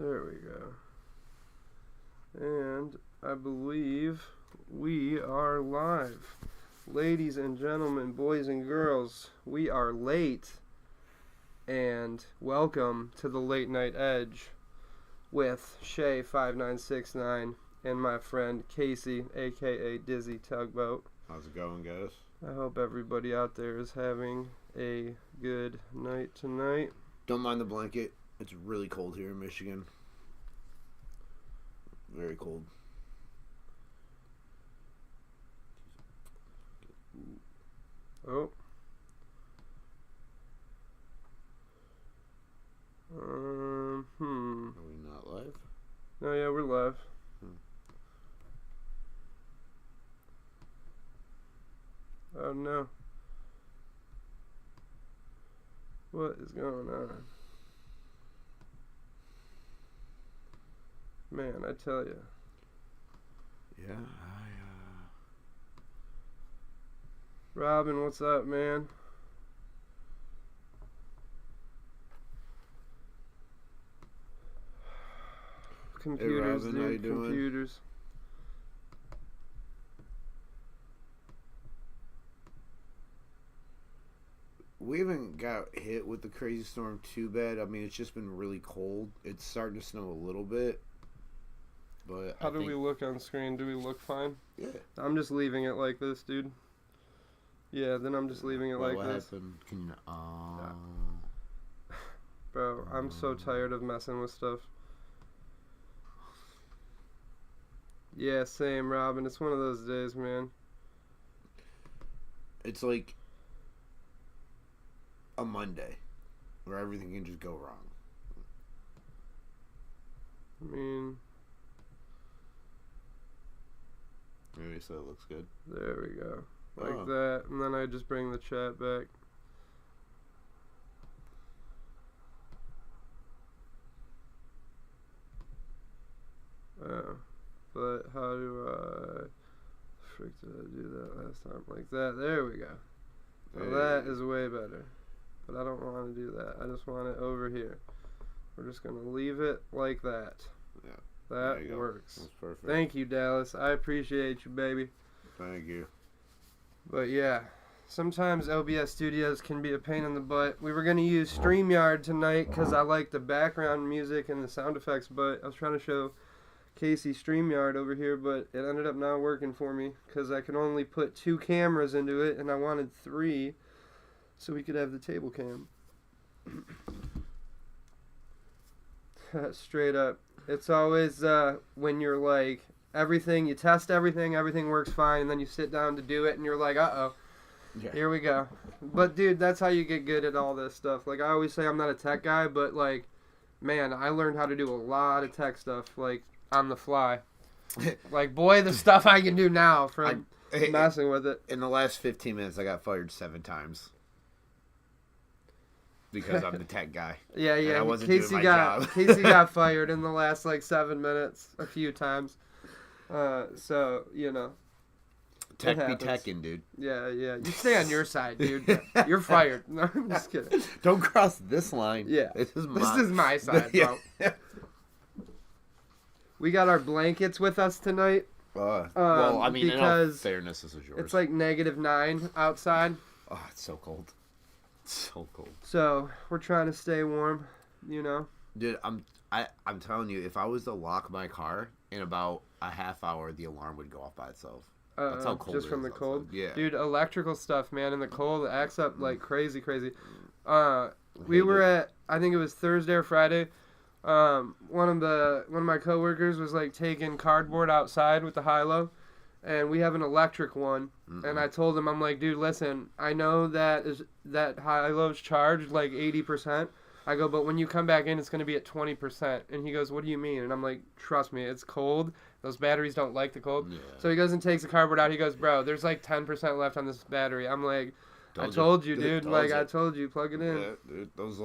There we go. And I believe we are live. Ladies and gentlemen, boys and girls, we are late. And welcome to the Late Night Edge with Shay5969 and my friend Casey, aka Dizzy Tugboat. How's it going, guys? I hope everybody out there is having a good night tonight. Don't mind the blanket. It's really cold here in Michigan. Very cold. Oh. Are we not live? No, yeah, we're live. Oh no. What is going on? Man, I tell you. Yeah, Robin, what's up, man? Computers, Robin, dude, how you doing? computers. We haven't got hit with the crazy storm too bad. I mean, it's just been really cold. It's starting to snow a little bit. But How do we look on screen? Do we look fine? Yeah. I'm just leaving it like this, dude. Yeah, then I'm just leaving it like what this. happened? Can you, Bro, I'm so tired of messing with stuff. Yeah, same, Robin. It's one of those days, man. It's like a Monday where everything can just go wrong. I mean, Maybe so it looks good. there we go. Like that. And then I just bring the chat back. But how do I... Frick, did I do that last time? Like that. There we go. Well, that is way better. But I don't want to do that. I just want it over here. We're just going to leave it like that. Yeah. That works. That's perfect. Thank you, Dallas. I appreciate you, baby. Thank you. But yeah, sometimes OBS Studios can be a pain in the butt. We were going to use StreamYard tonight because I like the background music and the sound effects, but I was trying to show Casey StreamYard over here, but it ended up not working for me because I could only put 2 cameras into it, and I wanted 3 so we could have the table cam. Straight up. It's always when you're like, you test everything works fine, and then you sit down to do it, and you're like, uh-oh, here we go. But, dude, that's how you get good at all this stuff. Like, I always say I'm not a tech guy, but, like, man, I learned how to do a lot of tech stuff, like, on the fly. Like, boy, the stuff I can do now from messing with it. In the last 15 minutes, I got fired 7 times. Because I'm the tech guy. Yeah. I wasn't doing my job. Casey got fired in the last, like, 7 minutes a few times. So, you know. Tech be teching, dude. Yeah. You stay on your side, dude. You're fired. No, I'm just kidding. Don't cross this line. Yeah. This is my side, bro. We got our blankets with us tonight. Well, I mean, in all because fairness, this is yours. It's like -9 outside. Oh, it's so cold. It's so cold. So, we're trying to stay warm, you know. Dude, I'm telling you, if I was to lock my car, in about a half hour, the alarm would go off by itself. That's how cold just it from is the cold? outside. Yeah. Dude, electrical stuff, man, in the cold, it acts up like crazy. We were at, I think it was Thursday or Friday. One of my coworkers was like taking cardboard outside with the high-low, and we have an electric one. And I told him, I'm like, dude, listen, I know that high-low's charged like 80%. I go, but when you come back in, it's going to be at 20%. And he goes, what do you mean? And I'm like, trust me, it's cold. Those batteries don't like the cold. Yeah. So he goes and takes the cardboard out. He goes, bro, there's like 10% left on this battery. I'm like, I told you, dude. I told you, plug it in. Yeah, dude, those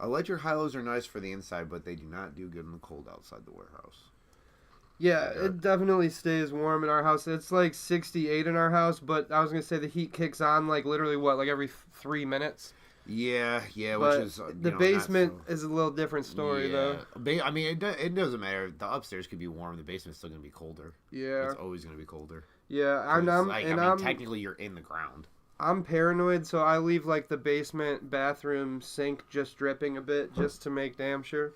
electric high-lows are nice for the inside, but they do not do good in the cold outside the warehouse. Yeah, it definitely stays warm in our house. It's like 68 in our house, but I was going to say the heat kicks on like literally, like every 3 minutes? Yeah, But which is the basement is a little different story, though. I mean, it doesn't matter. The upstairs could be warm. The basement's still gonna be colder. Yeah, It's always gonna be colder. yeah. Technically, you're in the ground. I'm paranoid, so I leave like the basement bathroom sink just dripping a bit, just to make damn sure.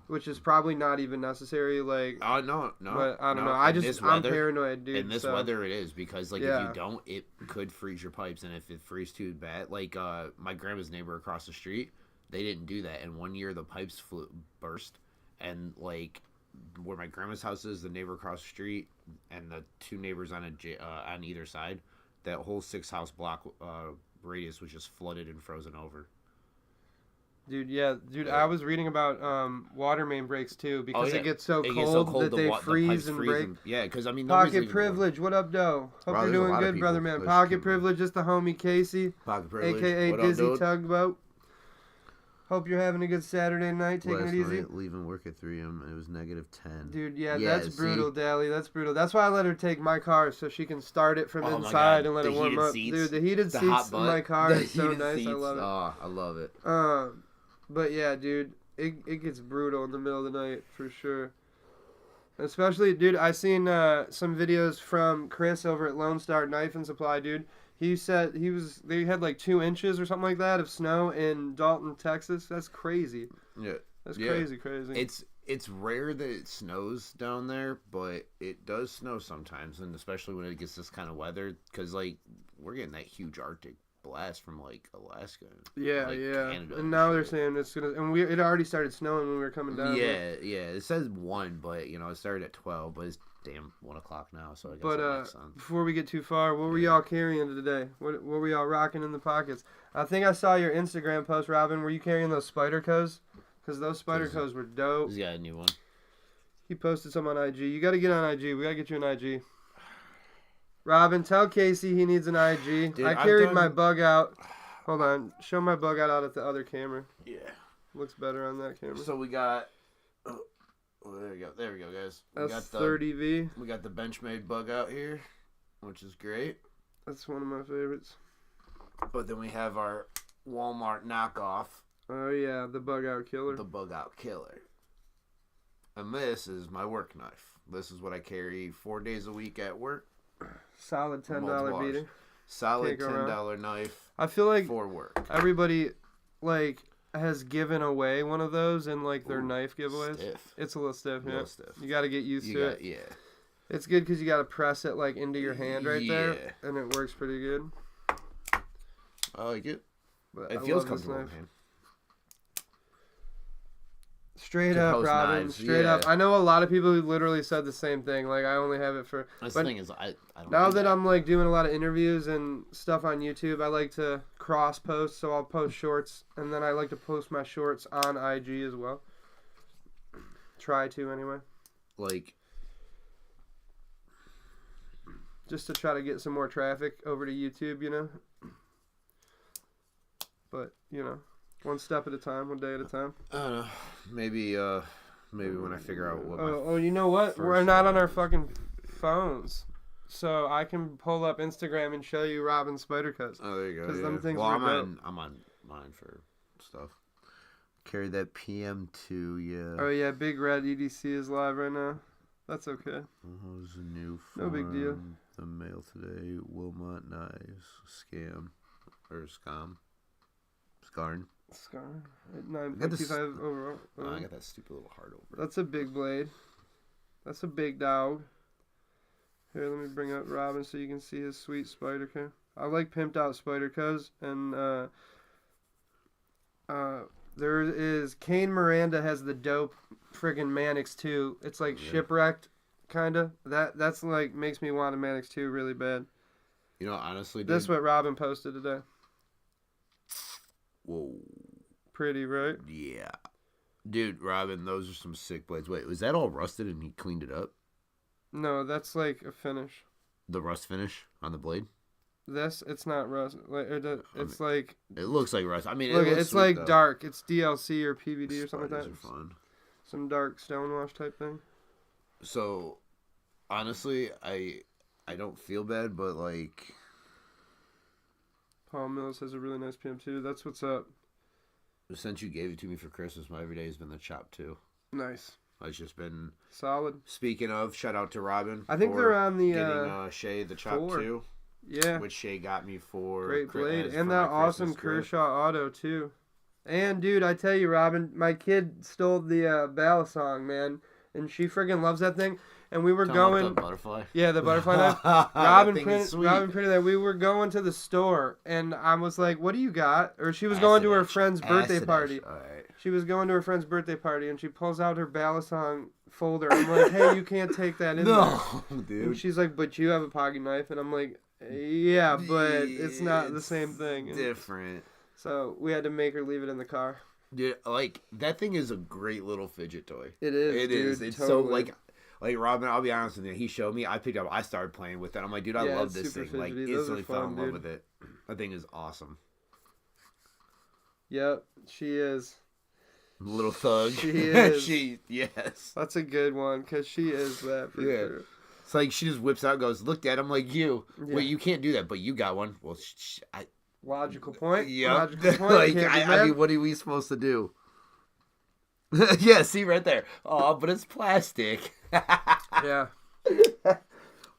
Which is probably not even necessary. Like, No. But I don't know. I'm paranoid, dude. In this weather, it is because if you don't, it could freeze your pipes, and if it freezes too bad, like my grandma's neighbor across the street, they didn't do that, and one year the pipes burst, and like where my grandma's house is, the neighbor across the street, and the two neighbors on either side, that whole 6-house block radius was just flooded and frozen over. Dude, I was reading about water main breaks too because it gets so cold that they freeze and break. Yeah, because I mean, Pocket Privilege, what up, doe? Hope you're doing good, brother man. Pocket Privilege, is the homie Casey, aka Dizzy Tugboat. Hope you're having a good Saturday night, taking it easy. Leaving work at 3 a.m. It was -10. Dude, that's brutal, Dally. That's brutal. That's why I let her take my car so she can start it from inside and let it warm up. Dude, the heated seats in my car is so nice. I love it. Oh, I love it. But yeah, dude, it gets brutal in the middle of the night for sure. Especially, dude, I seen some videos from Chris over at Lone Star Knife and Supply, dude. He said they had like 2 inches or something like that of snow in Dalton, Texas. That's crazy. Yeah. That's crazy. It's rare that it snows down there, but it does snow sometimes, and especially when it gets this kind of weather, because like we're getting that huge Arctic blast from like Alaska. Yeah, like, yeah. Canada and now they're saying it's gonna, and it already started snowing when we were coming down. Yeah. It says 1, but it started at 12, but it's damn 1 o'clock now. So I guess. But before we get too far, what were y'all carrying today? What were y'all rocking in the pockets? I think I saw your Instagram post, Robin. Were you carrying those Spydercos? Because those Spydercos were dope. He's got a new one. He posted some on IG. You got to get on IG. We got to get you an IG. Robin, tell Casey he needs an IG. Dude, I carried my bug out. Hold on. Show my bug out at the other camera. Yeah. Looks better on that camera. So we got... Oh, there we go. There we go, guys. We got the 30V. We got the Benchmade bug out here, which is great. That's one of my favorites. But then we have our Walmart knockoff. Oh, yeah. The bug out killer. The bug out killer. And this is my work knife. This is what I carry 4 days a week at work. Solid $10 beater. Solid $10 knife. I feel like for work. Everybody like has given away one of those in like their knife giveaways. Stiff. It's a little stiff. Yeah. A little stiff. You got to get used to it. Yeah. It's good because you got to press it like into your hand right there, and it works pretty good. I like it. But it feels comfortable, man. Straight up, Robin. Knives. Straight up. I know a lot of people who literally said the same thing. Like, I only have it for... The thing is, I don't now that I'm, like, doing a lot of interviews and stuff on YouTube, I like to cross-post, so I'll post shorts, and then I like to post my shorts on IG as well. Try to, anyway. Like... Just to try to get some more traffic over to YouTube, you know? But, you know... One step at a time, one day at a time. I don't know. Maybe when I figure out what. Oh, you know what? We're not on our fucking phones, so I can pull up Instagram and show you Robin's Spydercos. Oh, there you go. Because them things I'm on mine for stuff. Carry that PM2, yeah. Oh yeah, Big Red EDC is live right now. That's okay. Oh, there's a new. No big deal. The mail today. Wilmot Knives scam or scam. Scarn. Scar at 9.25 overall. Oh, I got that stupid little heart over. That's a big blade. That's a big dog. Here, let me bring up Robin so you can see his sweet Spyderco. I like pimped out Spydercos, and there is Kane Miranda has the dope friggin' Manix 2. It's like shipwrecked, kinda. That's like makes me want a Manix 2 really bad. You know, honestly, dude, this is what Robin posted today. Whoa. Pretty, right? Yeah. Dude, Robin, those are some sick blades. Wait, was that all rusted and he cleaned it up? No, that's like a finish. The rust finish on the blade? It's not rust. It's like... It looks like rust. I mean, look, it's like though. Dark. It's DLC or PVD or something like that. Are fun. Some dark stonewash type thing. So, honestly, I don't feel bad, but like... Paul Mills has a really nice PM2. That's what's up. Since you gave it to me for Christmas, my everyday has been the Chop 2. Nice. It's just been solid. Speaking of, shout out to Robin. I think they're on the getting Shay the Chop 2. Yeah. Which Shay got me for Great blade. And that awesome Kershaw auto, too. And, dude, I tell you, Robin, my kid stole the Bala song, man. And she friggin' loves that thing. And we were going... The butterfly? Yeah, the butterfly knife. Robin printed that. We were going to the store, and I was like, what do you got? Or she was going to her friend's birthday party. All right. She was going to her friend's birthday party, and she pulls out her Bala song folder. I'm like, hey, you can't take that in there. Dude. And she's like, but you have a pocket knife. And I'm like, yeah, but it's not the same thing. And different. So we had to make her leave it in the car. Dude, like, that thing is a great little fidget toy. It is, It dude, is. It's totally. so, like Robin, I'll be honest with you, he showed me, I picked up, I started playing with it. I'm like, dude, I love this thing. Like, instantly fell in love with it. That thing is awesome. Yep, she is. Little thug. She is. Yes. That's a good one, because she is that for sure. It's like, she just whips out and goes, look, Dad, I'm like, you. Yeah. Wait, you can't do that, but you got one. Well, logical point. Yeah. Logical point. Like, I mean, what are we supposed to do? Yeah, see right there. Oh, but it's plastic. Yeah.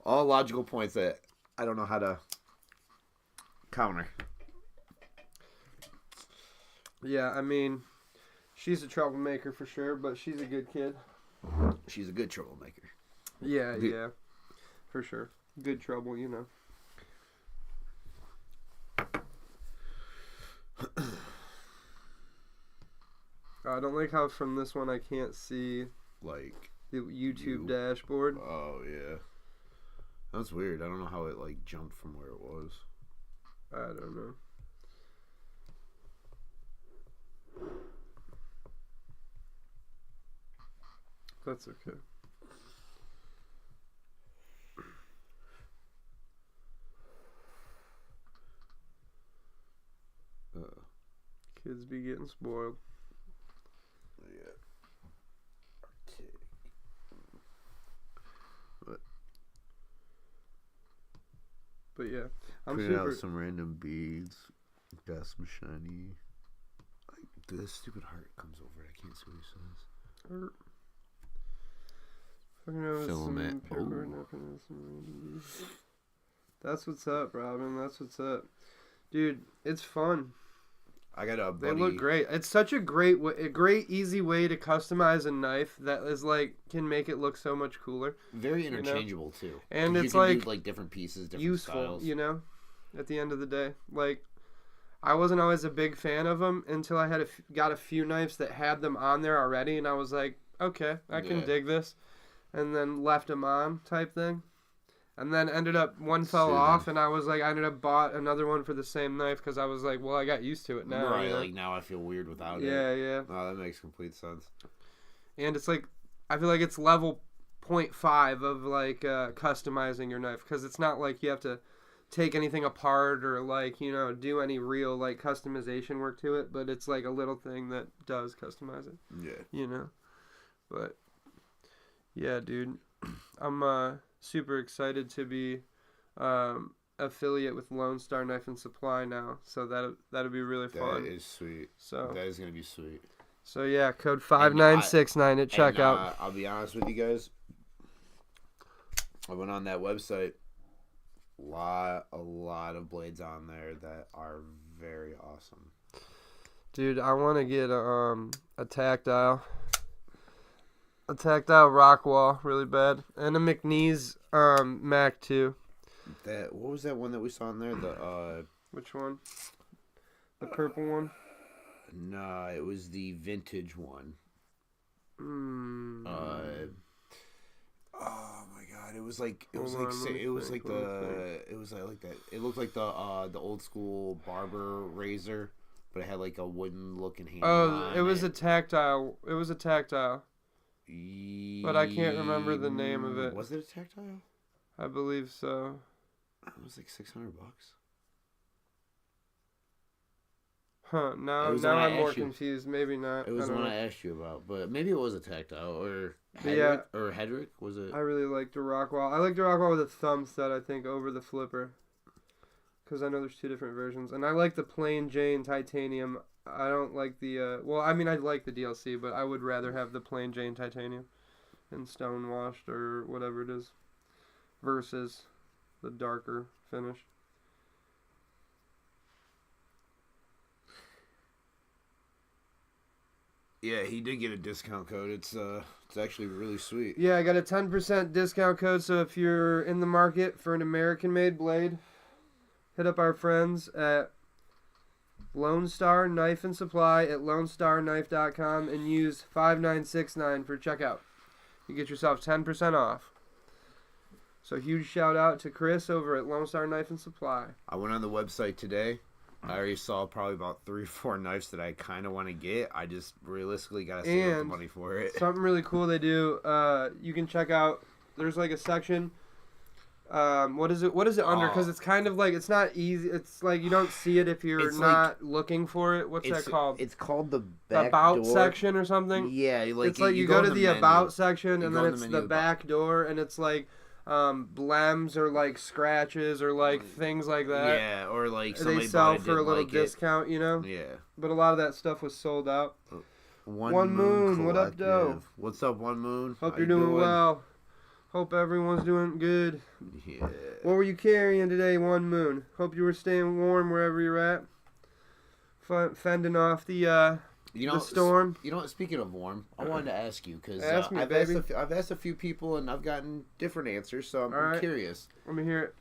All logical points that I don't know how to counter. Yeah, I mean, she's a troublemaker for sure, but she's a good kid. She's a good troublemaker. Yeah, yeah. For sure. Good trouble, you know. I don't like how from this one I can't see like the YouTube dashboard. Oh yeah, that's weird. I don't know how it like jumped from where it was. I don't know. That's okay. Kids be getting spoiled. Yeah. But yeah, I'm printing super... out some random beads. Got some shiny. Like, dude, this stupid heart comes over it. I can't see what he says. Filament. That's what's up, Robin. That's what's up, dude. It's fun. I got a buddy. They look great. It's such a great, easy way to customize a knife that is like can make it look so much cooler. Very interchangeable too, and it's you can do, like different pieces, different useful. Styles. You know, at the end of the day, like I wasn't always a big fan of them until I had got a few knives that had them on there already, and I was like, okay, I can dig this, and then left them on type thing. And then ended up one fell off, and I was like, I ended up bought another one for the same knife because I was like, well, I got used to it now. Right, you know? like now I feel weird without it. Yeah, yeah. Oh, that makes complete sense. And it's like, I feel like it's level 0.5 of like customizing your knife because it's not like you have to take anything apart or like, you know, do any real like customization work to it, but it's like a little thing that does customize it. Yeah. You know? But, yeah, dude. I'm super excited to be affiliate with Lone Star Knife and Supply now, so that'll be really fun. That is sweet. So that is gonna be sweet. So yeah, code 5969 at checkout. I'll be honest with you guys. I went on that website. A lot of blades on there that are very awesome. Dude, I want to get a tactile. A tactile rock wall really bad, and a McNeese Mac 2. What was that one that we saw in there? The which one? The purple one? No, it was the vintage one. Oh my god, it was like that. It looked like the old school barber razor, but it had like a wooden looking handle. Oh, it was a tactile. It was a tactile. But I can't remember the name of it. Was it a tactile? I believe so. It was like $600. Huh, now I'm more confused. Maybe not. It was the one I asked you about, but maybe it was a tactile or Hedrick, was it? I really liked the Rockwall. I like the Rockwall with a thumb stud, I think, over the flipper. because I know there's 2 different versions. And I like the plain Jane titanium. I don't like the, well, I mean, I like the DLC, but I would rather have the plain Jane titanium and stone washed or whatever it is versus the darker finish. Yeah, he did get a discount code. It's actually really sweet. Yeah, I got a 10% discount code, so if you're in the market for an American-made blade, hit up our friends at Lone Star Knife and Supply at LoneStarKnife.com and use 5969 for checkout. You get yourself 10% off. So huge shout out to Chris over at Lone Star Knife and Supply. I went on the website today. I already saw probably about 3 or 4 knives that I kind of want to get. I just realistically got to save up the money for it. Something really cool they do. You can check out. There's like a section. What is it under? Because it's kind of like, it's not easy. It's like you don't see it if you're not looking for it. What's that called? It's called the back about door section or something. Yeah, like it's like you go to the about section and then it's the back door and it's like blems or like scratches or like things like that. Yeah, or like they sell for a little discount, you know. Yeah. But a lot of that stuff was sold out. One Moon, what up, Doe? What's up, One Moon? Hope you're doing well. Hope everyone's doing good. Yeah. What were you carrying today, One Moon? Hope you were staying warm wherever you're at. Fending off the storm. You know, speaking of warm, I wanted to ask you because I've asked a few people and I've gotten different answers, so I'm curious. Let me hear it.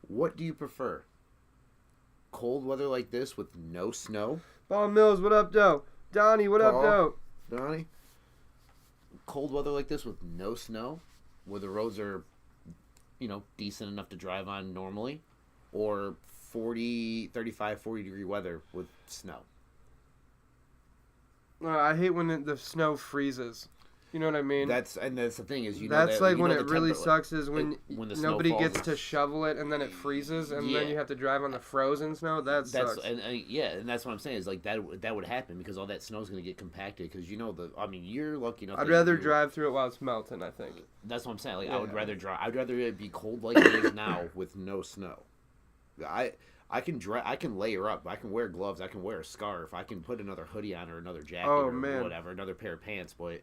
What do you prefer? Cold weather like this with no snow? Ball Mills, what up, Doe? Donnie, what up, Doe? Donnie? Cold weather like this with no snow, where the roads are, decent enough to drive on normally, or 35, 40 degree weather with snow? I hate when the snow freezes. You know what I mean? That's the thing is, that's like when it really sucks is when nobody gets to shovel it and then it freezes and then you have to drive on the frozen snow. That sucks. And that's what I'm saying is like that would happen because all that snow is going to get compacted because you're lucky enough. I'd rather drive through it while it's melting. I think that's what I'm saying. Like I would rather drive. I'd rather it be cold like it is now with no snow. I can layer up. I can wear gloves. I can wear a scarf. I can put another hoodie on or another jacket or whatever, another pair of pants, but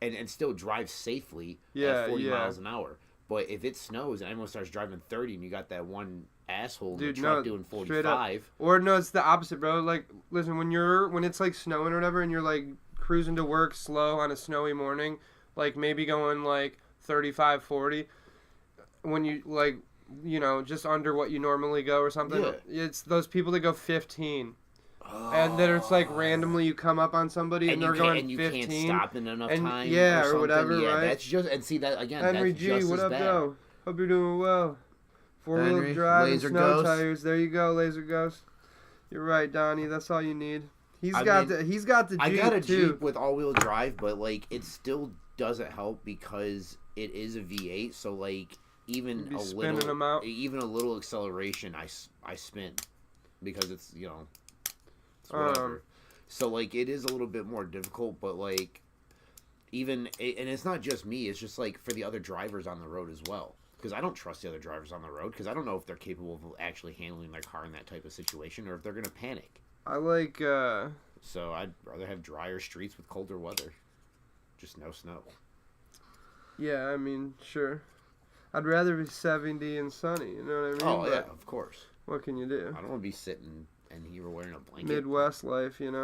and still drive safely at 40 miles an hour. But if it snows and everyone starts driving 30 and you got that one asshole in the truck doing 45. Or no, it's the opposite, bro. Like, listen, when it's like snowing or whatever and you're like cruising to work slow on a snowy morning, like maybe going like 35, 40, when you like, just under what you normally go or something. Yeah. It's those people that go 15. Oh. And then it's like randomly you come up on somebody and they're going 15. And you can't stop in enough time. Yeah, or whatever, yeah, right? That's just, and see that again, Henry that's G, just what as up, bad. Joe? Hope you're doing well. 4-wheel drive and snow tires. There you go, Laser Ghost. You're right, Donnie. That's all you need. He's got the Jeep, I got a too. Jeep with all-wheel drive, but like it still doesn't help because it is a V8, so like even a little acceleration, I spin because it's it's whatever. So like it is a little bit more difficult, but like and it's not just me; it's just like for the other drivers on the road as well. Because I don't trust the other drivers on the road because I don't know if they're capable of actually handling their car in that type of situation or if they're gonna panic. I like. So I'd rather have drier streets with colder weather, just no snow. Yeah, I mean, sure. I'd rather be 70 and sunny, you know what I mean? Oh, yeah, of course. What can you do? I don't want to be sitting and you were wearing a blanket. Midwest life, Yeah.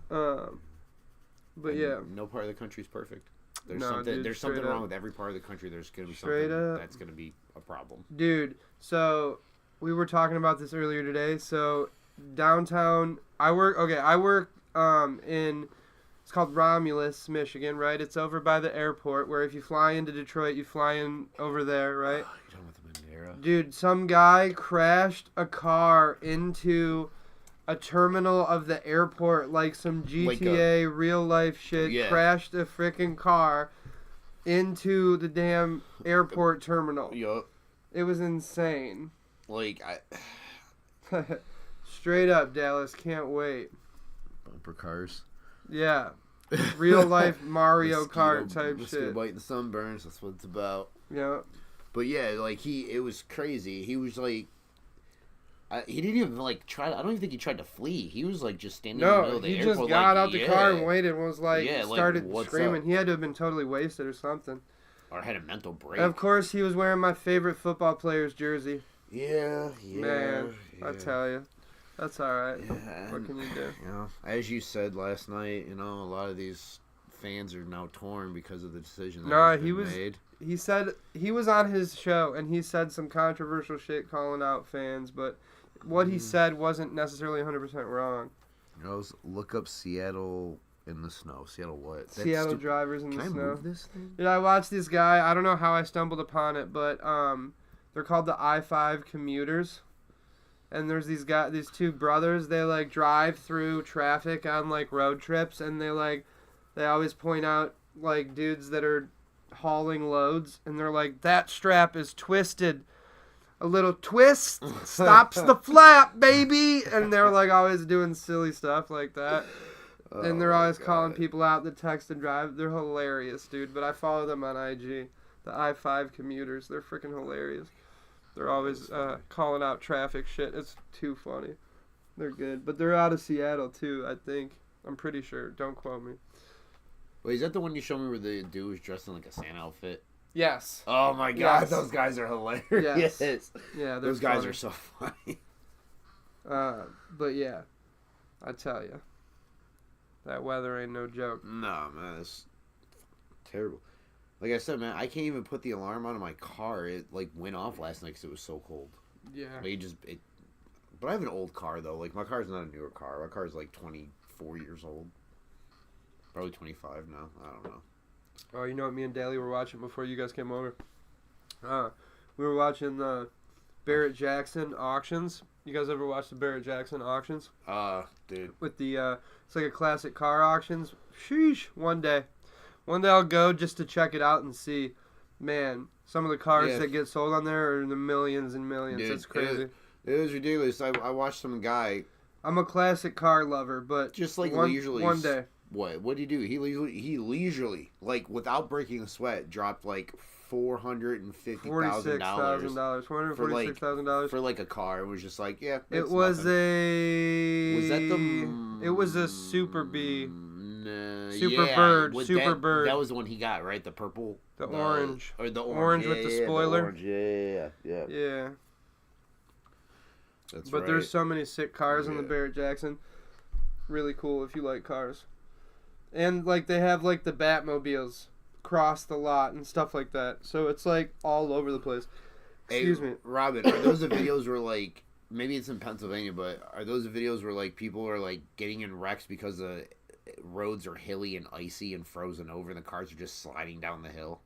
But yeah. No part of the country is perfect. There's something wrong with every part of the country. There's going to be something that's going to be a problem. Dude, so we were talking about this earlier today. So downtown, I work in... It's called Romulus, Michigan, right? It's over by the airport, where if you fly into Detroit, you fly in over there, right? Oh, you're done with the Madeira. Dude, some guy crashed a car into a terminal of the airport, like some GTA real-life shit. Yeah. Crashed a freaking car into the damn airport terminal. Yup. It was insane. Like, Straight up, Dallas. Can't wait. Bumper cars. Yeah. Real life Mario Kart type shit. Mosquito bite and sunburns, that's what it's about. Yeah. But yeah, like it was crazy. He was like, he didn't even like try. I don't even think he tried to flee. He was like just standing in the middle of the airport. No, he just got out the car and waited. And was like started screaming. He had to have been totally wasted or something. Or had a mental break. And of course, he was wearing my favorite football player's jersey. Yeah. Man, I tell you, that's all right. Yeah, what can you do? You know, as you said last night, you know, a lot of these fans are now torn because of the decision that made. He said he was on his show and he said some controversial shit calling out fans, but what he said wasn't necessarily 100% wrong. You know, look up Seattle in the snow. Seattle what? Seattle drivers in the snow. Can I move this thing? Dude, I watched this guy. I don't know how I stumbled upon it, but they're called the I-5 commuters. And there's these two brothers. They like drive through traffic on like road trips, and they always point out like dudes that are hauling loads, and they're like, that strap is twisted. A little twist stops the flap, baby. And they're like always doing silly stuff like that. And they're always calling people out that text and drive. They're hilarious, dude. But I follow them on IG. The I-5 commuters. They're freaking hilarious. They're always calling out traffic shit. It's too funny. They're good. But they're out of Seattle, too, I think. I'm pretty sure. Don't quote me. Wait, is that the one you showed me where the dude was dressed in like a Santa outfit? Yes. Oh my god, yes. Those guys are hilarious. Yes. Yeah, those guys are so funny. But yeah, I tell you, that weather ain't no joke. No, man, it's terrible. Like I said, man, I can't even put the alarm on in my car. It like went off last night because it was so cold. Yeah. Like, but I have an old car though. Like my car's not a newer car. My car's like 24 years old. Probably 25 now. I don't know. Oh, you know what me and Daly were watching before you guys came over? We were watching the Barrett Jackson auctions. You guys ever watch the Barrett Jackson auctions? Dude. With the, it's like a classic car auctions. Sheesh. One day I'll go just to check it out and see. Man, some of the cars that get sold on there are in the millions and millions. Dude, it's crazy. It was ridiculous. I watched some guy. I'm a classic car lover, but just like leisurely. One day. What did he do? He leisurely, like without breaking a sweat, dropped like $450,000. $446,000 for like a car. It was just like it was nothing. It was a Super B. Bird. Bird. That was the one he got, right? The purple, the orange, or the orange with the spoiler. Yeah. That's right. But there's so many sick cars in the Barrett Jackson. Really cool if you like cars. And, like, they have, like, the Batmobiles cross the lot and stuff like that. So it's, like, all over the place. Excuse me. Robin, are those the videos where, like, maybe it's in Pennsylvania, but are those the videos where, like, people are, like, getting in wrecks because the roads are hilly and icy and frozen over and the cars are just sliding down the hill?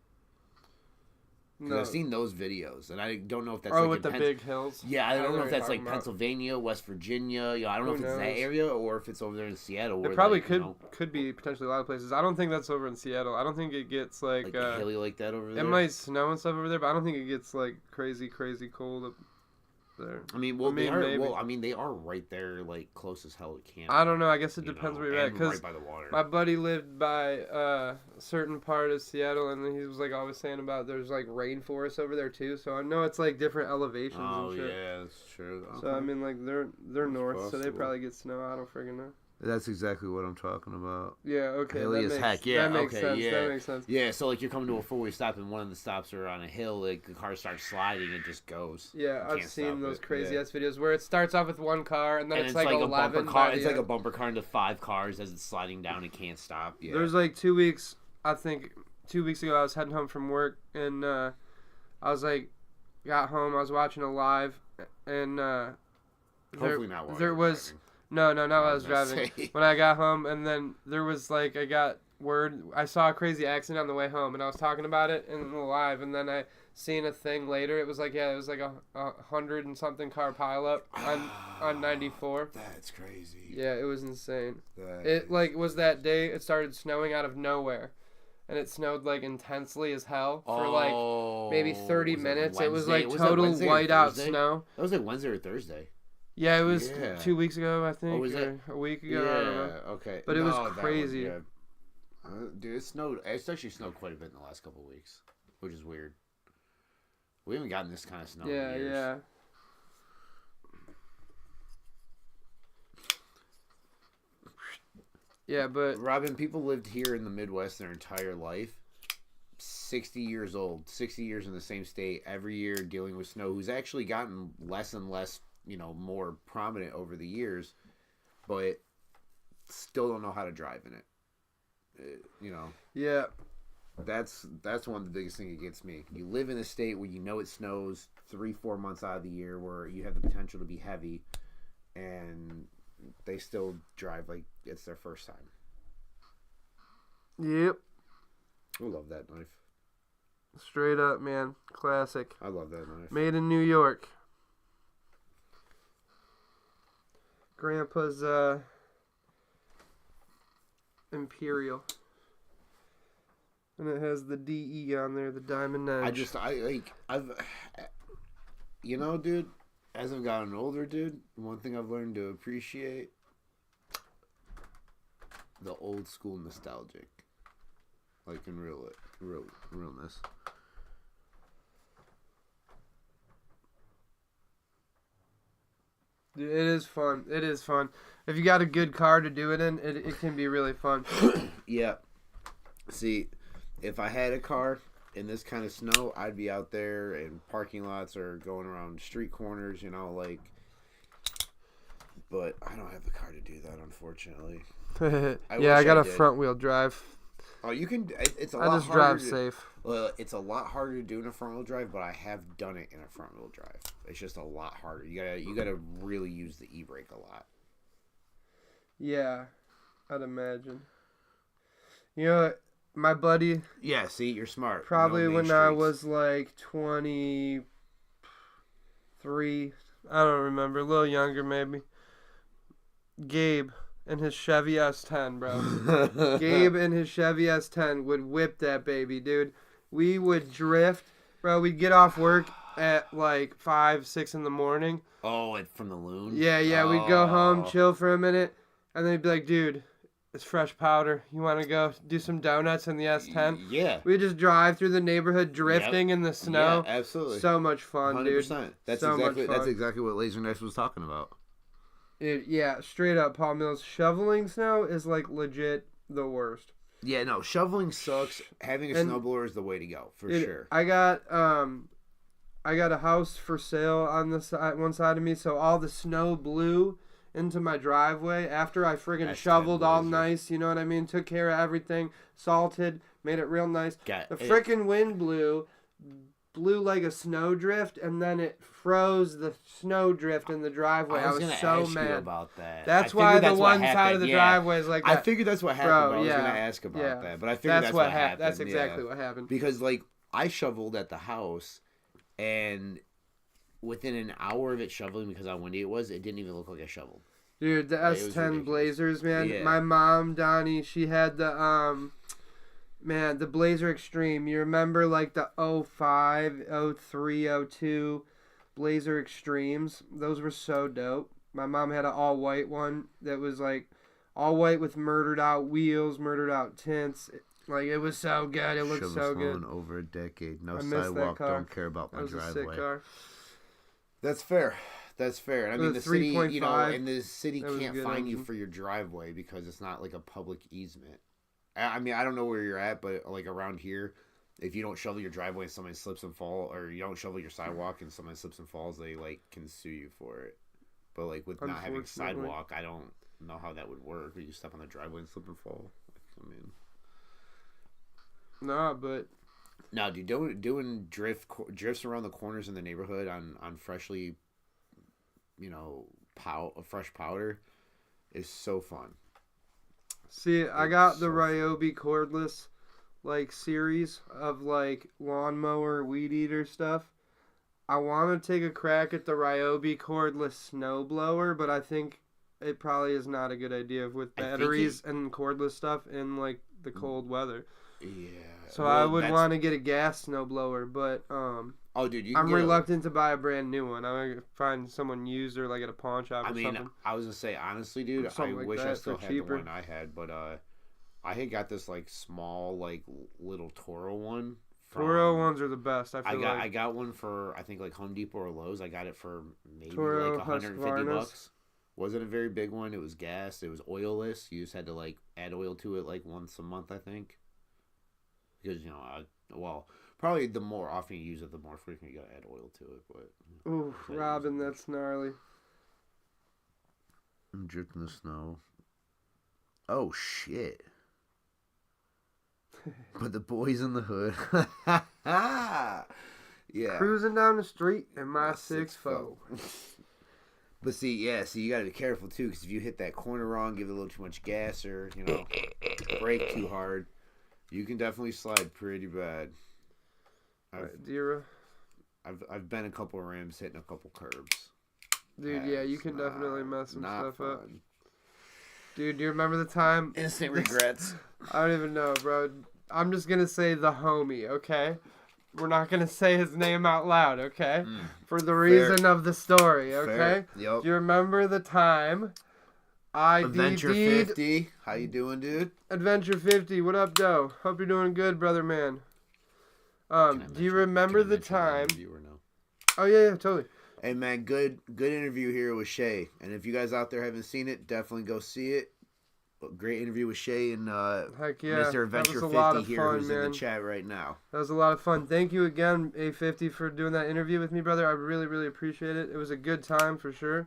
No. I've seen those videos, and I don't know if that's with the big hills. Yeah, I don't know if that's like Pennsylvania, West Virginia. I don't know if it's that area or if it's over there in Seattle. It probably could be potentially a lot of places. I don't think that's over in Seattle. I don't think it gets like hilly like that over there. It might snow and stuff over there, but I don't think it gets like crazy cold up there. I mean, they are right there, like close as hell to Canada. I don't know. I guess it depends where you're at. Because right by the water. My buddy lived by a certain part of Seattle, and he was like always saying about there's like rainforests over there too. So I know it's like different elevations. Oh and shit. Yeah, that's true. So I mean, like they're north, so they probably get snow. I don't freaking know. That's exactly what I'm talking about. Yeah, okay. Hilly as heck, yeah. That makes sense. Yeah. That makes sense. Yeah, so like you're coming to a four-way stop and one of the stops are on a hill, like the car starts sliding, it just goes. Yeah, I've seen those crazy-ass videos where it starts off with one car and then it's like 11 a bumper car. It's like a bumper car into 5 cars as it's sliding down and can't stop. Yeah. There's like 2 weeks, I think 2 weeks ago I was heading home from work and I was like, got home, I was watching a live and hopefully not while there was... driving. No, not while I was driving. When I got home, and then there was like, I saw a crazy accident on the way home, and I was talking about it in the live, and then I seen a thing later. It was like, it was like a 100 and something car pileup on 94. That's crazy. Yeah, it was insane. It like was that day. It started snowing out of nowhere, and it snowed like intensely as hell for like maybe 30 minutes. It was like total whiteout snow. That was like Wednesday or Thursday. Yeah, it was 2 weeks ago, I think. Oh, was it? A week ago, yeah, I don't know. Okay. But it was crazy. Dude, it snowed. It's actually snowed quite a bit in the last couple of weeks, which is weird. We haven't gotten this kind of snow Yeah, in years. yeah. Yeah, but Robin, people lived here in the Midwest their entire life. 60 years old, 60 years in the same state, every year dealing with snow, who's actually gotten less and less, more prominent over the years, but still don't know how to drive in it. Yeah. That's one of the biggest thing that gets me. You live in a state where you know it snows 3-4 months out of the year, where you have the potential to be heavy, and they still drive like it's their first time. Yep. I love that knife. Straight up, man. Classic. I love that knife. Made in New York. Grandpa's Imperial. And it has the DE on there, the diamond edge. Dude, as I've gotten older, dude, one thing I've learned to appreciate, the old school nostalgic. Like in realness. Dude, it is fun. It is fun. If you got a good car to do it in, it can be really fun. Yeah. See, if I had a car in this kind of snow, I'd be out there in parking lots or going around street corners, but I don't have the car to do that, unfortunately. I got a front wheel drive. Oh, you can. It's a I lot just harder drive safe. Well, it's a lot harder to do in a front wheel drive, but I have done it in a front wheel drive. It's just a lot harder. You gotta really use the e-brake a lot. Yeah, I'd imagine. My buddy. Yeah, see, you're smart. Probably when I was like 23, I don't remember, a little younger maybe. Gabe and his Chevy S10, bro. Gabe and his Chevy S10 would whip that baby, dude. We would drift, bro. We'd get off work at like 5, 6 in the morning. Oh, from the loon? Yeah. We'd go home, chill for a minute, and then he'd be like, dude, it's fresh powder. You want to go do some donuts in the S10? Yeah. We just drive through the neighborhood drifting in the snow. Yeah, absolutely. So much fun, 100%. Dude. That's exactly what Laser Knife was talking about. Yeah, straight up, Paul Mills. Shoveling snow is like legit the worst. Yeah, no, shoveling sucks. Having a snowblower is the way to go for sure. I got a house for sale on the side, one side of me, so all the snow blew into my driveway after I friggin' shoveled all nice. You know what I mean? Took care of everything, salted, made it real nice. The frickin' wind blew like a snowdrift, and then it froze the snowdrift in the driveway. I was so mad about that. That's why the one side of the driveway is like that. I figured that's what happened. Bro, I was gonna ask about that, but I figured that's what happened. That's exactly what happened. Because I shoveled at the house, and within an hour of it shoveling, because how windy it was, it didn't even look like I shoveled. Dude, the S10 Blazers, man. Yeah. My mom, Donnie, she had the the Blazer Extreme. You remember like the 05, 03, 02 Blazer Extremes? Those were so dope. My mom had an all-white one that was like all white with murdered out wheels, murdered out tints. It was so good. It looked so good. Over a decade. No sidewalk. Don't care about my driveway. That was a sick car. That's fair. And I mean, the city, and the city can't fine you for your driveway because it's not like a public easement. I mean, I don't know where you're at, but like around here, if you don't shovel your driveway and somebody slips and falls, or you don't shovel your sidewalk and somebody slips and falls, they can sue you for it. But with not having a sidewalk, I don't know how that would work. Or you step on the driveway and slip and fall. No, dude, doing drifts around the corners in the neighborhood on freshly, fresh powder is so fun. See, I got the Ryobi cordless series of lawnmower weed eater stuff. I want to take a crack at the Ryobi cordless snowblower, but I think it probably is not a good idea with batteries and cordless stuff in the cold weather. Yeah. So I would want to get a gas snowblower, but oh, dude, I'm reluctant to buy a brand new one. I'm gonna find someone used or at a pawn shop or something. I was gonna say honestly, dude, I wish I still had the one I had, but I had got this small little Toro one Toro ones are the best. I got one for I think like Home Depot or Lowe's. I got it for maybe Toro like $150. Wasn't a very big one. It was gas. It was oilless. You just had to like add oil to it like once a month, I think. Because probably the more often you use it, the more frequent you gotta add oil to it. But ooh, Robin, that's gnarly. I'm drifting the snow. Oh shit. But the boys in the hood. Yeah. Cruising down the street in my 6'4". But see, you gotta be careful too, because if you hit that corner wrong, give it a little too much gas, or brake too hard, you can definitely slide pretty bad. I've been a couple of rims, hitting a couple curbs. Dude, yeah, you can definitely mess some stuff up. Dude, do you remember the time? Instant regrets. I don't even know, bro. I'm just going to say the homie, okay? We're not going to say his name out loud, okay? For the reason of the story, okay? Yep. Do you remember the time I Adventure 50. How you doing, dude? Adventure 50. What up, Doe? Hope you're doing good, brother man. Do you remember the time? Oh, yeah, totally. Hey, man, good interview here with Shay. And if you guys out there haven't seen it, definitely go see it. Great interview with Shay and heck yeah. Mr. Adventure 50 here, who's in the chat right now. That was a lot of fun. Thank you again, A50, for doing that interview with me, brother. I really, really appreciate it. It was a good time for sure.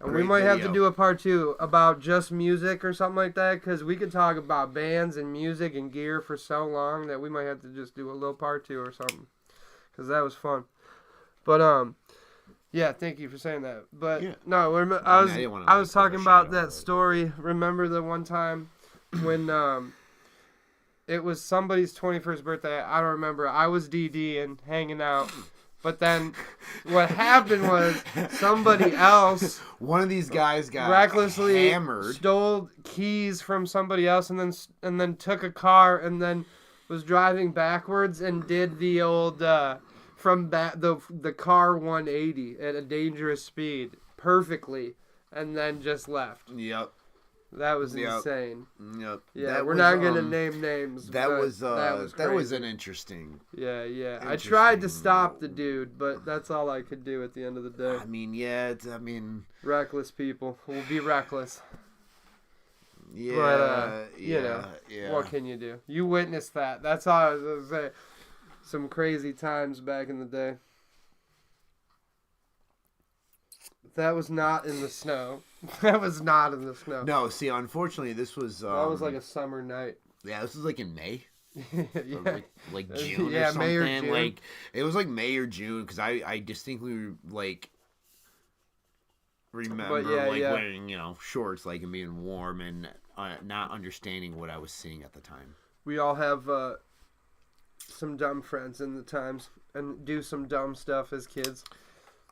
And we might have to do a part 2 about just music or something like that, because we could talk about bands and music and gear for so long that we might have to just do a little part 2 or something, because that was fun. But yeah, thank you for saying that. But yeah. No, I was talking about that story. Remember the one time when it was somebody's 21st birthday? I don't remember. I was DD and hanging out. But then what happened was somebody else, one of these guys got recklessly hammered, stole keys from somebody else, and then took a car and then was driving backwards and did the old from the car 180 at a dangerous speed perfectly, and then just left. Yep. That was insane. Yep. Yeah, we're not gonna name names. That was an interesting. Yeah. I tried to stop the dude, but that's all I could do at the end of the day. I mean, reckless people will be reckless. Yeah. But yeah. What can you do? You witnessed that. That's all I was gonna say. Some crazy times back in the day. That was not in the snow. That was not in the snow. No, see, unfortunately, this was... that was like a summer night. Yeah, this was like in May. Yeah. Like June or something. May or June. Like, it was like May or June, because I distinctly, like, remember, wearing, shorts, like, and being warm and not understanding what I was seeing at the time. We all have some dumb friends in the times and do some dumb stuff as kids.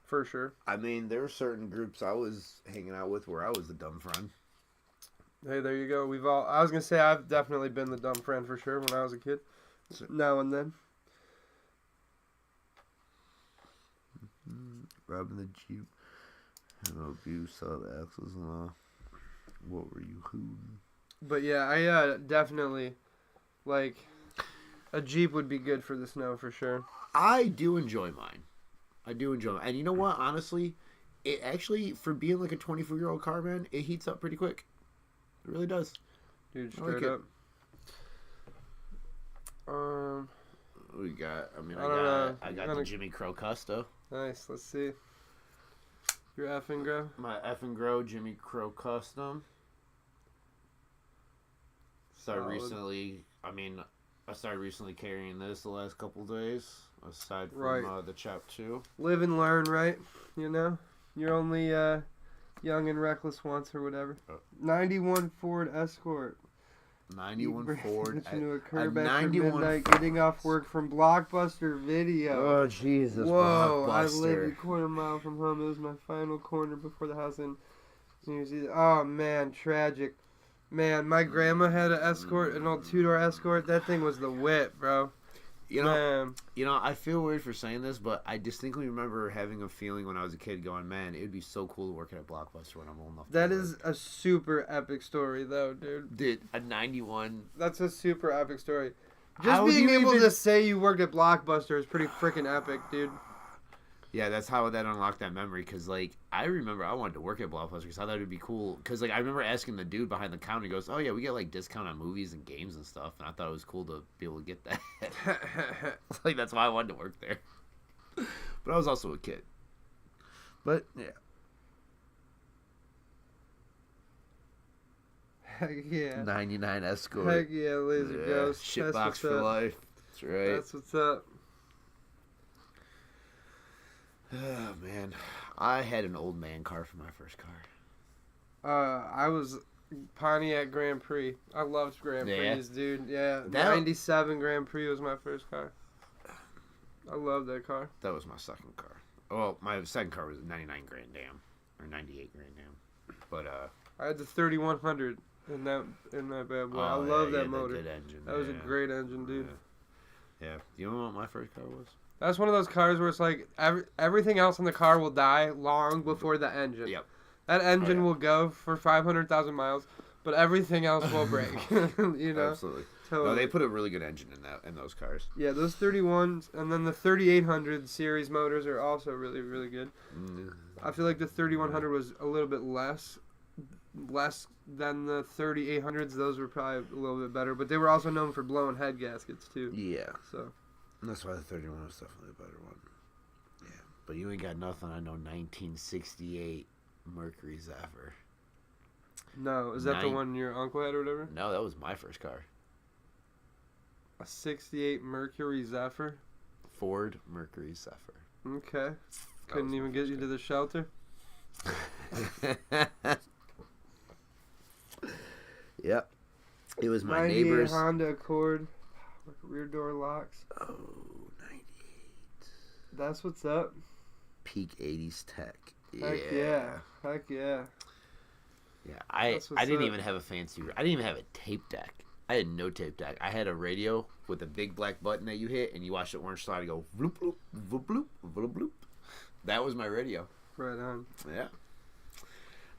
For sure. I mean, there were certain groups I was hanging out with where I was the dumb friend. Hey, there you go. I was going to say I've definitely been the dumb friend for sure when I was a kid. Now and then. Robbing the Jeep. I don't know if you saw the axles and what were you hooting? But yeah, I definitely, like, a Jeep would be good for the snow for sure. I do enjoy mine. And you know what? Honestly, it actually, for being like a 24-year-old car, man, it heats up pretty quick. It really does. Dude, straight up. We got, I got the Jimmy Crow Custo. Nice, let's see. Your effing grow? My effing grow Jimmy Crow Custom. I started recently carrying this the last couple days. Aside from the Chap 2. Live and learn, right? You're only young and reckless once or whatever. 91 Ford Escort. 91 Ford. Into a curb after midnight, getting off work from Blockbuster Video. Oh, Jesus. Whoa, I lived a quarter mile from home. It was my final corner before the house in New Year's Eve. Oh, man, tragic. Man, my grandma had an Escort, an old two-door Escort. That thing was the whip, bro. I feel weird for saying this, but I distinctly remember having a feeling when I was a kid going, man, it would be so cool to work at a Blockbuster when I'm old enough. That is a super epic story, though, dude. Dude, a 91. That's a super epic story. Just being able to say you worked at Blockbuster is pretty freaking epic, dude. Yeah, that's how that unlocked that memory. Because, like, I remember I wanted to work at Blockbuster because I thought it would be cool. Because, like, I remember asking the dude behind the counter, he goes, oh, yeah, we get, like, discount on movies and games and stuff. And I thought it was cool to be able to get that. Like, that's why I wanted to work there. But I was also a kid. But, yeah. Heck yeah. 99 Escort. Heck yeah, Laser Ghost. Shitbox for life. That's right. That's what's up. Oh, man. I had an old man car for my first car. I was Pontiac Grand Prix. I loved Grand Prix, dude. Yeah. 97 Grand Prix was my first car. I love that car. That was my second car. Well, my second car was a 99 Grand Am. Or 98 Grand Am. But, I had the 3100 in that bad boy. I love that motor. Good engine. That was a great engine, dude. Yeah. You know what my first car was? That's one of those cars where it's like everything else in the car will die long before the engine. Yep. That engine will go for 500,000 miles, but everything else will break. You know? Absolutely. Totally. No, they put a really good engine in those cars. Yeah, those 31s, and then the 3800 series motors are also really, really good. I feel like the 3100 was a little bit less than the 3800s. Those were probably a little bit better, but they were also known for blowing head gaskets too. Yeah. So. And that's why the 31 was definitely a better one. Yeah. But you ain't got nothing on no 1968 Mercury Zephyr. No, is that the one your uncle had or whatever? No, that was my first car. A 68 Mercury Zephyr? Ford Mercury Zephyr. Okay. Couldn't even get you to the shelter? Yep. It was my neighbor's Honda Accord. Rear door locks. Oh, 98. That's what's up. Peak 80s tech. Heck yeah. Heck yeah. Yeah, I didn't even have a fancy... I didn't even have a tape deck. I had no tape deck. I had a radio with a big black button that you hit, and you watch the orange slide go bloop, bloop, bloop, bloop, bloop, bloop. That was my radio. Right on. Yeah.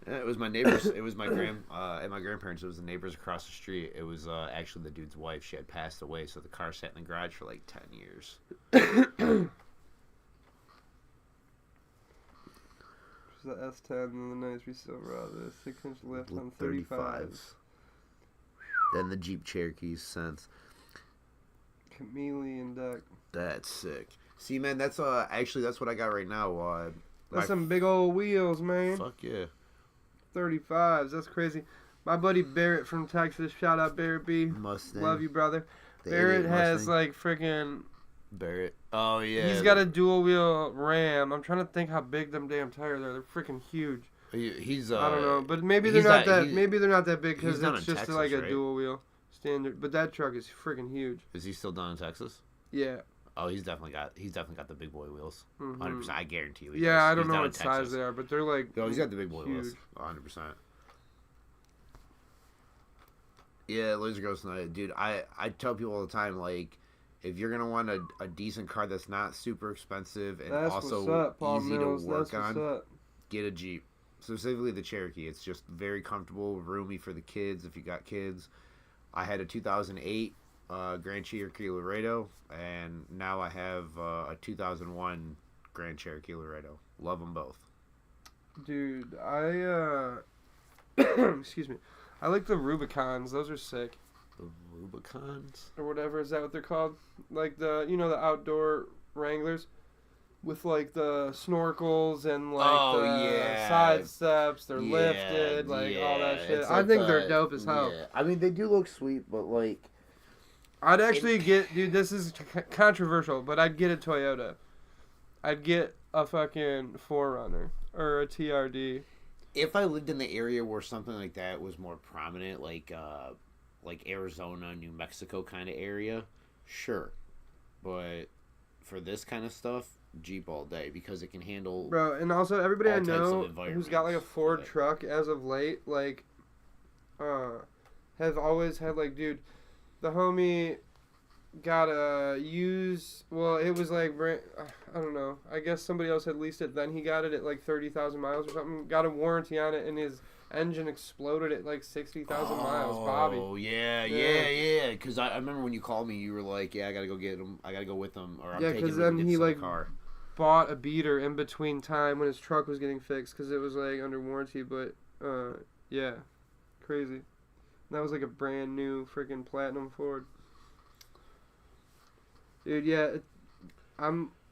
It was my neighbors. It was my at my grandparents. It was the neighbors across the street. It was actually the dude's wife. She had passed away, so the car sat in the garage for like 10 years. The S10 and the nice Silverado, the 6-inch lift on 35s. Then the Jeep Cherokee since. Chameleon deck. That's sick. See, man, that's actually that's what I got right now. That's some big old wheels, man. Fuck yeah. 35s. That's crazy. My buddy Barrett from Texas. Shout out Barrett B. Mustang. Love you, brother. Barrett has like freaking. Barrett. Oh yeah. He's got a dual wheel Ram. I'm trying to think how big them damn tires are. They're freaking huge. He's. I don't know, but maybe they're not that. Maybe they're not that big because it's just Texas, like a right? dual wheel standard. But that truck is freaking huge. Is he still down in Texas? Yeah. Oh, he's definitely got the big boy wheels. 100%. I guarantee you. Yeah, I don't know what size they are, but they're like. Oh, he's got the big boy wheels. 100%. Yeah, Laser Ghost Night, dude. I tell people all the time, like, if you're gonna want a decent car that's not super expensive and also easy to work on, get a Jeep. Specifically the Cherokee. It's just very comfortable, roomy for the kids if you got kids. I had a 2008 Grand Cherokee Laredo, and now I have a 2001 Grand Cherokee Laredo. Love them both. Dude, excuse me. I like the Rubicons. Those are sick. The Rubicons? Or whatever. Is that what they're called? Like the outdoor Wranglers with like the snorkels and like side steps. They're lifted, like all that shit. I think they're dope as hell. Yeah. I mean, they do look sweet, but like... I'd actually dude, this is controversial, but I'd get a Toyota. I'd get a fucking 4Runner or a TRD. If I lived in the area where something like that was more prominent, like Arizona, New Mexico kind of area, sure. But for this kind of stuff, Jeep all day because it can handle. Bro, and also everybody I know who's got like a Ford truck as of late, like, have always had like, dude, the homie got a used. Well, it was like I don't know. I guess somebody else had leased it. Then he got it at like 30,000 miles or something. Got a warranty on it, and his engine exploded at like 60,000 miles, Bobby. Oh, yeah. Because I remember when you called me, you were like, yeah, I got to go get him. I got to go with him. Or I'm taking him to get some car. Bought a beater in between time when his truck was getting fixed because it was like under warranty. But, yeah. Crazy. That was like a brand new freaking Platinum Ford. Dude, yeah.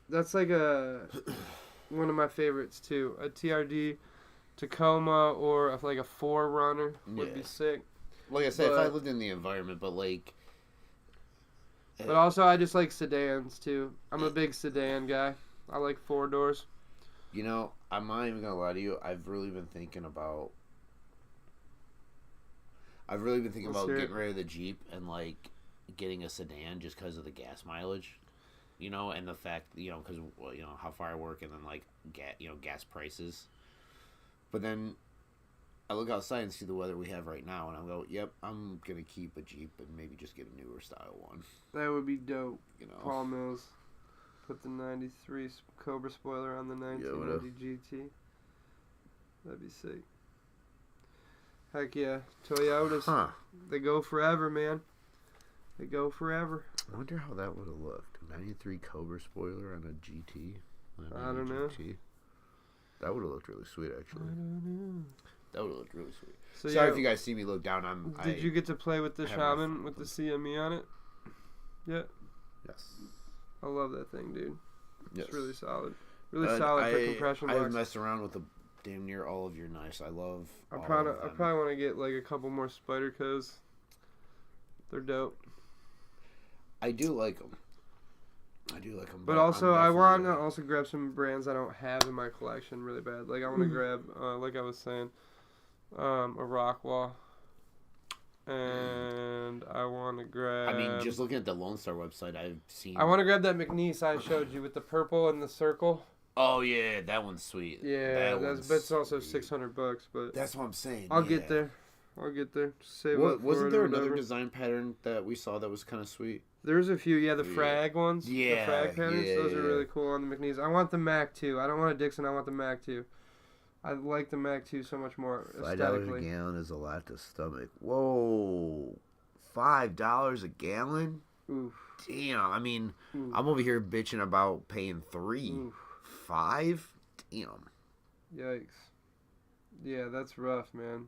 That's like one of my favorites too. A TRD Tacoma or like a 4Runner would be sick. Like I said, if I lived in the environment, but like... But also, I just like sedans too. I'm a big sedan guy. I like 4 doors. You know, I'm not even going to lie to you. I've really been thinking about getting rid of the Jeep and like getting a sedan just because of the gas mileage. You know, and the fact, you know, because, you know, how far I work and then, like, gas prices. But then I look outside and see the weather we have right now, and I go, yep, I'm going to keep a Jeep and maybe just get a newer style one. That would be dope. You know? Paul Mills put the 93 Cobra spoiler on the 1990 GT. That'd be sick. Heck yeah. Toyotas, they go forever, man. They go forever. I wonder how that would have looked. 93 Cobra spoiler on a GT. I don't know. That would have looked really sweet, actually. I don't know. That would have looked really sweet. So, sorry if you guys see me look down. Did you get to play with the Shaman with the CME on it? Yeah. Yes. I love that thing, dude. Yes. It's really solid. Really solid for compression box. I've messed around with damn near all of your knives. I love. I probably want to get like a couple more Spydercos. They're dope. I do like them. But also, I want to also grab some brands I don't have in my collection really bad. Like, I want to grab, like I was saying, a Rockwall. And I want to grab... I mean, just looking at the Lone Star website, I've seen... I want to grab that McNeese I showed you with the purple and the circle. Oh, yeah, that one's sweet. Yeah, that's also $600, but... That's what I'm saying. I'll get there. Just save up for wasn't there another design pattern that we saw that was kind of sweet? There's a few, the frag ones. Yeah. The frag patterns, those are really cool on the McNeese. I want the Mac 2. I don't want a Dixon, I want the Mac 2. I like the Mac 2 so much more aesthetically. $5 a gallon is a lot to stomach. Whoa. $5 a gallon? Oof. Damn, I mean, I'm over here bitching about paying $3. Oof. $5? Damn. Yikes. Yeah, that's rough, man.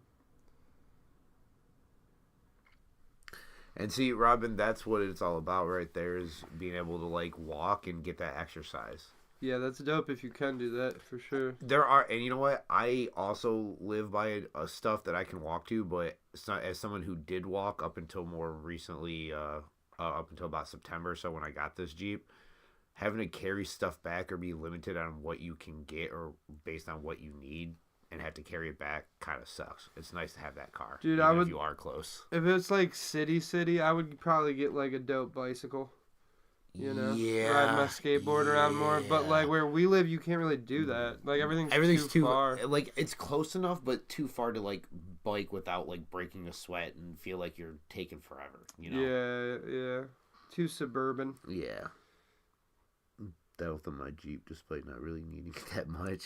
And see, Robin, that's what it's all about right there, is being able to, like, walk and get that exercise. Yeah, that's dope if you can do that, for sure. And you know what? I also live by a stuff that I can walk to, but it's not, as someone who did walk up until more recently, up until about September, so when I got this Jeep, having to carry stuff back or be limited on what you can get or based on what you need, and have to carry it back kind of sucks. It's nice to have that car. Dude, if you are close. If it's like city, I would probably get like a dope bicycle. You know? Yeah. Ride my skateboard around more. But like where we live, you can't really do that. Like everything's too far. Like it's close enough, but too far to like bike without like breaking a sweat and feel like you're taking forever. You know? Yeah. Too suburban. Yeah. That with my Jeep, despite not really needing that much.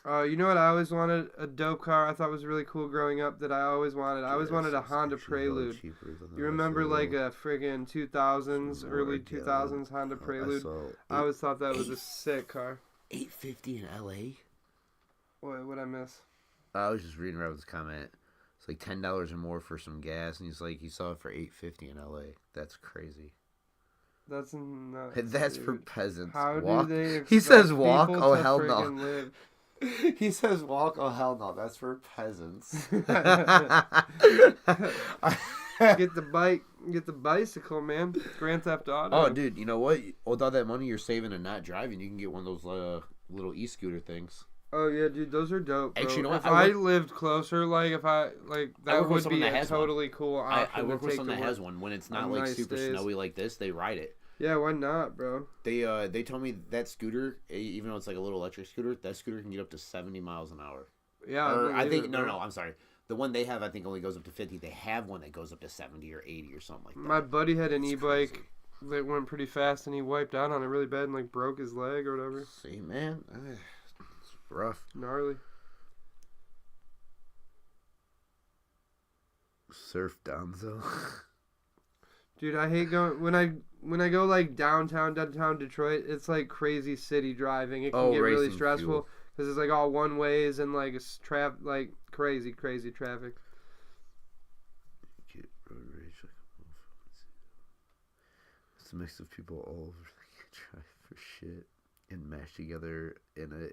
You know what? I always wanted a dope car. I thought was really cool growing up. That I always wanted. I always wanted a Honda Prelude. You remember like a friggin' 2000s, early 2000s Honda Prelude? I always thought that was a sick car. $850 in LA. What'd I miss? I was just reading Robin's comment. It's like $10 or more for some gas, and he's like, he saw it for $850 in LA. That's crazy. That's nuts. That's dude. For peasants. How walk. do they? He says walk. Oh hell no. Live? He says walk. Oh hell no. That's for peasants. Get the bike. Get the bicycle, man. Grand Theft Auto. Oh, dude. You know what? With all that money you're saving and not driving, you can get one of those little e-scooter things. Oh yeah, dude. Those are dope. Bro. Actually, you know what? If I lived closer, that would be a totally cool option. I work with someone that has one. When it's not like super snowy like this, they ride it. Yeah, why not, bro? They told me that scooter, even though it's like a little electric scooter, that scooter can get up to 70 miles an hour. Yeah, or I think no, I'm sorry. The one they have, I think, only goes up to 50. They have one that goes up to 70 or 80 or something like that. My buddy had an e-bike that went pretty fast, and he wiped out on it really bad and like broke his leg or whatever. See, man, it's rough, gnarly. Surf Donzo. Dude, I hate going when I go like downtown Detroit. It's like crazy city driving. It can get really stressful because it's like all one ways and like it's like crazy traffic. Get road rage like a it's a mix of people all over the drive for shit and mashed together in a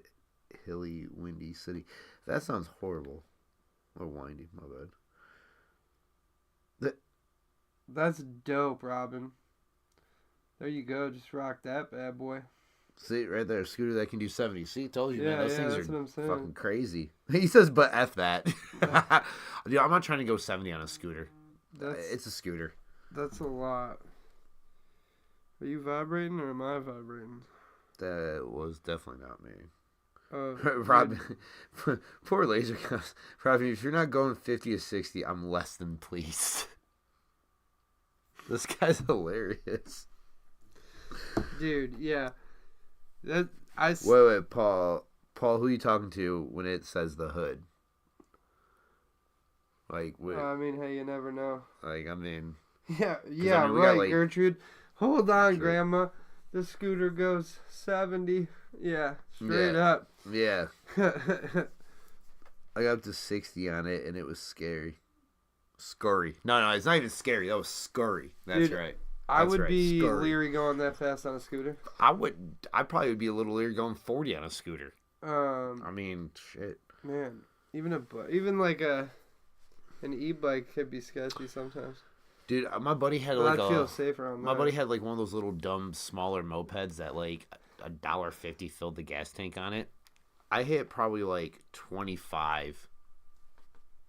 hilly, windy city. That sounds horrible. Or windy, my bad. That's dope, Robin. There you go. Just rock that bad boy. See, right there. A scooter that can do 70. See, told you, yeah, man. Those things are fucking crazy. He says, but F that. Dude, I'm not trying to go 70 on a scooter. It's a scooter. That's a lot. Are you vibrating or am I vibrating? That was definitely not me. Robin, poor laser comes. Robin, if you're not going 50 to 60, I'm less than pleased. This guy's hilarious. Dude, yeah. Wait, Paul, who you talking to when it says the hood? Like, I mean, hey, you never know. Like, I mean... Yeah, I mean, right, like, Gertrude. Hold on, Grandma. The scooter goes 70. Yeah, straight up. Yeah. I got up to 60 on it, and it was scary. Scurry. No, it's not even scary. That was scurry. That's Dude, right. I would be leery going that fast on a scooter. I probably would be a little leery going 40 on a scooter. I mean, shit. Man, even like an e-bike could be sketchy sometimes. Dude, my buddy had but I'd feel safer on that. My buddy had like one of those little dumb smaller mopeds that like $1.50 filled the gas tank on it. I hit probably like 25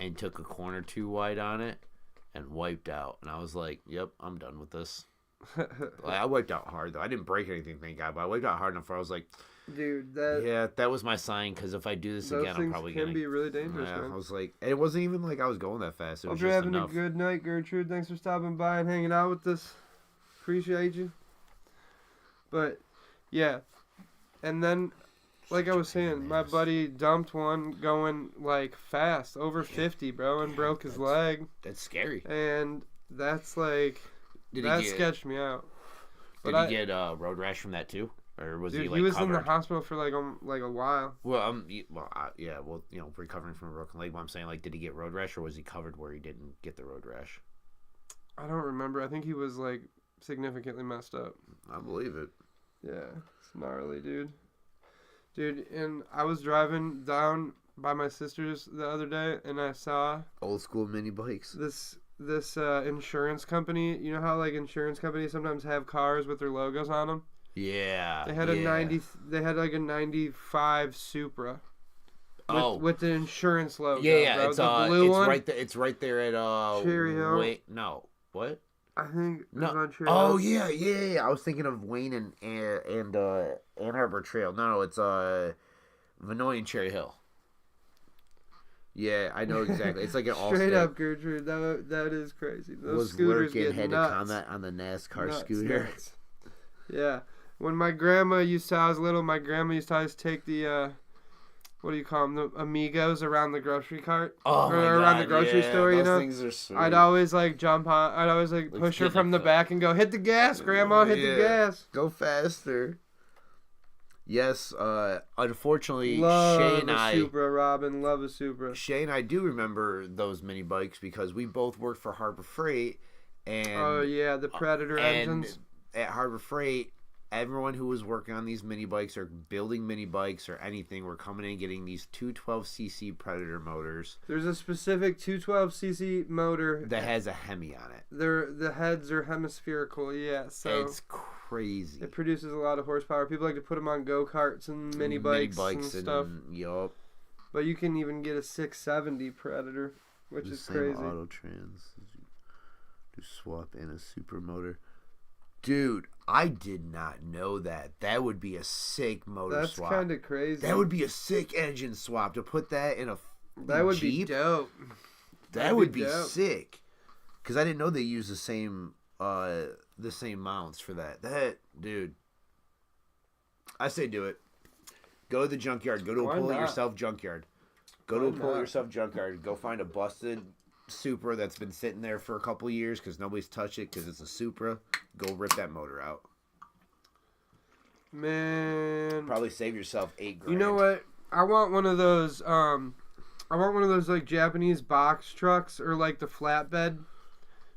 and took a corner too wide on it and wiped out. And I was like, yep, I'm done with this. Like, I wiped out hard, though. I didn't break anything, thank God, but I wiped out hard enough where I was like, dude, that was my sign, because if I do this again, I'm probably going to... can be really dangerous, man. I was like, it wasn't even like I was going that fast. It was Hope you're having enough. a good night, Gertrude. Thanks for stopping by and hanging out with us. Appreciate you. But, yeah. And then... like I was saying, my buddy dumped one going, like, fast, over 50, bro, and broke his leg. That's scary. And that's, like, sketched me out. Did he get road rash from that, too? Or was he, like, he was covered? in the hospital for, like a while. Well, recovering from a broken leg, but I'm saying, like, did he get road rash, or was he covered where he didn't get the road rash? I don't remember. I think he was, like, significantly messed up. I believe it. Yeah, it's gnarly, dude. Dude, and I was driving down by my sister's the other day, and I saw old school mini bikes. This insurance company. You know how like insurance companies sometimes have cars with their logos on them? Yeah. They had They had like a 95 Supra. With the insurance logo. Yeah, bro. it's the blue one. right there. It's right there at Cherry Hill. Wait, no, what? I think no. On Cherry Hill. Yeah. I was thinking of Wayne and Ann Arbor Trail. No, it's Vinoy and Cherry Hill. Yeah, I know exactly. It's like an all straight up, Gertrude. That is crazy. Those scooters get had nuts. to comment on the NASCAR scooter. Nuts. Yeah, when my grandma used to, I was little. My grandma used to always take the what do you call them? The Amigos around the grocery cart. Oh my God, around the grocery store, you know. Things are sweet. I'd always like jump on. I'd always like push her from the back and go, "Hit the gas, Grandma! Hit the gas! Go faster!" Yes, unfortunately, love Shay and a Supra, Robin. Love a Supra. Shay and I do remember those mini bikes because we both worked for Harbor Freight, and the Predator engines. At Harbor Freight, everyone who was working on these mini bikes or building mini bikes or anything were coming in and getting these 212cc Predator motors. There's a specific 212cc motor that has a Hemi on it. The heads are hemispherical, yeah. So it's crazy. It produces a lot of horsepower. People like to put them on go-karts and mini bikes and stuff. Yup. But you can even get a 670 Predator, which is crazy. Auto trans. Do swap in a super motor. Dude, I did not know that. That would be a sick motor swap. That's kind of crazy. That would be a sick engine swap to put that in a That would Jeep. be dope. That would be sick. Because I didn't know they use the same mounts for that. That, dude. I say do it. Go to the junkyard. Go to a pull-it-yourself junkyard. Go to a pull-it-yourself junkyard. Go find a busted Supra that's been sitting there for a couple years because nobody's touched it because it's a Supra, go rip that motor out. Man. Probably save yourself $8,000. You know what? I want one of those, like, Japanese box trucks or, like, the flatbed.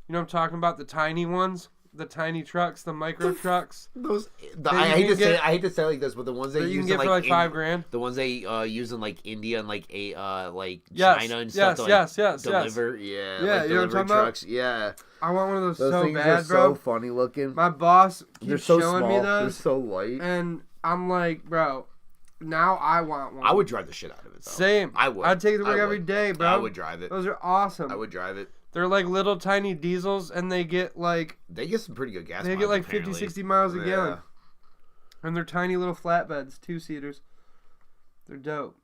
You know what I'm talking about? The tiny ones? The tiny trucks, the micro trucks. I hate to say it like this, but the ones they use you can get for like $5,000. The ones they use in like India and like yes, China and stuff. Yes, deliver. Yes. Yeah, yeah. like you know what I'm talking trucks. About? Yeah. I want one of those so things bad, are bro. So funny looking. My boss keeps so showing small. me those. They're so light. And I'm like, bro, now I want one. I would drive the shit out of it. Though. Same. I would. I'd take it to work every day, bro. I would drive it. Those are awesome. I would drive it. They're like little tiny diesels, and they get like... They get some pretty good gas They miles, get like apparently. 50, 60 miles a gallon. And they're tiny little flatbeds, 2-seaters. They're dope.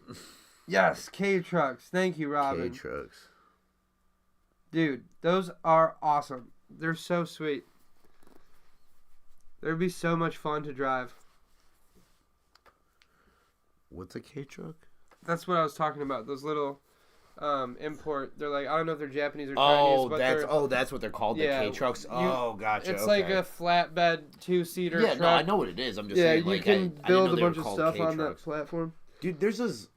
Yeah. Yes, K-Trucks. Thank you, Robin. K-Trucks. Dude, those are awesome. They're so sweet. There'd be so much fun to drive. What's a K-Truck? That's what I was talking about. Those little import. They're like, I don't know if they're Japanese or Chinese. But that's what they're called. The K-Trucks. Gotcha. It's like a flatbed 2-seater. Yeah, truck. No, I know what it is. I'm just saying. Yeah, you can build a bunch of stuff on that platform. Dude, there's this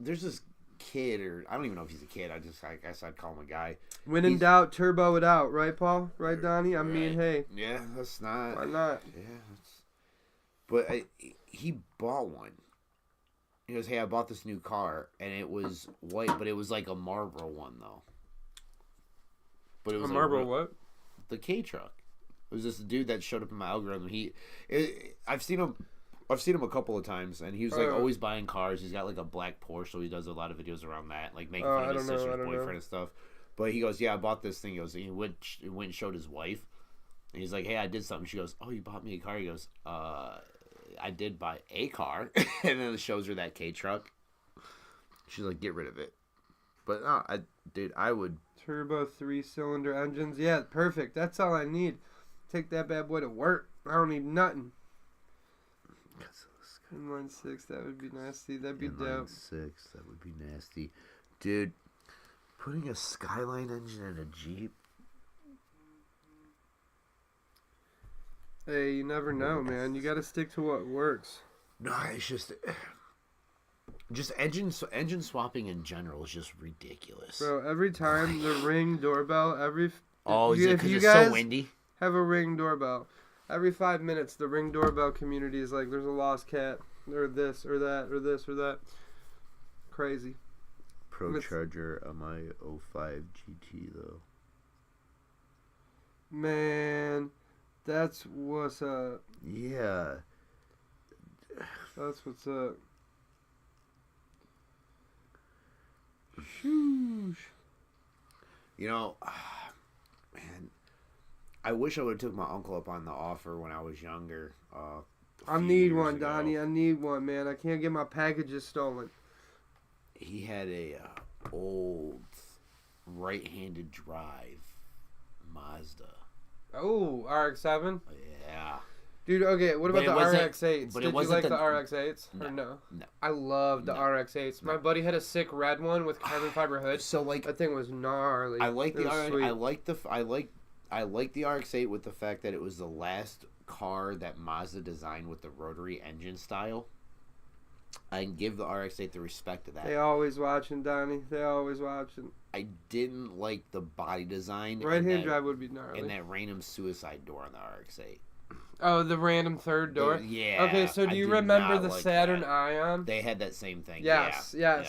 kid, or I don't even know if he's a kid. I guess I'd call him a guy. When in doubt, turbo it out, right, Paul? Right, Donnie? I mean, hey. Yeah, that's not. Why not? Yeah, but he bought one. He goes, hey, I bought this new car, and it was white, but it was like a Marlboro one, though. But it was a Marlboro what? The K-Truck. It was this dude that showed up in my algorithm. I've seen him a couple of times, and he was like always buying cars. He's got like a black Porsche, so he does a lot of videos around that, like making fun of his sister's boyfriend and stuff. But he goes, yeah, I bought this thing. He goes, he went and showed his wife, and he's like, hey, I did something. She goes, oh, you bought me a car? He goes, I did buy a car. And then it shows her that K-Truck. She's like, get rid of it. But no, I would. Turbo 3-cylinder engines. Yeah, perfect. That's all I need. Take that bad boy to work. I don't need nothing. Inline 6, that would be nasty. That'd be dope. 6, that would be nasty. Dude, putting a Skyline engine in a Jeep. Hey, you never know, man. You got to stick to what works. No, it's just engine swapping in general is just ridiculous. Bro, every time the Ring doorbell, is it because it's so windy? Have a Ring doorbell. Every 5 minutes, the Ring doorbell community is like, there's a lost cat, or this, or that, or this, or that. Crazy. Pro Charger on my 05 GT, though. Man, that's what's up. Yeah. That's what's up. Shoosh. You know, man, I wish I would have took my uncle up on the offer when I was younger. I need one, Donnie. I need one, man. I can't get my packages stolen. He had a old right-handed drive Mazda. Oh, RX-7? Yeah. Dude, okay, what about the RX-8s? Did you like the RX-8s? No, or no? No. I loved the RX-8s. My buddy had a sick red one with carbon fiber hood. So, like... That thing was gnarly. I like the RX-8 with the fact that it was the last car that Mazda designed with the rotary engine style. I can give the RX-8 the respect of that. They always watching, Donnie. They always watching. I didn't like the body design. Right-hand drive would be gnarly. And that random suicide door on the RX-8. Oh, the random third door? Yeah. Okay, so do you remember the Saturn Ion? They had that same thing. Yes. Yeah.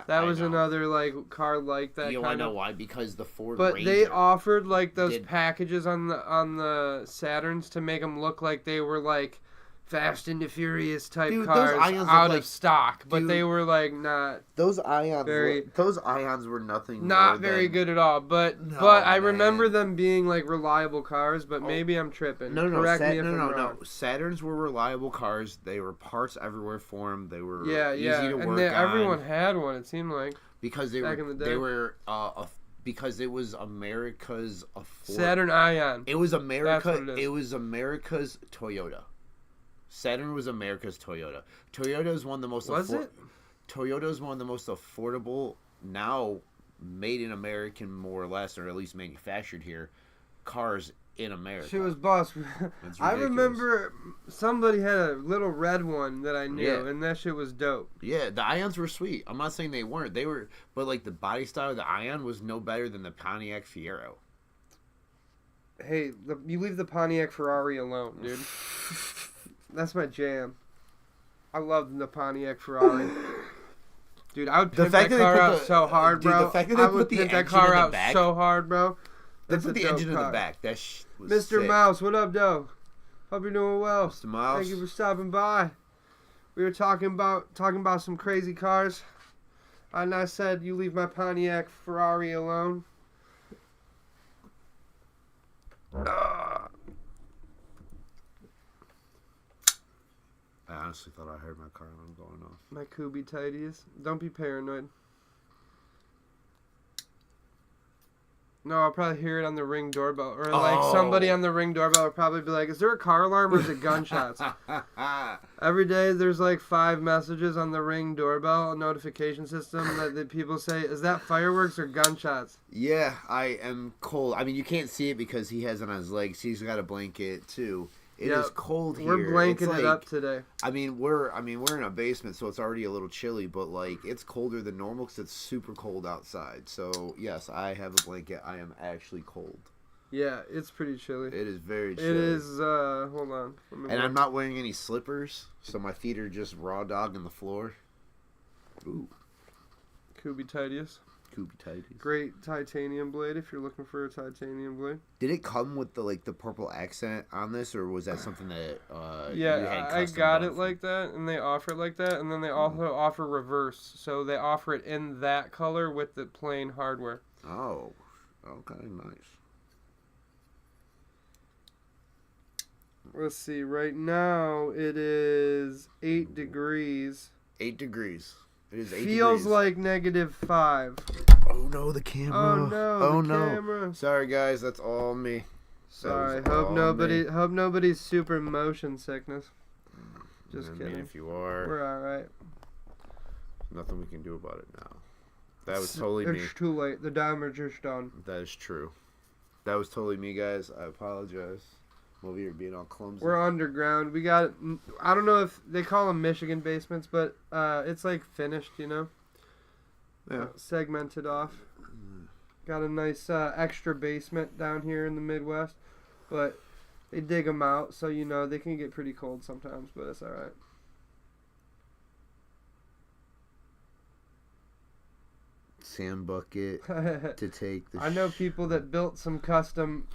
That was another, like, car like that. You want to know why? Because the Ford Ranger... But they offered, like, those packages on the Saturns to make them look like they were, like, Fast and the Furious type cars out of stock, but they were like not. Those Ions were nothing. Not very good at all, but I remember them being like reliable cars. But maybe I'm tripping. Correct me if I'm wrong. No. Saturns were reliable cars. They were parts everywhere for them. They were easy to work on. Everyone had one. It seemed like because they back were in the day. They were because it was America's Saturn Ion. It was America. It was America's Toyota. Saturn was America's Toyota. Toyota is one of the most. Toyota is one of the most affordable now, made in American, more or less, or at least manufactured here, cars in America. She was boss. I remember somebody had a little red one that I knew, and that shit was dope. Yeah, the Ions were sweet. I'm not saying they weren't. They were, but like the body style of the Ion was no better than the Pontiac Fiero. Hey, you leave the Pontiac Ferrari alone, dude. That's my jam. I love the Pontiac Ferrari. Dude, I would pimp that car out so hard, bro. I would pimp that car out so hard, bro. They put the engine in the back. That was Mr. sick. Mouse, what up, though? Hope you're doing well. Mr. Mouse. Thank you for stopping by. We were talking about some crazy cars. And I said, you leave my Pontiac Ferrari alone. I honestly thought I heard my car alarm going off. My Kubi tidies. Don't be paranoid. No, I'll probably hear it on the Ring doorbell. Or like somebody on the Ring doorbell will probably be like, is there a car alarm or is it gunshots? Every day there's like 5 messages on the Ring doorbell notification system that people say, is that fireworks or gunshots? Yeah, I am cold. I mean, you can't see it because he has it on his legs. He's got a blanket too. It is cold here. We're blanking it up today. I mean, we're in a basement, so it's already a little chilly. But like, it's colder than normal because it's super cold outside. So yes, I have a blanket. I am actually cold. Yeah, it's pretty chilly. It is very chilly. It is. Hold on. And I'm not wearing any slippers, so my feet are just raw dogging the floor. Ooh. Kubi tidiest. Great titanium blade if you're looking for a titanium blade. Did it come with the purple accent on this, or was that something that I got it like that, and they offer it like that, and then they also offer reverse, so they offer it in that color with the plain hardware. Oh, okay, nice. Let's see. Right now it is 8 degrees. 8 degrees. It is 8 Feels degrees. like -5. Oh no, the camera. Oh no, oh the no. camera. Sorry guys, that's all me. Sorry. Hope nobody's super motion sickness. Just kidding. I mean, if you are, we're all right. Nothing we can do about it now. That was totally me. It's too late. The damage is done. That is true. That was totally me, guys. I apologize. I'm over here being all clumsy. We're underground. We got, I don't know if they call them Michigan basements, but it's like finished, you know? Yeah. Segmented off. Got a nice extra basement down here in the Midwest, but they dig them out, so you know they can get pretty cold sometimes, but it's all right. Sand bucket to take the I know people that built some custom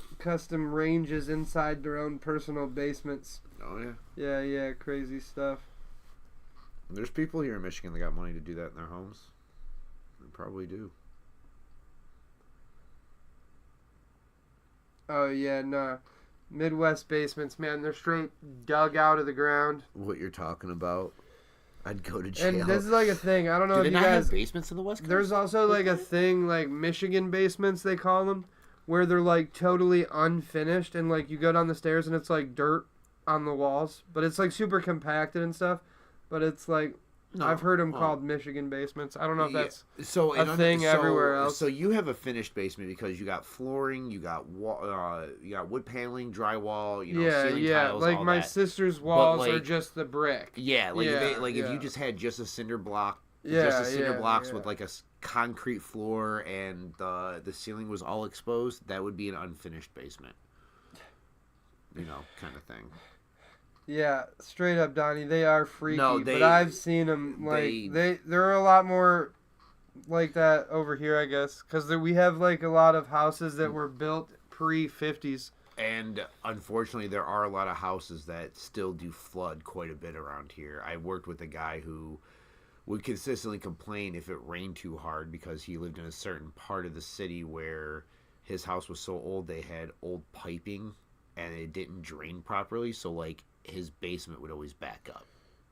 ranges inside their own personal basements. Oh yeah. Yeah, crazy stuff. There's people here in Michigan that got money to do that in their homes. They probably do. Oh yeah, no. Midwest basements, man, they're straight dug out of the ground. What you're talking about? I'd go to jail. And this is like a thing. I don't know if you guys have basements in the West Coast. There's also like a thing like Michigan basements they call them, where they're like totally unfinished and like you go down the stairs and it's like dirt on the walls, but it's like super compacted and stuff. But it's like I've heard them called Michigan basements. I don't know if that's a thing everywhere else. So you have a finished basement because you got flooring, you got wood paneling, drywall, ceiling tiles, like all my that. sister's walls are just the brick. Yeah, if you just had just a cinder block, blocks with like a concrete floor and the ceiling was all exposed, that would be an unfinished basement. Kind of thing. Yeah, straight up, Donnie. They are freaky, but I've seen them they're a lot more like that over here, I guess, because we have like a lot of houses that were built pre-50s. And unfortunately, there are a lot of houses that still do flood quite a bit around here. I worked with a guy who would consistently complain if it rained too hard because he lived in a certain part of the city where his house was so old they had old piping and it didn't drain properly, so like his basement would always back up.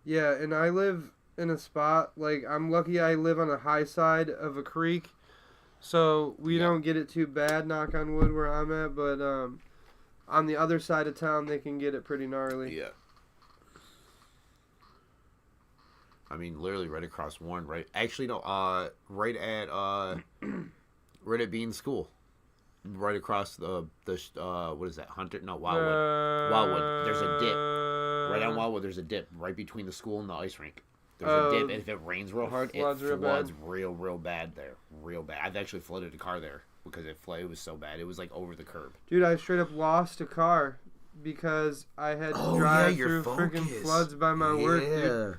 Yeah, and I live in a spot, like, I'm lucky I live on a high side of a creek, so we don't get it too bad, knock on wood, where I'm at, but on the other side of town, they can get it pretty gnarly. Yeah. I mean, literally right across Warren. Right, actually, no. Right at Bean's school. Right across the what is that? Hunter? No, Wildwood. Wildwood. There's a dip. Right on Wildwood, there's a dip right between the school and the ice rink. There's a dip, and if it rains real hard, it floods real bad there. Real bad. I've actually flooded a car there because it was so bad. It was like over the curb. Dude, I straight up lost a car because I had to drive through freaking floods by my work, dude.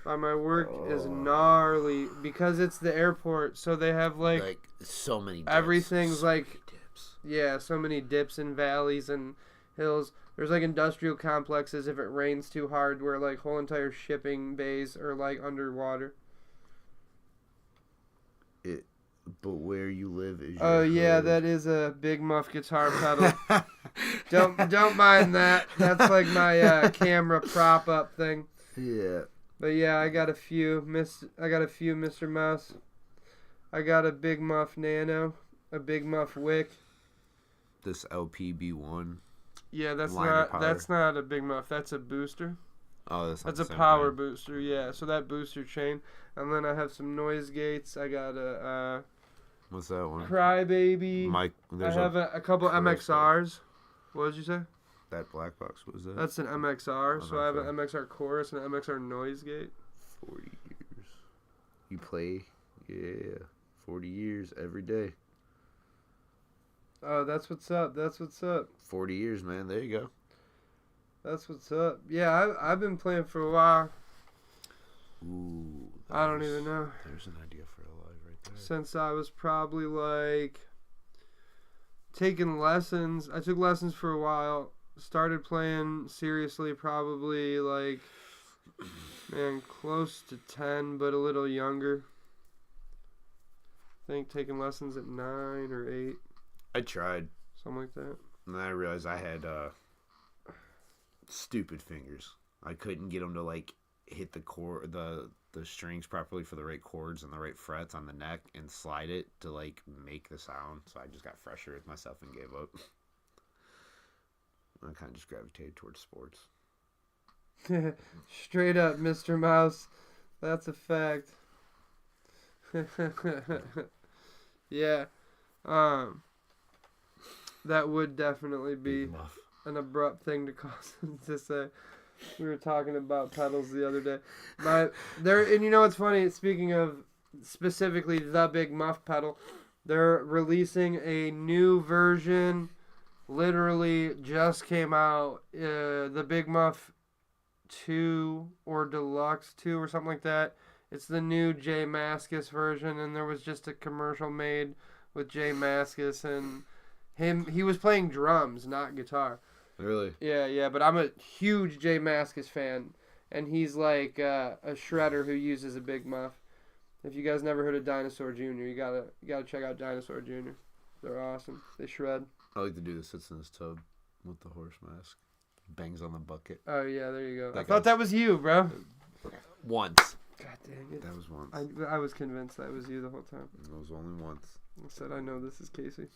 By my work is gnarly because it's the airport, so they have like so many dips. Everything's so like dips. Yeah, so many dips and valleys and hills. There's like industrial complexes if it rains too hard where like whole entire shipping bays are like underwater. But where you live is your yeah, that is a Big Muff guitar pedal. Don't mind that. That's like my camera prop up thing. Yeah. But yeah, I got a few Mr. Mouse. I got a Big Muff Nano, a Big Muff Wick. This LPB1. Yeah, that's not a Big Muff. That's a booster. Oh, that's a power booster. Yeah, so that booster chain, and then I have some noise gates. I got a what's that one? Crybaby. I have a couple MXRs. What did you say? That black box, what was that? That's an MXR. So I have an MXR chorus and an MXR noise gate. 40 years. You play, 40 years every day. Oh, that's what's up. 40 years, man. There you go. That's what's up. Yeah, I've been playing for a while. Ooh. I don't even know. There's an idea for a live right there. Since I was probably like taking lessons. I took lessons for a while. Started playing seriously probably like, man, close to 10, but a little younger. I think taking lessons at 9 or 8. I tried. Something like that. And then I realized I had stupid fingers. I couldn't get them to like hit the strings properly for the right chords and the right frets on the neck and slide it to like make the sound. So I just got frustrated with myself and gave up. I kind of just gravitated towards sports. Straight up, Mr. Mouse. That's a fact. Yeah. That would definitely be an abrupt thing to say. We were talking about pedals the other day. And you know what's funny? Speaking of specifically the Big Muff pedal, they're releasing a new version. Literally just came out. The Big Muff 2 or Deluxe 2 or something like that. It's the new Jay Mascis version, and there was just a commercial made with Jay Mascis and him. He was playing drums, not guitar. Really? Yeah, but I'm a huge Jay Mascis fan, and he's like a shredder who uses a Big Muff. If you guys never heard of Dinosaur Jr., you gotta check out Dinosaur Jr. They're awesome. They shred. I like to do this. Sits in his tub with the horse mask. Bangs on the bucket. Oh, yeah, there you go. I thought that was you, bro. Once. God dang it. That was once. I was convinced that was you the whole time. It was only once. I said, I know this is Casey.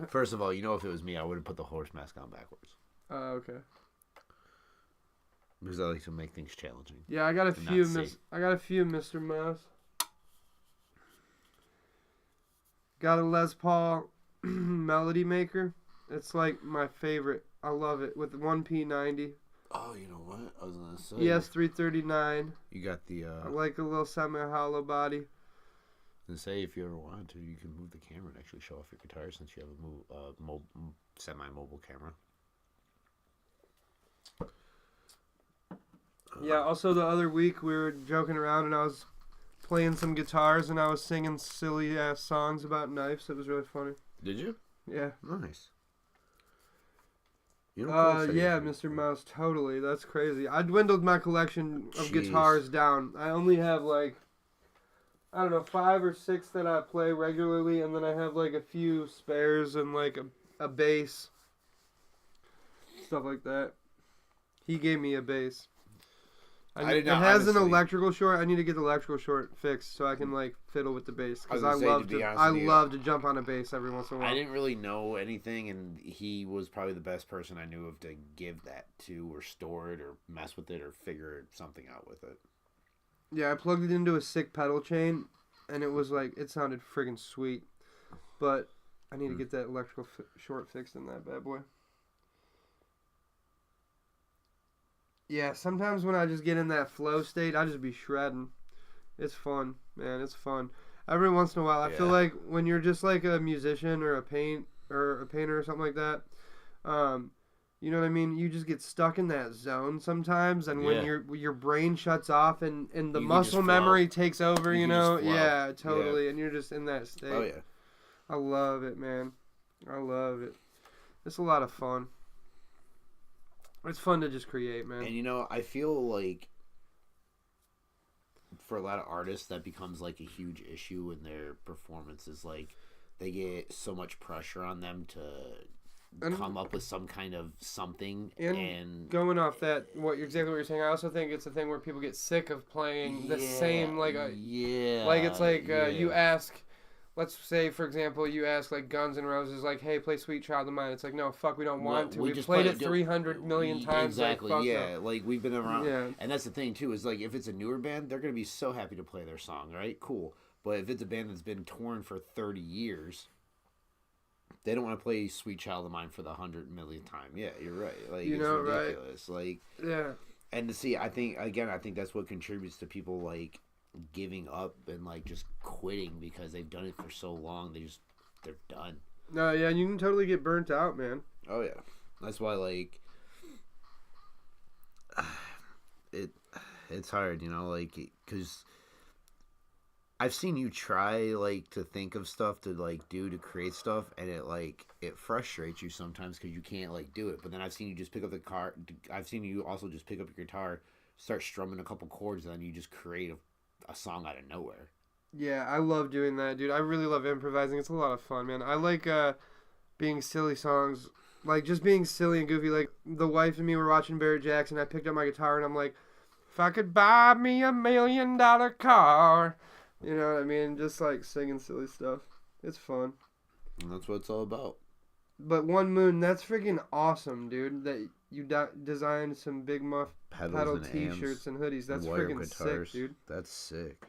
First of all, if it was me, I would have put the horse mask on backwards. Oh, okay. Because I like to make things challenging. Yeah, I got a few Mr. Mouse. Got a Les Paul Melody Maker. It's like my favorite. I love it with 1P90. Oh, you know what? I was gonna say. ES339. You got the. I like a little semi-hollow body. And say if you ever wanted to, you can move the camera and actually show off your guitar since you have a semi-mobile camera. Yeah. Also, the other week we were joking around and I was playing some guitars and I was singing silly ass songs about knives. It was really funny. Did you? Yeah. Nice. Yeah, Mr. Mouse, totally. That's crazy. I dwindled my collection of guitars down. I only have like, I don't know, 5 or 6 that I play regularly, and then I have like a few spares and like a bass, stuff like that. He gave me a bass. It has an electrical short. I need to get the electrical short fixed so I can like fiddle with the bass because I love to jump on a bass every once in a while. I didn't really know anything, and he was probably the best person I knew of to give that to, or store it, or mess with it, or figure something out with it. Yeah, I plugged it into a sick pedal chain, and it was like it sounded friggin' sweet, but I need to get that electrical short fixed in that bad boy. Yeah, sometimes when I just get in that flow state, I just be shredding. It's fun, man. It's fun. Every once in a while, I feel like when you're just like a musician or a painter or something like that, you know what I mean? You just get stuck in that zone sometimes, and when your brain shuts off and the muscle memory takes over, you know? Yeah, totally. Yeah. And you're just in that state. Oh, yeah. I love it, man. I love it. It's a lot of fun. It's fun to just create, man. And, you know, I feel like for a lot of artists that becomes like a huge issue in their performances. Like, they get so much pressure on them to come up with some kind of something. And going off that, exactly what you're saying, I also think it's a thing where people get sick of playing the same, like it's like you ask... Let's say, for example, you ask, like, Guns N' Roses, like, hey, play Sweet Child of Mine. It's like, no, fuck, we don't want to. We've played it 300 million times. Exactly, like, yeah. No. Like, we've been around. Yeah. And that's the thing, too, is, like, if it's a newer band, they're going to be so happy to play their song, right? Cool. But if it's a band that's been touring for 30 years, they don't want to play Sweet Child of Mine for the 100 millionth time. Yeah, you're right. Like, it's ridiculous. Right. Like, yeah. And to see, I think that's what contributes to people, like, giving up and like just quitting because they've done it for so long. They're done. No, yeah, you can totally get burnt out, man. Oh yeah, that's why like it's hard, you know, like because I've seen you try like to think of stuff to like do to create stuff, and it frustrates you sometimes because you can't like do it. But then I've seen you just pick up the car. I've seen you also just pick up your guitar, start strumming a couple chords, and then you just create a song out of nowhere. Yeah, I love doing that, dude. I really love improvising. It's a lot of fun, man. I like being silly songs, like just being silly and goofy. Like the wife and me were watching Barrett Jackson. I picked up my guitar and I'm like, if I could buy me $1 million car, you know what I mean? Just like singing silly stuff. It's fun. And that's what it's all about. But One Moon, that's freaking awesome, dude. That you designed some Big Muff pedal t-shirts and hoodies. That's freaking sick, dude. That's sick.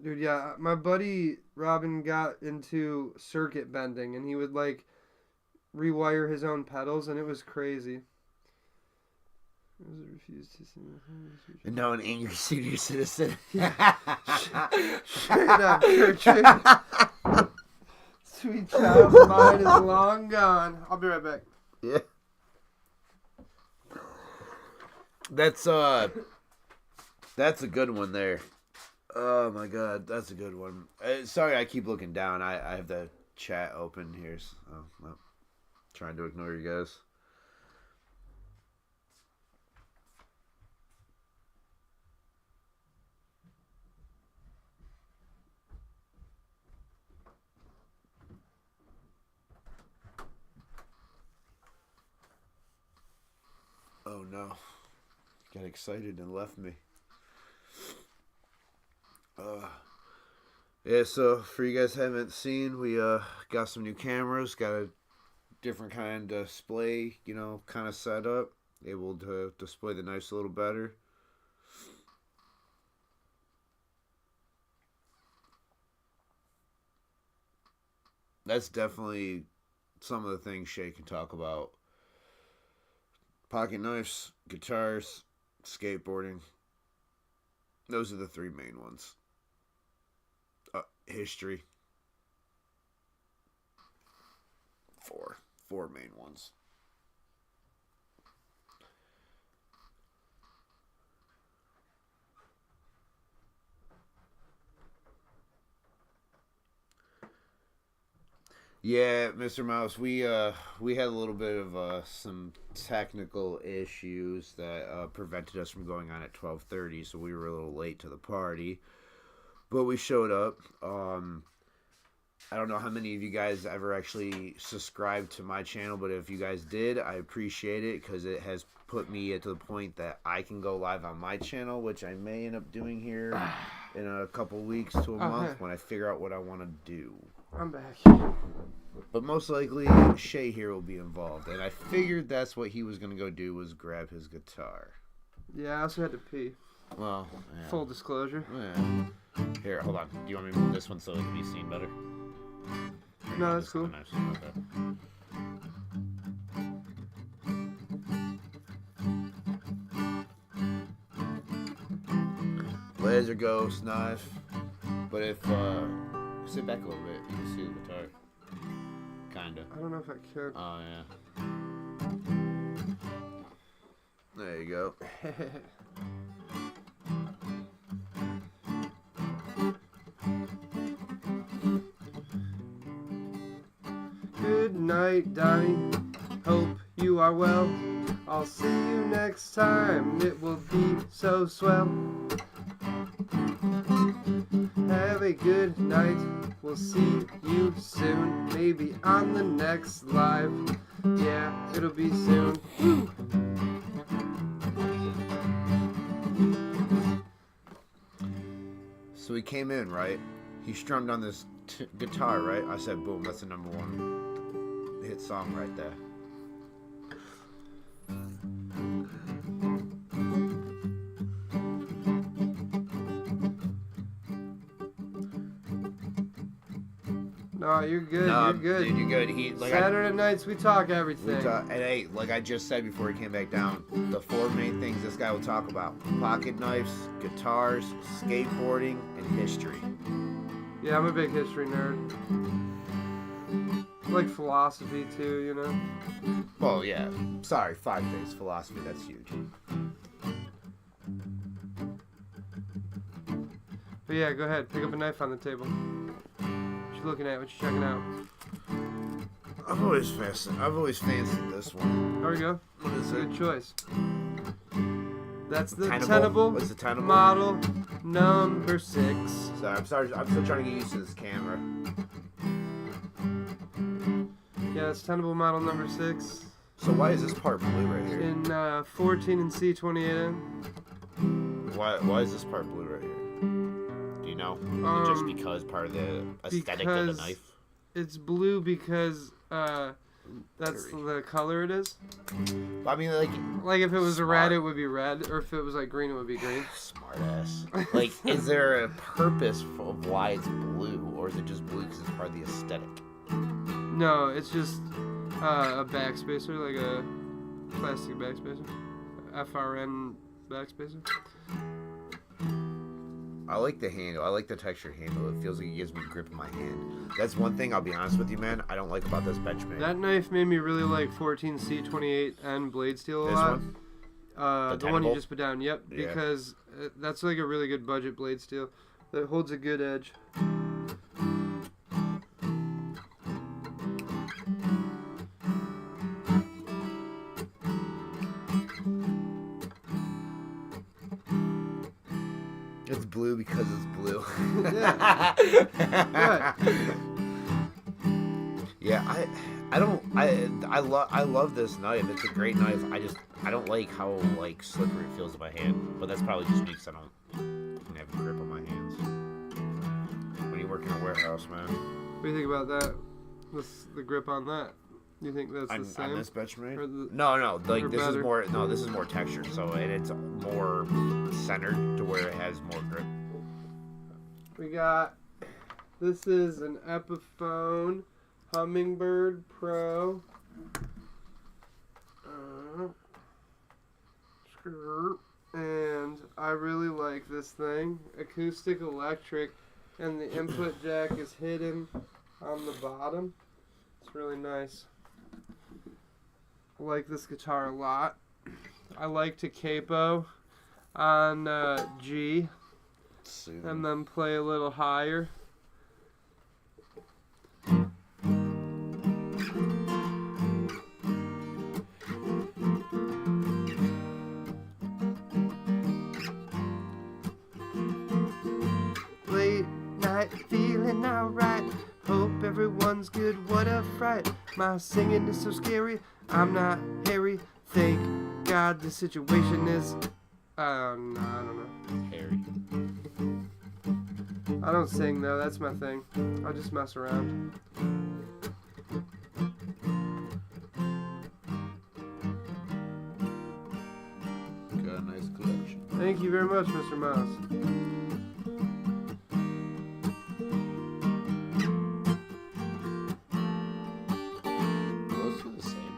Dude, yeah, my buddy Robin got into circuit bending, and he would like rewire his own pedals, and it was crazy. And now an angry senior citizen. Straight up, Gertrude. Sweet child of mine is long gone. I'll be right back. Yeah. That's a good one there. Oh my god, that's a good one. Sorry, I keep looking down. I have the chat open here. So, well, trying to ignore you guys. Oh no. Got excited and left me. Yeah, so for you guys haven't seen, we got some new cameras, got a different kind of display, you know, kind of set up, able to display the knives a little better. That's definitely some of the things Shay can talk about. Pocket knives, guitars, skateboarding. Those are the three main ones. History. Four main ones. Yeah, Mr. Mouse, we had a little bit of some technical issues that prevented us from going on at 12:30, so we were a little late to the party. But we showed up. I don't know how many of you guys ever actually subscribed to my channel, but if you guys did, I appreciate it because it has put me to the point that I can go live on my channel, which I may end up doing here in a couple weeks to a month when I figure out what I want to do. I'm back. But most likely, Shay here will be involved, and I figured that's what he was going to go do, was grab his guitar. Yeah, I also had to pee. Well, yeah. Full disclosure. Yeah. Here, hold on. Do you want me to move this one so it can be seen better? No, that's cool. Okay. Laser ghost knife. But if sit back a little bit, you can see the guitar. Kinda. I don't know if I can. Oh yeah. There you go. Good night, Donnie. Hope you are well. I'll see you next time. It will be so swell. Have a good night. We'll see you soon. Maybe on the next live. Yeah, it'll be soon. Woo! So he came in, right? He strummed on this guitar, right? I said, boom, that's the #1 hit song right there. No, you're good. No, you're good. Dude, you're good. Saturday nights we talk everything. And hey, like I just said before he came back down, the 4 main things this guy will talk about: pocket knives, guitars, skateboarding, and history. Yeah, I'm a big history nerd. I like philosophy too, you know. Well, yeah. Sorry, 5 things. Philosophy, that's huge. But yeah, go ahead. Pick up a knife on the table. What you looking at? What you checking out? I've always fancied this one. There we go. What is Good it? choice. That's the Tenable. Tenable What's the Tenable? model number 6. Sorry, I'm still trying to get used to this camera. Yeah, it's Tenable model number 6. So why is this part blue right here? In 14 and C28N. Why is this part blue right here? Do you know? Just because part of the aesthetic of the knife? It's blue because that's the color it is. I mean, like if it was a red, it would be red, or if it was like green, it would be green. Smart ass. Like, is there a purpose of why it's blue, or is it just blue because it's part of the aesthetic? No, it's just a backspacer, like a plastic backspacer, FRN backspacer. I like the handle. I like the textured handle. It feels like it gives me grip in my hand. That's one thing, I'll be honest with you, man, I don't like about this Benchmade. That knife made me really like 14C28N blade steel a lot. One? The one you just put down, yep, because that's like a really good budget blade steel that holds a good edge. It's blue because it's blue. Yeah. Yeah, I love this knife. It's a great knife. I don't like how like slippery it feels in my hand. But that's probably just me because I don't have a grip on my hands. When you work in a warehouse, man. What do you think about that? The grip on that? You think that's the same? On this Benchmade? No, like this better? This is more textured, so and it's more centered to where it has more grip. This is an Epiphone Hummingbird Pro. And I really like this thing. Acoustic electric, and the input jack is hidden on the bottom. It's really nice. I like this guitar a lot. I like to capo on G and then play a little higher. Late night feeling alright, Hope everyone's good, what a fright. My singing is so scary, I'm not Harry. Thank God the situation is... no, I don't know. Harry. I don't sing though, that's my thing. I'll just mess around. Got a nice collection. Thank you very much, Mr. Mouse. Those are the same.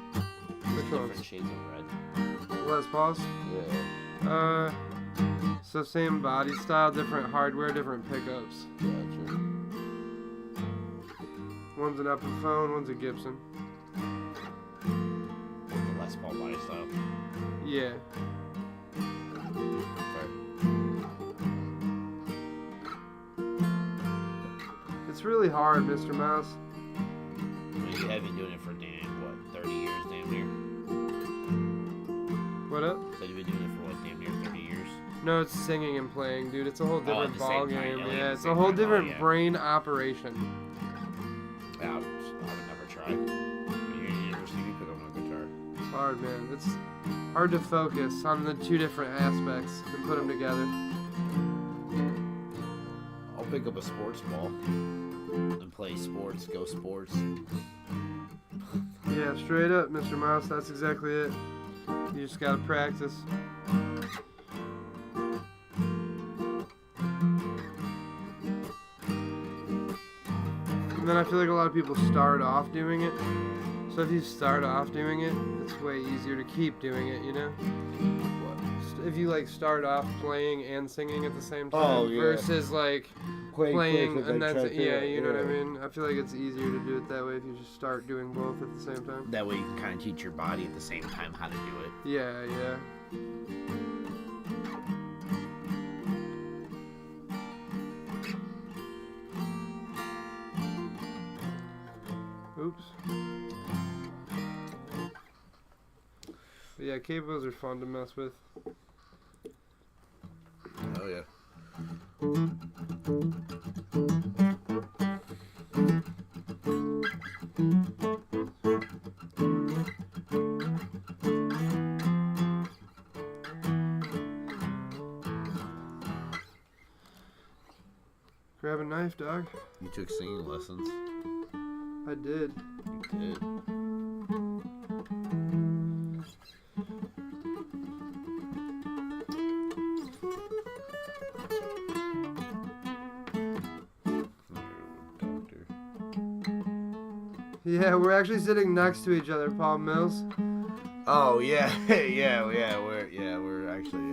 Which Different ones? shades of red. Les Pauls? Yeah. So same body style, different hardware, different pickups. Gotcha. One's an Epiphone, one's a Gibson. With the Les Paul body style. Yeah. Okay. It's really hard, Mr. Mouse. I mean, you have been doing it for 30 years, damn near? What up? So you've been doing it for damn near 30 years? No, it's singing and playing, dude. It's a whole different at the same ball time, game. yeah, Yeah, at it's the a same whole time. different Yeah. brain operation. Yeah, I would never try. When you're in university, you pick up a guitar. It's hard, man. It's hard to focus on the two different aspects and put them together. I'll pick up a sports ball and play sports, go sports. Yeah, straight up, Mr. Mouse. That's exactly it. You just gotta practice. And then I feel like a lot of people start off doing it. So if you start off doing it, it's way easier to keep doing it, you know? What? If you like start off playing and singing at the same time Oh, yeah. versus like playing first and then then try yeah, to- you know what I mean? I feel like it's easier to do it that way if you just start doing both at the same time. That way you can kind of teach your body at the same time how to do it. Yeah, yeah. Oops. But yeah, cables are fun to mess with. Oh yeah. Grab a knife, dog. You took singing lessons. I did. You did. Doctor. Yeah, we're actually sitting next to each other, Paul Mills. Oh yeah, we're actually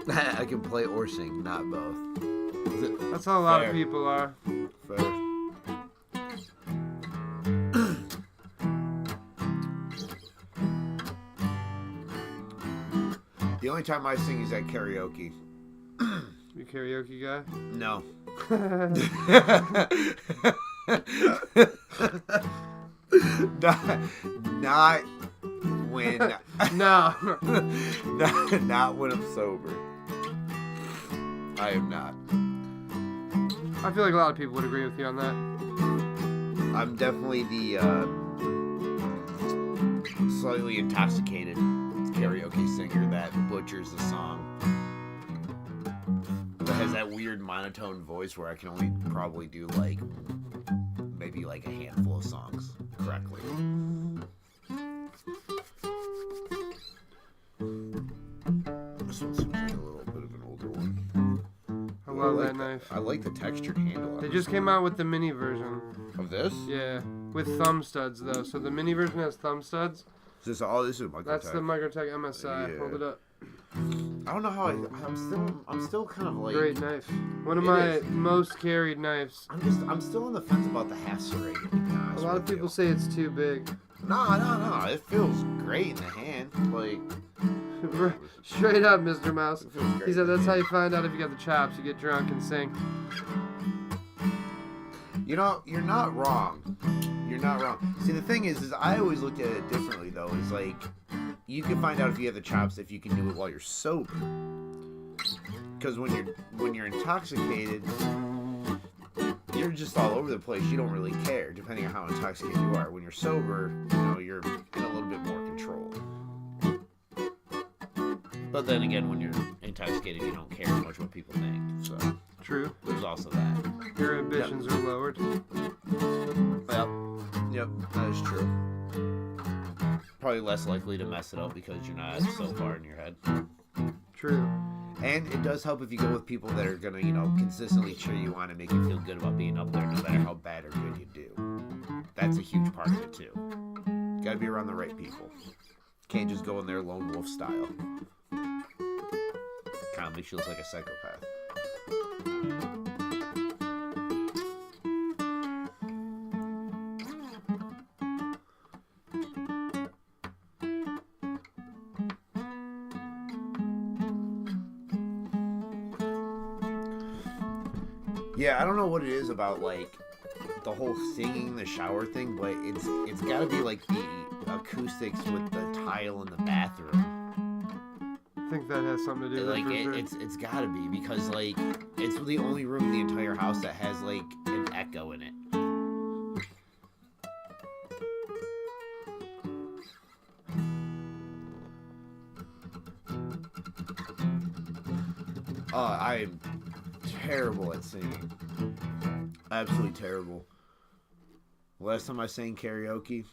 I can play or sing, not both. Is it That's how a lot Fair. of people are. fair? The only time I sing is at karaoke. You karaoke guy? No. not when No. not when I'm sober. I am not. I feel like a lot of people would agree with you on that. I'm definitely the slightly intoxicated karaoke singer that butchers the song. That has that weird monotone voice where I can only probably do maybe a handful of songs correctly. This one seems like a little bit of an older one. I love like that knife. I like the textured handle. They just came out with the mini version. Of this? Yeah, with thumb studs though. So the mini version has thumb studs. Is this all? This is Microtech. That's the Microtech MSI. Yeah. Hold it up. I don't know how I'm still kind of like. Great knife. One of It my is. most carried knives. I'm still on the fence about the half serrated. To be A honest lot with of people you. say it's too big. No. It feels great in the hand. Like Straight up, Mr. Mouse. it feels great. He said in the that's how hand. you find out if you got the chops. You get drunk and sing. You know, you're not wrong. You're not wrong. See, the thing is I always looked at it differently though. Is like, you can find out if you have the chops if you can do it while you're sober. Because when you're intoxicated, you're just all over the place. You don't really care, depending on how intoxicated you are. When you're sober, you're in a little bit more control. But then again, when you're intoxicated, you don't care as much what people think. So true. There's also that. Your ambitions are lowered. Yep, that is true. Probably less likely to mess it up because you're not so far in your head. True. And it does help if you go with people that are gonna, consistently cheer you on and make you feel good about being up there, no matter how bad or good you do. That's a huge part of it too. Gotta be around the right people. Can't just go in there lone wolf style. Kind of makes you look like a psychopath. Yeah, I don't know what it is about like the whole singing in the shower thing, but it's got to be like the acoustics with the tile in the bathroom. I think that has something to do with it. It's got to be because like it's the only room in the entire house that has like an echo in it. I'm terrible at singing. Absolutely terrible. Last time I sang karaoke,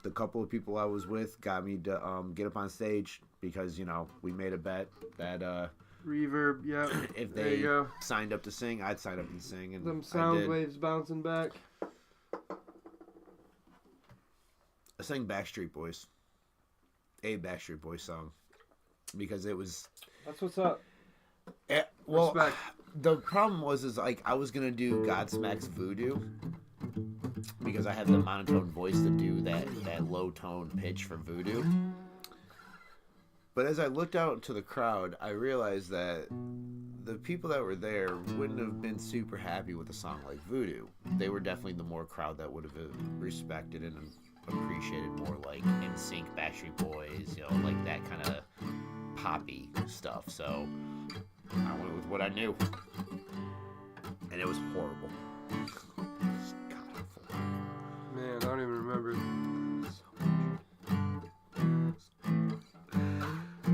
the couple of people I was with got me to get up on stage because, we made a bet that reverb, yeah. If they signed up to sing, I'd sign up and sing. And them sound waves bouncing back. I sang Backstreet Boys. A Backstreet Boys song. Because it was... That's what's up. Well, respect. The problem was I was gonna do Godsmack's Voodoo because I have the monotone voice to do that low tone pitch for Voodoo. But as I looked out into the crowd, I realized that the people that were there wouldn't have been super happy with a song like Voodoo. They were definitely the more crowd that would have respected and appreciated more like NSYNC, Backstreet Boys, like that kind of poppy stuff. So I went with what I knew, and it was horrible. God awful. Man, I don't even remember.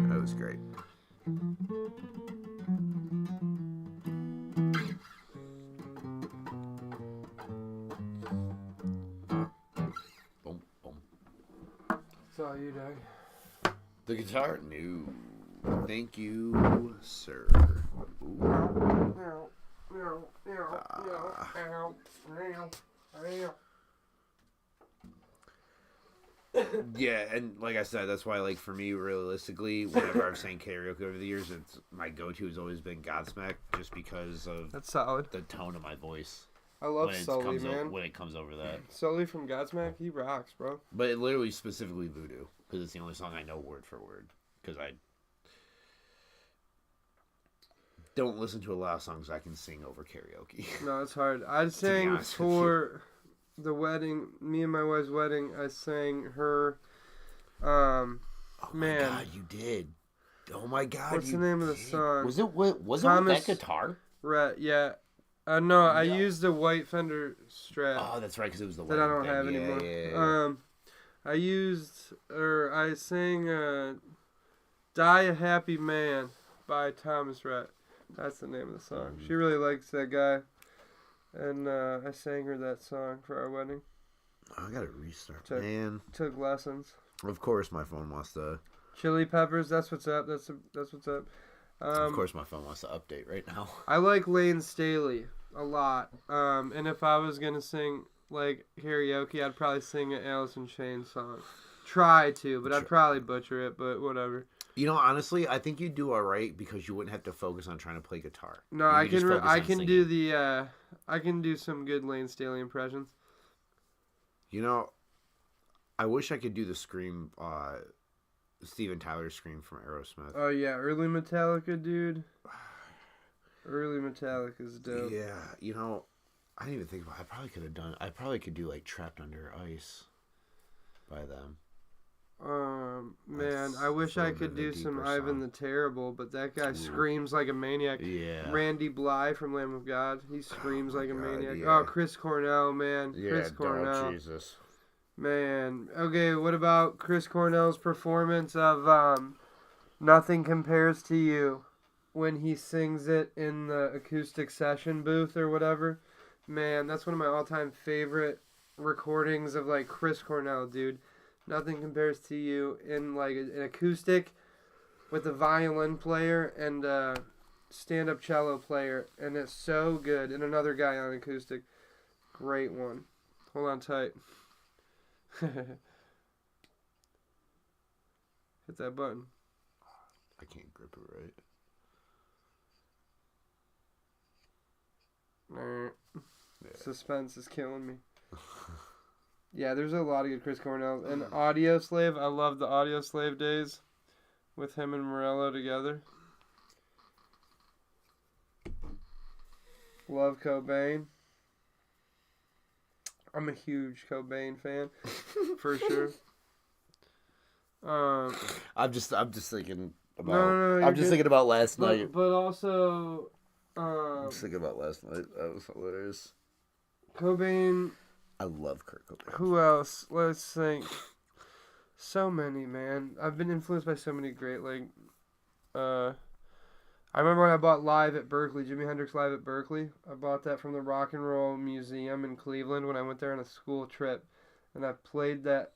That was great. Boom, boom. It's all you, Doug. The guitar? No. Thank you, sir. Yeah, and like I said, that's why, like, for me, realistically, whenever I've sang karaoke over the years, my go-to has always been Godsmack, just because of that's solid. The tone of my voice. I love Sully, man. When it comes over that. Sully from Godsmack, he rocks, bro. But it literally specifically Voodoo, because it's the only song I know word for word. Because I don't listen to a lot of songs I can sing over karaoke. No, it's hard. I sang for the wedding, me and my wife's wedding, I sang her, oh my God, you did. Oh my God, what's the name of the song? Was it with that guitar? Right, yeah. No, I used a white Fender Strat. Oh, that's right, because it was the that I don't have anymore. Yeah. I sang Die a Happy Man by Thomas Rhett. That's the name of the song. She really likes that guy. And I sang her that song for our wedding. I gotta restart, man. Took lessons. Of course my phone wants to... Chili Peppers, that's what's up. That's what's up. Of course my phone wants to update right now. I like Lane Staley a lot. And if I was going to sing, like, karaoke, I'd probably sing an Alice in Chains song. Try to, but I'd probably butcher it, but whatever. Honestly, I think you'd do all right because you wouldn't have to focus on trying to play guitar. No, I can do the I can do some good Lane Staley impressions. I wish I could do the scream, Steven Tyler scream from Aerosmith. Oh yeah, early Metallica, dude. Early Metallica's dope. Yeah, I didn't even think about it. I probably could do like Trapped Under Ice by them. Man, I wish I could do some Ivan the Terrible, but that guy screams like a maniac. Yeah. Randy Bly from Lamb of God, he screams like a maniac. Yeah. Oh, Chris Cornell, man. Yeah, Chris Cornell. Jesus. Man. Okay, what about Chris Cornell's performance of Nothing Compares to You when he sings it in the acoustic session booth or whatever? Man, that's one of my all-time favorite recordings of like Chris Cornell, dude. Nothing Compares to You in like an acoustic with a violin player and a stand-up cello player, and it's so good. And another guy on acoustic. Great one. Hold on tight. Hit that button. I can't grip it right. Yeah. Suspense is killing me. Yeah, there's a lot of good Chris Cornell. And Audio Slave, I love the Audio Slave days with him and Morello together. Love Cobain. I'm a huge Cobain fan, for sure. I'm just thinking about. No, I'm just thinking about last night. But also, I'm just thinking about last night. That was hilarious. Cobain. I love Kurt Cobain. Who else? Let's think. So many, man. I've been influenced by so many great, I remember when I bought Live at Berkeley, Jimi Hendrix Live at Berkeley. I bought that from the Rock and Roll Museum in Cleveland when I went there on a school trip. And I played that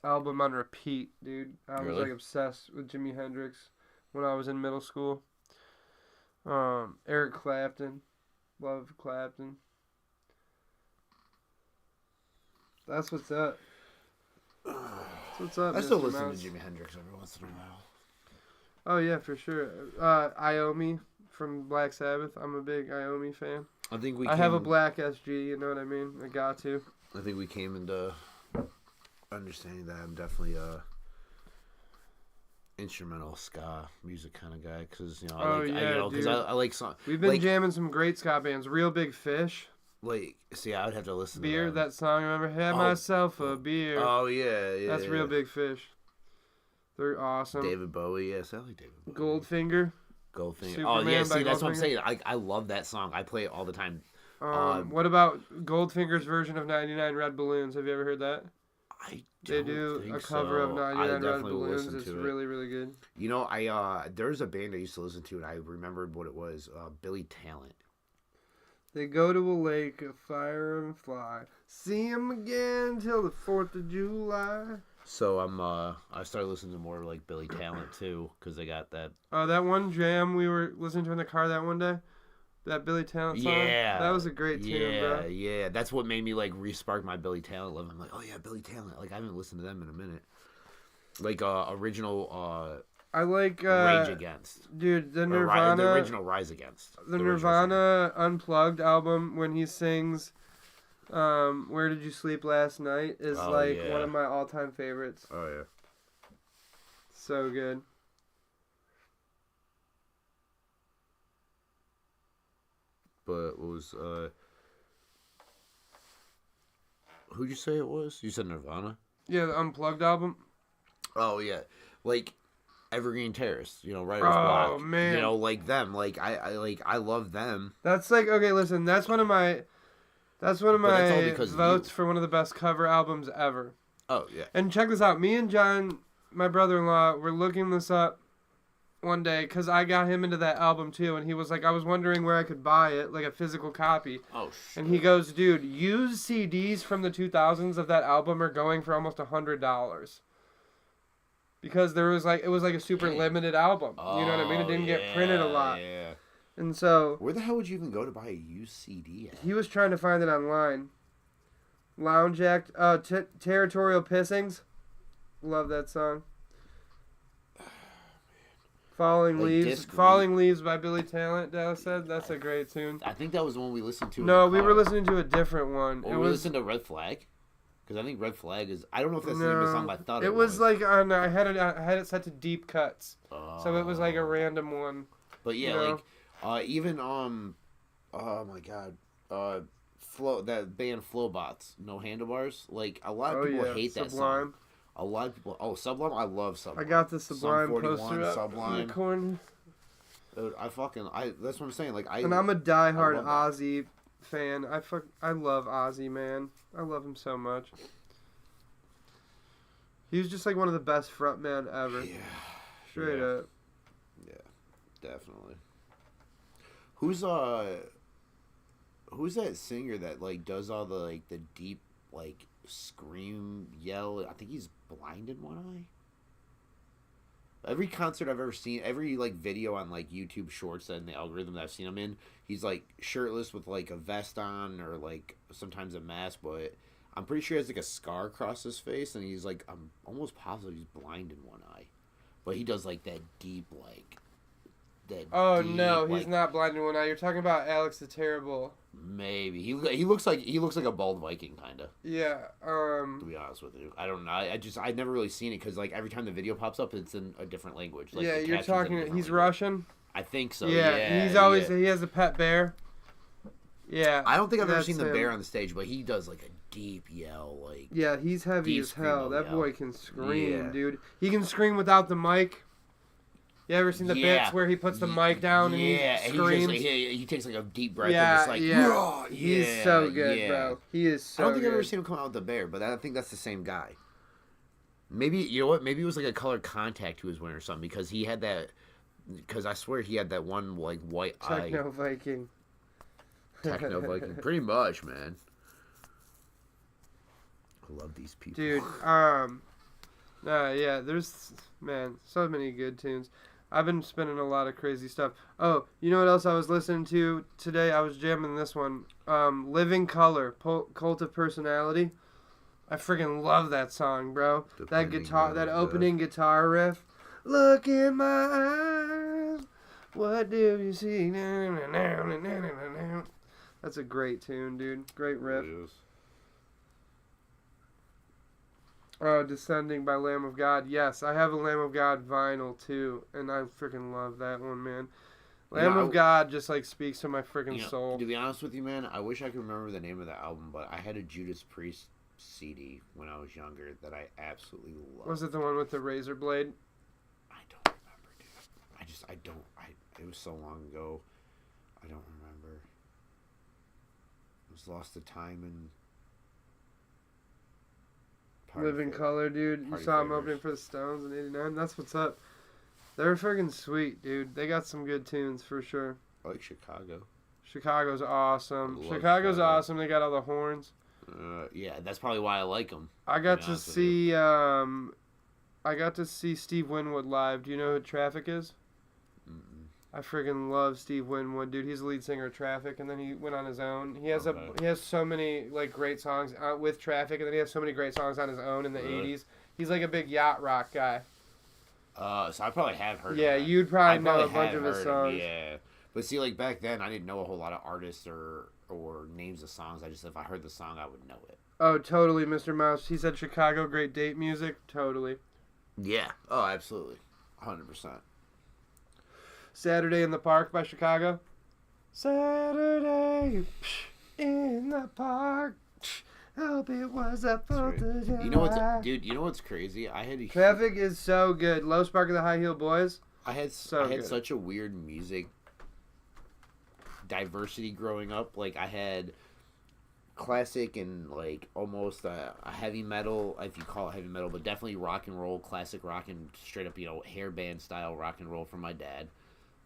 album on repeat, dude. I was like obsessed with Jimi Hendrix when I was in middle school. Eric Clapton. Love Clapton. That's what's up. That's what's up. I still Mr. listen Mouse. to Jimi Hendrix every once in a while. Oh yeah, for sure. Iommi from Black Sabbath. I'm a big Iommi fan. I have a black SG. You know what I mean? I got to. I think we came into understanding that I'm definitely a instrumental ska music kind of guy because I like song. We've been jamming some great ska bands. Real Big Fish. I would have to listen Beer, to that song. I remember, had myself a beer. Oh yeah. That's Real Big Fish. They're awesome. David Bowie, yes, I like David Bowie. Goldfinger. Superman that's what I'm saying. I love that song. I play it all the time. What about Goldfinger's version of 99 Red Balloons? Have you ever heard that? They do a cover of 99 Red Balloons. It's really, really good. You know, there's a band I used to listen to, and I remembered what it was. Billy Talent. They go to a lake of fire and fly. See 'em again till the 4th of July. So I started listening to more like Billy Talent too, because they got that. Oh, that one jam we were listening to in the car that one day, that Billy Talent song. Yeah, that was a great tune, bro. Yeah, that's what made me like re-spark my Billy Talent love. I'm like, oh yeah, Billy Talent. Like I haven't listened to them in a minute. Like original. I like Rage Against. Dude, the Nirvana. The original Rise Against. The Nirvana Unplugged album when he sings. Where Did You Sleep Last Night is one of my all-time favorites. Oh yeah. So good. But what was who'd you say it was? You said Nirvana? Yeah, the Unplugged album. Oh yeah. Like Evergreen Terrace, Writer's Block. Oh man. Like them. Like I love them. That's like okay, listen, that's one of my votes for one of the best cover albums ever. Oh, yeah. And check this out. Me and John, my brother-in-law, were looking this up one day because I got him into that album too. And he was like, I was wondering where I could buy it, like a physical copy. Oh, shit. And he goes, dude, used CDs from the 2000s of that album are going for almost $100. Because it was like a super limited album. You know what I mean? It didn't get printed a lot. Yeah. And so... Where the hell would you even go to buy a used CD at? He was trying to find it online. Lounge Act. Territorial Pissings. Love that song. Falling Leaves by Billy Talent, Dallas said. That's a great tune. I think that was the one we listened to. No, we were listening to a different one. We listened to Red Flag? Because I think Red Flag is... I don't know if that's the name of the song, but I thought it was. It was like on... I had it set to deep cuts. So it was like a random one. But yeah, even oh my god, that band Flowbots, No Handlebars. Like a lot of people hate that song. A lot of people. Oh, Sublime. I love Sublime. I got the Sublime Sum 41, poster up Sublime. in the corner. Dude, that's what I'm saying. Like And I'm a diehard Ozzy fan. I love Ozzy, man. I love him so much. He was just like one of the best frontmen ever. Yeah. Straight up. Yeah, definitely. Who's that singer that like does all the like the deep like scream yell? I think he's blind in one eye. Every concert I've ever seen, every like video on like YouTube Shorts and the algorithm that I've seen him in, he's like shirtless with like a vest on or like sometimes a mask, but I'm pretty sure he has like a scar across his face, and he's like, I'm almost positive he's blind in one eye, but he does like that deep like. Oh no, he's not blind in one eye. You're talking about Alex the Terrible. Maybe he looks like a bald Viking kind of. Yeah. To be honest with you, I don't know. I never really seen it because like every time the video pops up, it's in a different language. Like, yeah, you're talking. He's language. Russian. I think so. Yeah, he's always he has a pet bear. Yeah. I don't think I've ever seen the bear on the stage, but he does like a deep yell, like. Yeah, he's heavy as hell. That boy can scream, dude. He can scream without the mic. You ever seen the bits where he puts the mic down and he screams? He takes like a deep breath and just like, he's so good, bro. He is so good. I don't think I've ever seen him come out with the bear, but I think that's the same guy. Maybe, you know what? Maybe it was like a colored contact he was wearing or something because he had that, because I swear he had that one like white eye. Techno Viking. Pretty much, man. I love these people. Dude, yeah, there's, man, so many good tunes. I've been spinning a lot of crazy stuff. Oh, you know what else I was listening to today? I was jamming this one. Living Color, Cult of Personality. I freaking love that song, bro. That guitar, that opening guitar riff. Look in my eyes. What do you see? That's a great tune, dude. Great riff. Descending by Lamb of God. Yes, I have a Lamb of God vinyl too, and I freaking love that one, man. Lamb of God just like speaks to my freaking soul. To be honest with you, man, I wish I could remember the name of the album, but I had a Judas Priest CD when I was younger that I absolutely loved. Was it the one with the razor blade? I don't remember, dude. It was so long ago. I don't remember. I was lost to time and. Living Color, dude. You saw him opening for the Stones in '89. That's what's up. They're freaking sweet, dude. They got some good tunes for sure. I like Chicago. Chicago's awesome. Chicago's awesome. They got all the horns. Yeah, that's probably why I like them. I got to see Steve Winwood live. Do you know who Traffic is? I freaking love Steve Winwood, dude. He's the lead singer of Traffic, and then he went on his own. He has so many like great songs with Traffic, and then he has so many great songs on his own in the '80s. He's like a big yacht rock guy. So I probably have heard. Yeah, of that. You'd probably know a bunch of his songs. Yeah, but see, like back then, I didn't know a whole lot of artists or names of songs. If I heard the song, I would know it. Oh, totally, Mr. Mouse. He said Chicago, great date music. Totally. Yeah. Oh, absolutely. 100%. Saturday in the Park by Chicago. Saturday in the Park. Hope it was a 4th of July. You know what's, dude? You know what's crazy? Traffic is so good. Low Spark of the High Heel Boys. I had such a weird music diversity growing up. Like I had classic and like almost a heavy metal, if you call it heavy metal, but definitely rock and roll, classic rock and straight up, hair band style rock and roll from my dad.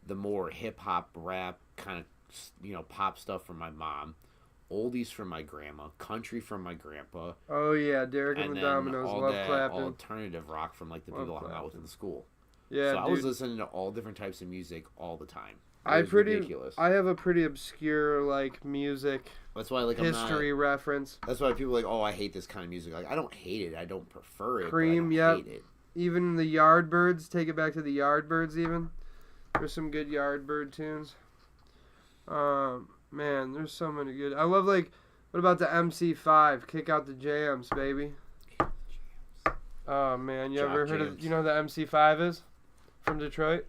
The more hip hop, rap kind of, pop stuff from my mom. Oldies from my grandma, country from my grandpa. Oh yeah, Derek and the Dominoes, all love that clapping. Alternative rock from like the people I hung out with in the school. Yeah, so I was listening to all different types of music all the time. Ridiculous. I have a pretty obscure like music. That's why like history reference. That's why people are like, oh, I hate this kind of music. Like I don't hate it, I don't prefer it. Cream, but I don't hate it. Even the Yardbirds, take it back to the Yardbirds. Even there's some good Yardbird tunes. Man, there's so many good. I love like, what about the MC5? Kick out the jams, baby. Oh man, you ever heard of? You know who the MC5 is? From Detroit.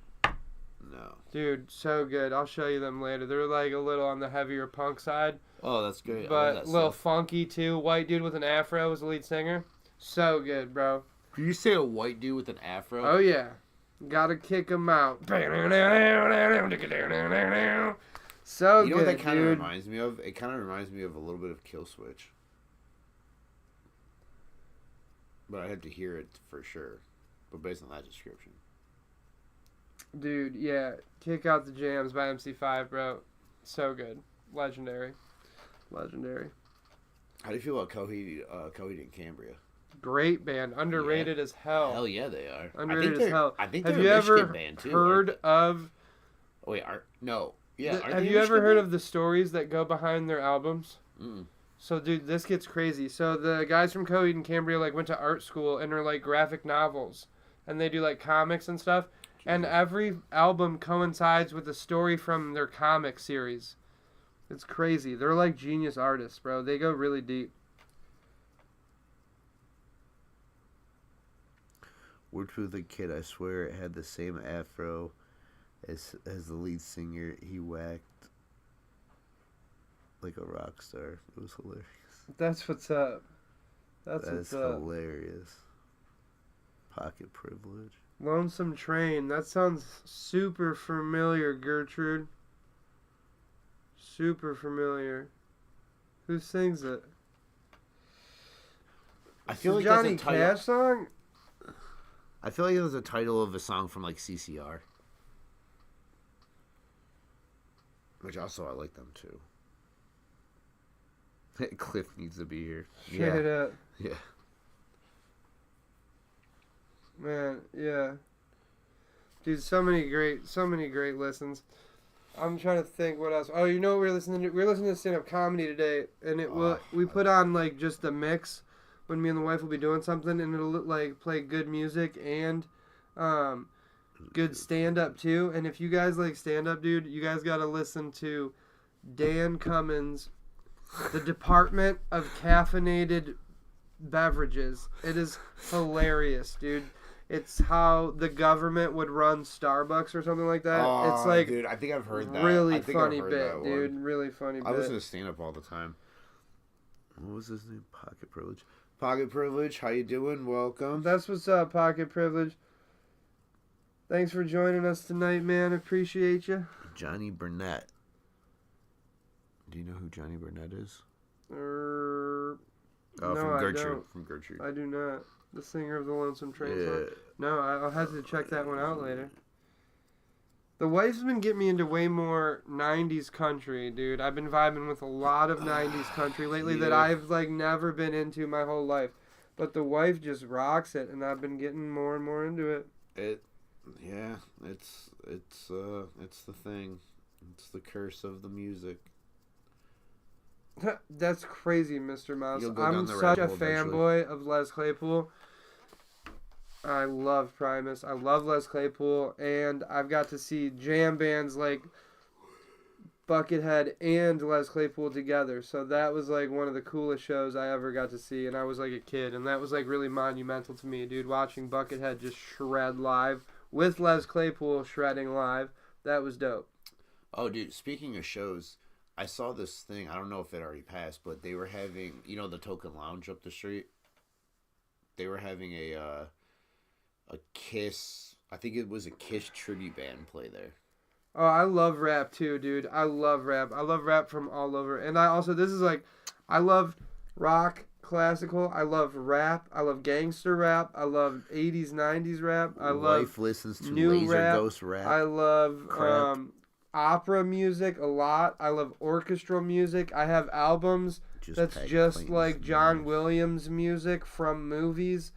No. Dude, so good. I'll show you them later. They're like a little on the heavier punk side. Oh, that's great. But a little funky too. White dude with an afro was the lead singer. So good, bro. Did you say a white dude with an afro? Oh, yeah. Gotta kick him out. So you know good, what that kind of dude. reminds me of? It kind of reminds me of a little bit of Kill Switch. But I have to hear it for sure. But based on that description. Dude, yeah. Kick Out the Jams by MC5, bro. So good. Legendary. Legendary. How do you feel about Coheed and Cambria? Great band. Underrated as hell. Hell yeah, they are. Underrated as hell. I think have they're you a ever Michigan band too. heard of... Oh, wait, no. Yeah, have you ever heard of the stories that go behind their albums? Mm. So, dude, this gets crazy. So, the guys from Coheed and Cambria, like, went to art school and are, like, graphic novels. And they do, like, comics and stuff. Jesus. And every album coincides with a story from their comic series. It's crazy. They're, like, genius artists, bro. They go really deep. Worked with a kid, I swear it had the same afro as the lead singer. He whacked like a rock star. It was hilarious. That's what's up. That's hilarious. Pocket privilege. Lonesome Train. That sounds super familiar, Gertrude. Super familiar. Who sings it? I feel like Johnny that's a title. Cash song? I feel like it was a title of a song from like CCR. Which also I like them too. Cliff needs to be here. Straight up. Yeah. Man, yeah. Dude, so many great listens. I'm trying to think what else. Oh, you know what we're listening to? We're listening to stand-up comedy today, and we put on like just the mix when me and the wife will be doing something, and it'll like play good music and good stand-up too. And if you guys like stand-up, dude, you guys got to listen to Dan Cummins, The Department of Caffeinated Beverages. It is hilarious, dude. It's how the government would run Starbucks or something like that. Oh, it's like, dude, I think I've heard that. Really funny bit, dude. Really funny bit. I listen to stand-up all the time. What was his name? Pocket Privilege. Pocket Privilege, how you doing? Welcome. That's what's up, Pocket Privilege. Thanks for joining us tonight, man. Appreciate you. Johnny Burnett. Do you know who Johnny Burnett is? No, from Gertrude. I don't. From Gertrude. I do not. The singer of the Lonesome Train song? No, I'll have to check that one out later. The wife's been getting me into way more 90s country, dude. I've been vibing with a lot of 90s country lately that I've like never been into my whole life. But the wife just rocks it, and I've been getting more and more into it. It's the thing. It's the curse of the music. That's crazy, Mr. Mouse. You'll go I'm down the such a rabbit hole fanboy of Les Claypool. I love Primus. I love Les Claypool. And I've got to see jam bands like Buckethead and Les Claypool together. So that was like one of the coolest shows I ever got to see. And I was like a kid. And that was like really monumental to me, dude. Watching Buckethead just shred live with Les Claypool shredding live. That was dope. Oh, dude, speaking of shows, I saw this thing. I don't know if it already passed, but they were having, you know, the Token Lounge up the street? They were having a Kiss, I think it was a Kiss tribute band play there. Oh, I love rap too, dude. I love rap. I love rap from all over. And I also, this is like, I love rock, classical. I love rap. I love gangster rap. I love 80s, 90s rap. I love Wife listens to new Laser rap. Ghost rap. I love opera music a lot. I love orchestral music. I have albums that's just like John Williams music from movies.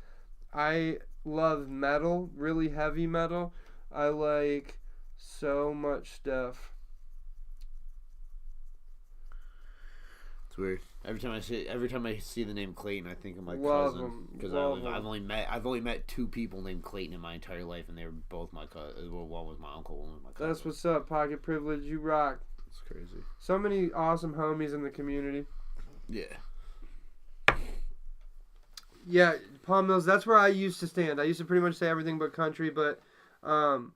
I love metal, really heavy metal. I like so much stuff. It's weird. Every time I see the name Clayton, I think of my Love cousin, because I've only met two people named Clayton in my entire life, and they were both my cousin. Well, one was my uncle, one was my cousin. That's what's up, Pocket Privilege. You rock. It's crazy. So many awesome homies in the community. Yeah. Yeah, Palm Mills, that's where I used to stand. I used to pretty much say everything but country, but now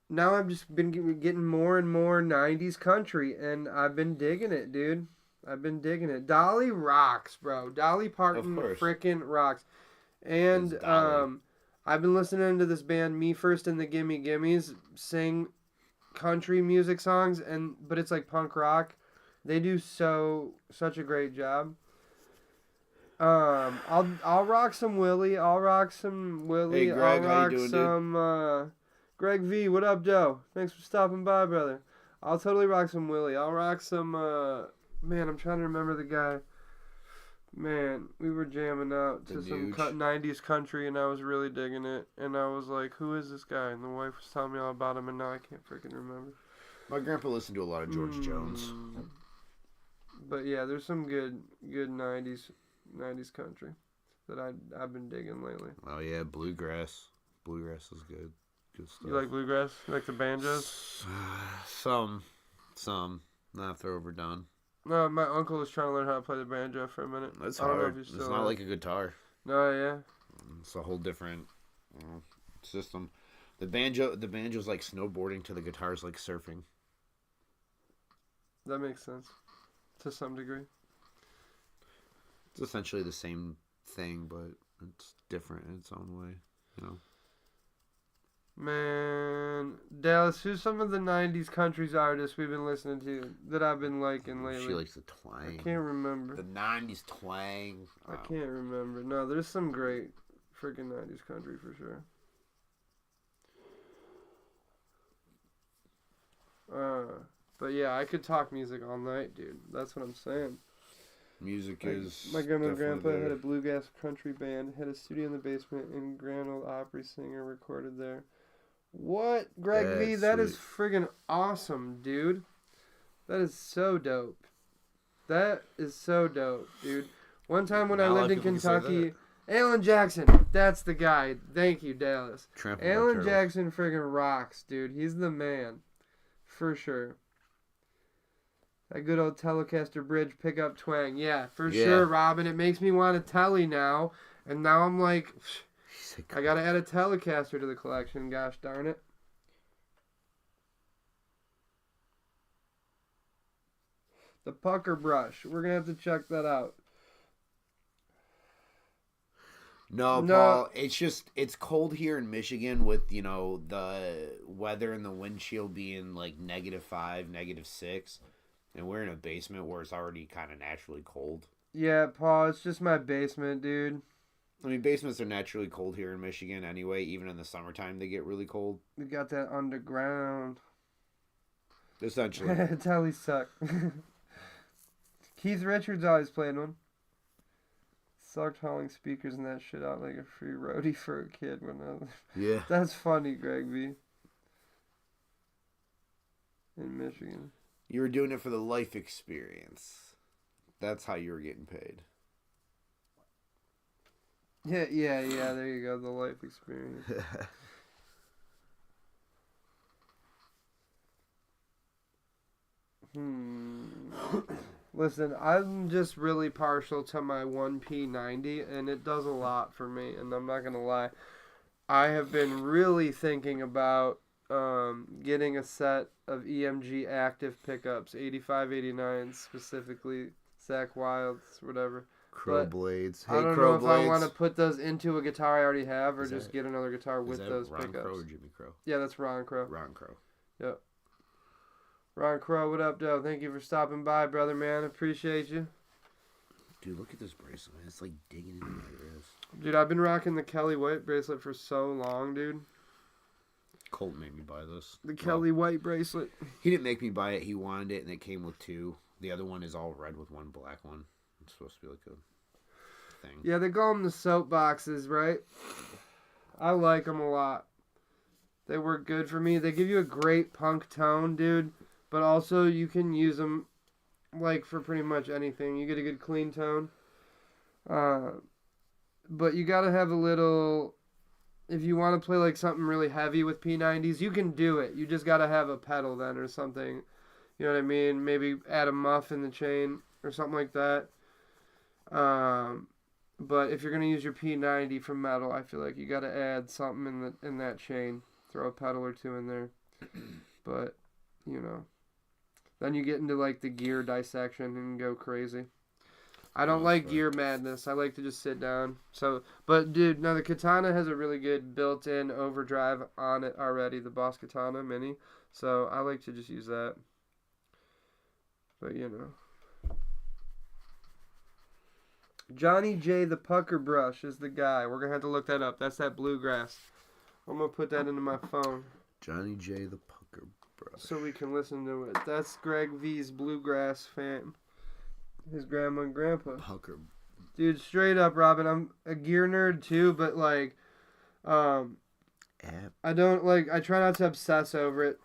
I've just been getting more and more 90s country, and I've been digging it, dude. I've been digging it. Dolly rocks, bro. Dolly Parton freaking rocks. And I've been listening to this band, Me First and the Gimme Gimmes, sing country music songs, but it's like punk rock. They do such a great job. I'll rock some Willie. I'll rock some Willie. Hey, Greg, I'll how you rock doing, some Greg V. What up, Joe? Thanks for stopping by, brother. I'll totally rock some Willie. I'll rock some man, I'm trying to remember the guy. Man, we were jamming out to some 90s country, and I was really digging it. And I was like, who is this guy? And the wife was telling me all about him, and now I can't freaking remember. My grandpa listened to a lot of George Jones. But yeah, there's some good 90s country that I've been digging lately. Oh yeah, bluegrass. Bluegrass is good. Good stuff. You like bluegrass? You like the banjos? Some. Not they're overdone. No, my uncle was trying to learn how to play the banjo for a minute. That's hard. It's not like a guitar. No, yeah. It's a whole different system. The banjo's like snowboarding to the guitar's like surfing. That makes sense. To some degree. It's essentially the same thing, but it's different in its own way, you know. Man, Dallas, who's some of the 90s country artists we've been listening to that I've been liking lately? She likes the twang. I can't remember. The 90s twang. I can't remember. No, there's some great freaking 90s country for sure. But yeah, I could talk music all night, dude. That's what I'm saying. Music is... My grandma and grandpa had a bluegrass country band, had a studio in the basement, and Grand Ole Opry singer recorded there. What? Greg V, that is friggin' awesome, dude. That is so dope. That is so dope, dude. One time when I lived in Kentucky, Alan Jackson, that's the guy. Thank you, Dallas. Alan Jackson friggin' rocks, dude. He's the man. For sure. That good old Telecaster bridge pickup twang. Yeah, for sure, Robin. It makes me want a telly now. And now I'm like, I gotta add a Telecaster to the collection. Gosh darn it. The pucker brush. We're gonna have to check that out. No, Paul, it's cold here in Michigan with, you know, the weather and the windshield being like -5, -6. And we're in a basement where it's already kind of naturally cold. Yeah, Paul, it's just my basement, dude. I mean, basements are naturally cold here in Michigan anyway. Even in the summertime, they get really cold. We got that underground. Essentially. Telly suck. Keith Richards always played one. Sucked hauling speakers and that shit out like a free roadie for a kid. Yeah. That's funny, Greg V. In Michigan. You were doing it for the life experience. That's how you were getting paid. Yeah, there you go, the life experience. Listen, I'm just really partial to my 1P90, and it does a lot for me, and I'm not going to lie. I have been really thinking about getting a set of EMG active pickups, 85, 89 specifically, Zach Wilds, whatever. Crow Blades. Hey, I don't know if I want to put those into a guitar I already have, or just get another guitar with those Ron pickups. Crow or Jimmy Crow? Yeah, that's Ron Crow. Ron Crow. Yep. Ron Crow, what up, Joe? Thank you for stopping by, brother, man. Appreciate you. Dude, look at this bracelet, man. It's like digging into my wrist. Dude, I've been rocking the Kelly White bracelet for so long, dude. Colt made me buy this. The Kelly White bracelet. He didn't make me buy it. He wanted it, and it came with 2. The other one is all red with one black one. It's supposed to be like a thing. Yeah, they call them the soap boxes, right? I like them a lot. They work good for me. They give you a great punk tone, dude. But also, you can use them, like, for pretty much anything. You get a good clean tone. But you gotta have a little... If you want to play, like, something really heavy with P90s, you can do it. You just gotta have a pedal then or something. You know what I mean? Maybe add a muff in the chain or something like that. But if you're gonna use your P90 for metal, I feel like you gotta add something in that chain. Throw a pedal or 2 in there. But, you know... Then you get into, like, the gear dissection and go crazy. I don't like gear madness. I like to just sit down. So, but dude, no, the Katana has a really good built-in overdrive on it already, the Boss Katana Mini. So I like to just use that. But you know, Johnny J the Pucker Brush is the guy. We're gonna have to look that up. That's that bluegrass. I'm gonna put that into my phone. Johnny J the Pucker Brush. So we can listen to it. That's Greg V's bluegrass fan. His grandma and grandpa. Pucker. Dude, straight up, Robin. I'm a gear nerd too, but like, I don't like. I try not to obsess over it.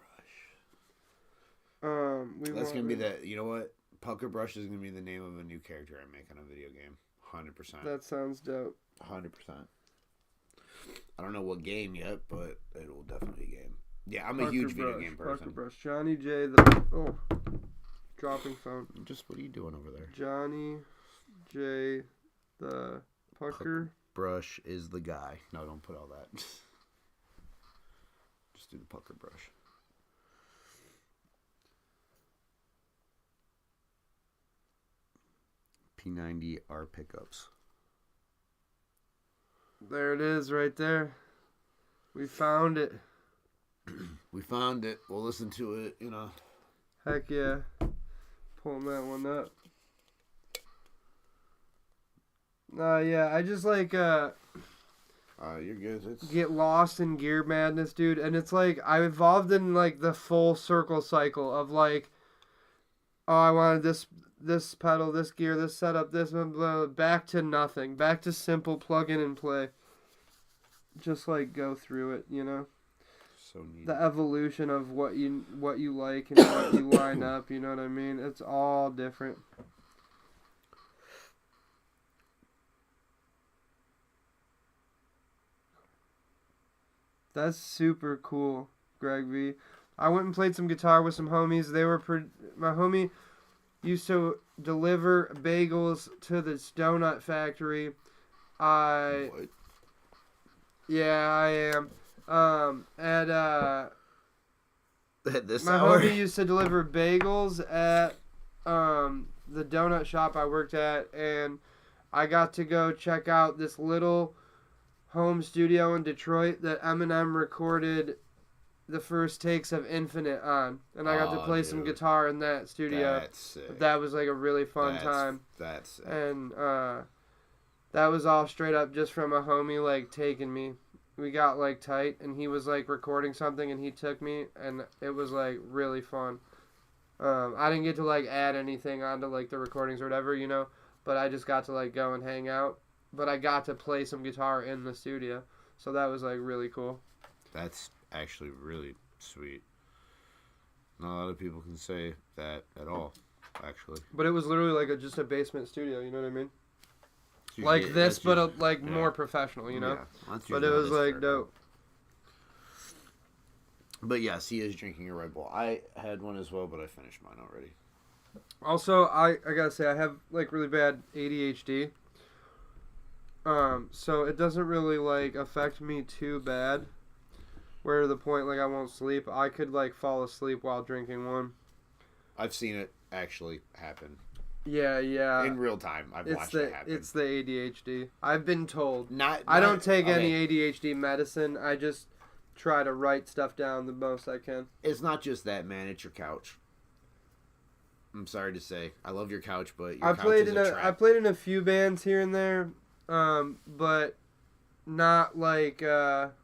That's gonna be the. You know what? Pucker Brush is gonna be the name of a new character I make on a video game. 100%. That sounds dope. 100%. I don't know what game yet, but it will definitely be a game. Yeah, I'm a huge video game person. Pucker Brush. Johnny J the. Oh. Dropping phone. Just what are you doing over there? Johnny J the Pucker Brush is the guy. No, don't put all that. Just do the Pucker Brush. P90R pickups. There it is right there. We found it. We found it. We'll listen to it, you know. Heck yeah. Pulling that one up. Yeah, I just like you're good. Get lost in gear madness, dude, and it's like I evolved in like the full circle cycle of like, oh, I wanted this pedal, this gear, this setup, this blah, blah, back to nothing, back to simple plug in and play. Just like go through it, you know. So neat. The evolution of what you like and what you line up, you know what I mean? It's all different. That's super cool, Greg V. I went and played some guitar with some homies. They were my homie used to deliver bagels to this donut factory. What? Yeah, I am. At this my hour? homie used to deliver bagels at the donut shop I worked at, and I got to go check out this little home studio in Detroit that Eminem recorded the first takes of Infinite on, and I got to play some guitar in that studio. That's sick. That was like a really fun time. That's sick. And that was all straight up just from a homie like taking me. We got like tight, and he was like recording something, and he took me, and it was like really fun. I didn't get to like add anything onto like the recordings or whatever, you know, but I just got to like go and hang out. But I got to play some guitar in the studio, so that was like really cool. That's actually really sweet. Not a lot of people can say that at all, actually. But it was literally like just a basement studio, you know what I mean? Like this, but like more professional, you know? Yeah, but it was like dope. But yes, he is drinking a Red Bull. I had one as well, but I finished mine already. Also, I gotta say, I have like really bad ADHD. So it doesn't really like affect me too bad. Where to the point like I won't sleep. I could like fall asleep while drinking one. I've seen it actually happen. Yeah. In real time, I've watched it happen. It's the ADHD. I've been told. I don't take any ADHD medicine. I just try to write stuff down the most I can. It's not just that, man. It's your couch. I'm sorry to say. I love your couch, but your I couch is a trap. I played in a few bands here and there, but not like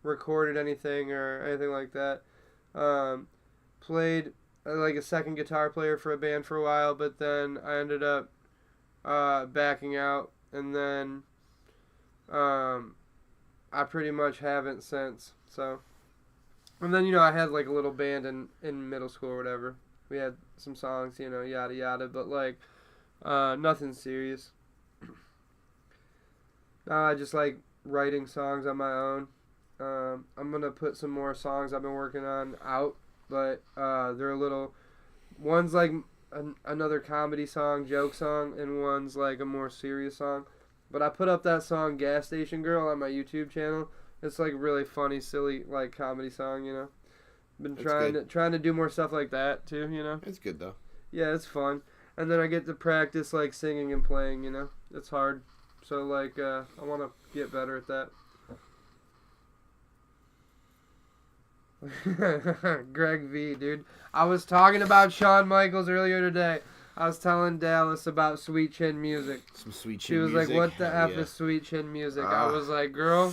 recorded anything or anything like that. Played like a second guitar player for a band for a while, but then I ended up backing out, and then I pretty much haven't since. So, and then I had like a little band in middle school or whatever. We had some songs, yada yada, but like nothing serious. I just like writing songs on my own. I'm gonna put some more songs I've been working on out, but they're a little. One's like another comedy song, joke song, and one's like a more serious song. But I put up that song "Gas Station Girl" on my YouTube channel. It's like really funny, silly, like comedy song. Been trying to do more stuff like that too. It's good though. Yeah, it's fun, and then I get to practice like singing and playing. It's hard. So, like, I want to get better at that. Greg V, dude. I was talking about Shawn Michaels earlier today. I was telling Dallas about Sweet Chin Music. Some Sweet Chin music. She was like, what the F is Sweet Chin Music? I was like, girl,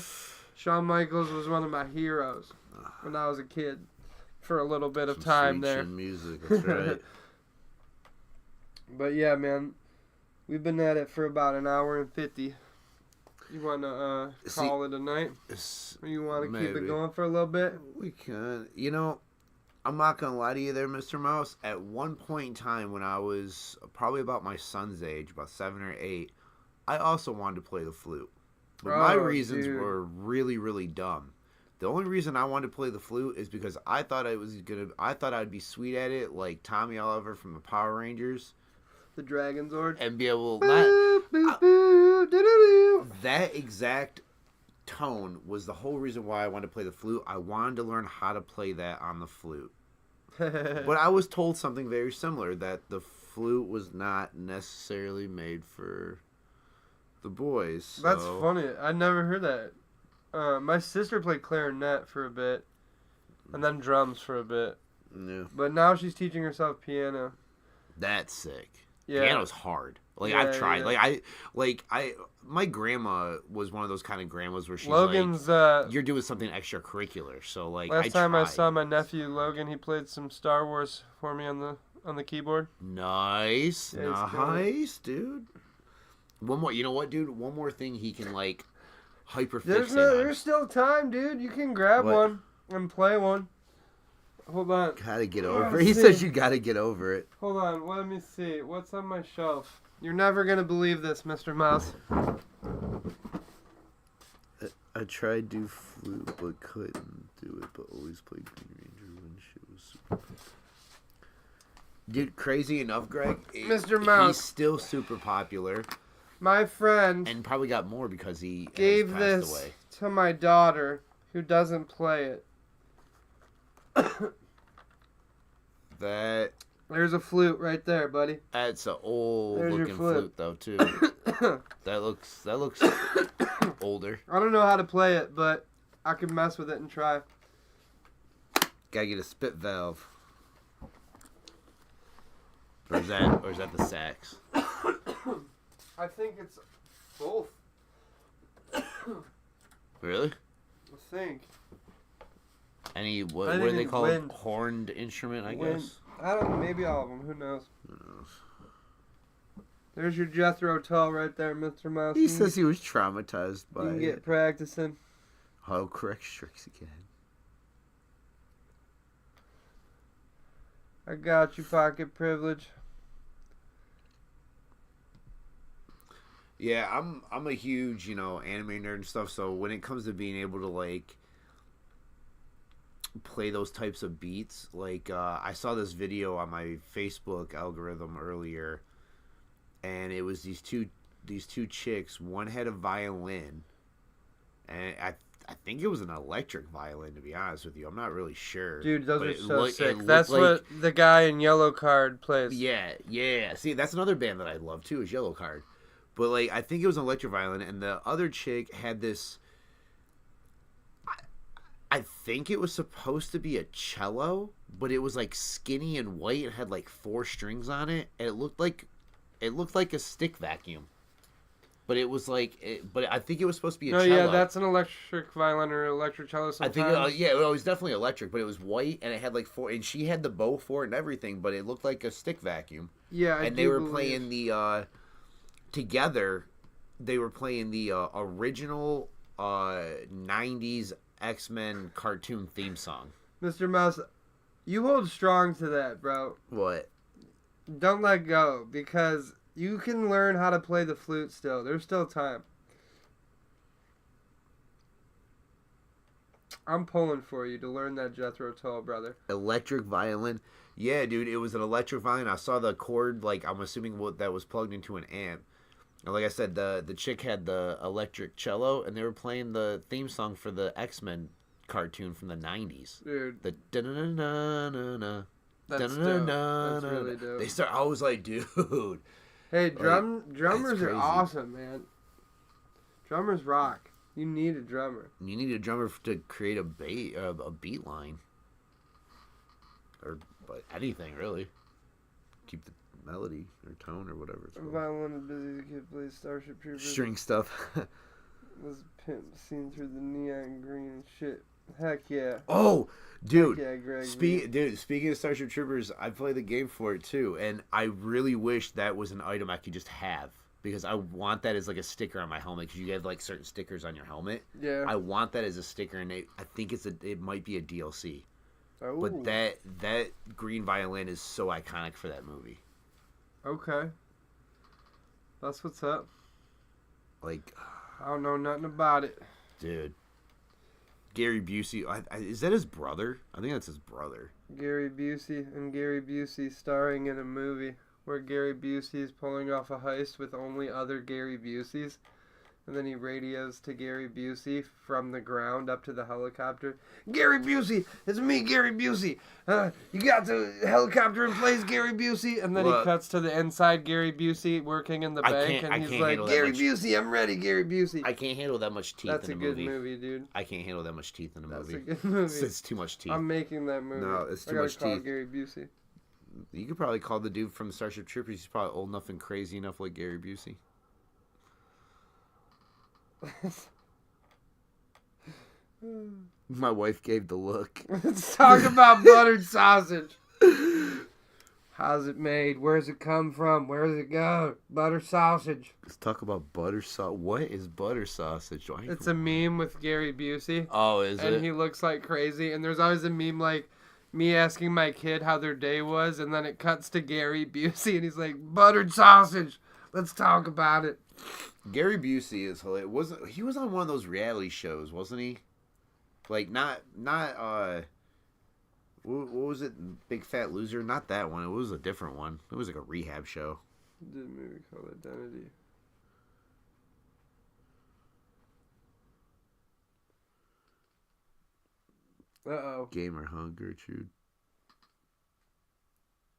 Shawn Michaels was one of my heroes when I was a kid for a little bit of time there. Sweet Chin Music, that's right. But yeah, man, we've been at it for about an hour and 50. You want to call it a night? Or you want to keep it going for a little bit? We can. You know, I'm not going to lie to you there, Mr. Mouse. At one point in time when I was probably about my son's age, about 7 or 8, I also wanted to play the flute. But my reasons were really, really dumb. The only reason I wanted to play the flute is because I thought I'd be sweet at it, like Tommy Oliver from the Power Rangers. The Dragon Zord. And be able that exact tone was the whole reason why I wanted to play the flute. I wanted to learn how to play that on the flute. But I was told something very similar, that the flute was not necessarily made for the boys. So. That's funny. I never heard that. My sister played clarinet for a bit, and then drums for a bit. Yeah. But now she's teaching herself piano. That's sick. Yeah. Piano's hard. Like, yeah, I've tried. Yeah. My grandma was one of those kind of grandmas where she's Logan's, you're doing something extracurricular. So, like, last time I saw my nephew, Logan, he played some Star Wars for me on the keyboard. Nice. Yeah, nice, dude. One more, you know what, dude? One more thing he can, like, hyperfixate There's still time, dude. You can grab one and play one. Hold on. Gotta get over it. He says you gotta get over it. Hold on. Let me see. What's on my shelf? You're never gonna believe this, Mr. Mouse. I tried to do flute, but couldn't do it, but always played Green Ranger when she was super. Dude, crazy enough, Greg. Mr. Mouse. He's still super popular. My friend. And probably got more because he gave has this passed away. To my daughter, who doesn't play it. There's a flute right there, buddy. That's an old looking flute though too. that looks older. I don't know how to play it, but I can mess with it and try. Gotta get a spit valve. Or is that the sax? I think it's both. Really? I think. What are they called? Wind. Horned instrument, I guess. I don't know. Maybe all of them. Who knows? There's your Jethro Tull right there, Mr. Mouse. He says he was traumatized by it. You can get practicing. Oh, correct tricks again. I got you, pocket privilege. Yeah, I'm a huge, anime nerd and stuff, so when it comes to being able to, like, play those types of beats, like, I saw this video on my Facebook algorithm earlier, and it was these two chicks. One had a violin, and I think it was an electric violin, to be honest with you. I'm not really sure. Dude, those are so sick. That's what the guy in Yellow Card plays. Yeah. See, that's another band that I love, too, is Yellow Card. But, like, I think it was an electric violin, and the other chick had this... I think it was supposed to be a cello, but it was, like, skinny and white and had, like, 4 strings on it, and it looked like a stick vacuum. But it was, like... but I think it was supposed to be a cello. Yeah, that's an electric violin or electric cello sometimes. I think, it was definitely electric, but it was white, and it had, like, 4... And she had the bow for it and everything, but it looked like a stick vacuum. Yeah, And they were playing the... Together, they were playing the original 90s X-Men cartoon theme song. Mr. Mouse, you hold strong to that, bro. What? Don't let go, because you can learn how to play the flute still. There's still time. I'm pulling for you to learn that Jethro Tull, brother. Electric violin. Yeah, dude, it was an electric violin. I saw the cord, like, I'm assuming that was plugged into an amp. And like I said, the chick had the electric cello, and they were playing the theme song for the X-Men cartoon from the 90s. Dude. The da-na-na-na-na-na. That's dope. That's really dope. I was like, dude. Hey, drummers are awesome, man. Drummers rock. You need a drummer. You need a drummer to create a beat line. Or anything, really. Keep the melody or tone or whatever it's called. Violin is busy. The kid plays Starship Troopers. String stuff. Was pimp seen through the neon green and shit. Heck yeah. Oh, dude. Heck yeah, Greg. Speaking of Starship Troopers, I played the game for it too, and I really wish that was an item I could just have. Because I want that as like a sticker on my helmet. Because you have like certain stickers on your helmet. Yeah. I want that as a sticker, and I think it might be a DLC. Oh. But that green violin is so iconic for that movie. Okay. That's what's up. Like, I don't know nothing about it. Dude. Gary Busey. Is that his brother? I think that's his brother. Gary Busey and Gary Busey starring in a movie where Gary Busey is pulling off a heist with only other Gary Buseys. And then he radios to Gary Busey from the ground up to the helicopter. Gary Busey! It's me, Gary Busey! You got the helicopter in place, Gary Busey? And then he cuts to the inside Gary Busey working in the bank. And he's like, Gary Busey, I'm ready, Gary Busey. I can't handle that much teeth in a movie. That's a good movie, dude. I can't handle that much teeth in a movie. That's a good movie. It's too much teeth. I'm making that movie. No, it's too much I gotta call teeth. Gary Busey. You could probably call the dude from Starship Troopers. He's probably old enough and crazy enough like Gary Busey. My wife gave the look. Let's talk about buttered sausage. How's it made? Where's it come from? Where does it go? Butter sausage. Let's talk about butter sausage. What is butter sausage? It's a meme with Gary Busey. Oh, is it? And he looks like crazy. And there's always a meme like me asking my kid how their day was, and then it cuts to Gary Busey, and he's like, buttered sausage. Let's talk about it. Gary Busey is hilarious. He was on one of those reality shows, wasn't he? Like, not what was it? Big Fat Loser? Not that one. It was a different one. It was like a rehab show. Did a movie called Identity. Uh-oh. Gamer, huh, Gertrude?